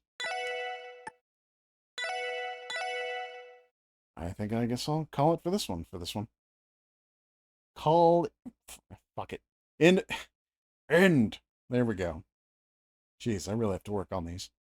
Speaker 1: I guess I'll call it for this one. Call it. Fuck it. End. There we go. Jeez, I really have to work on these.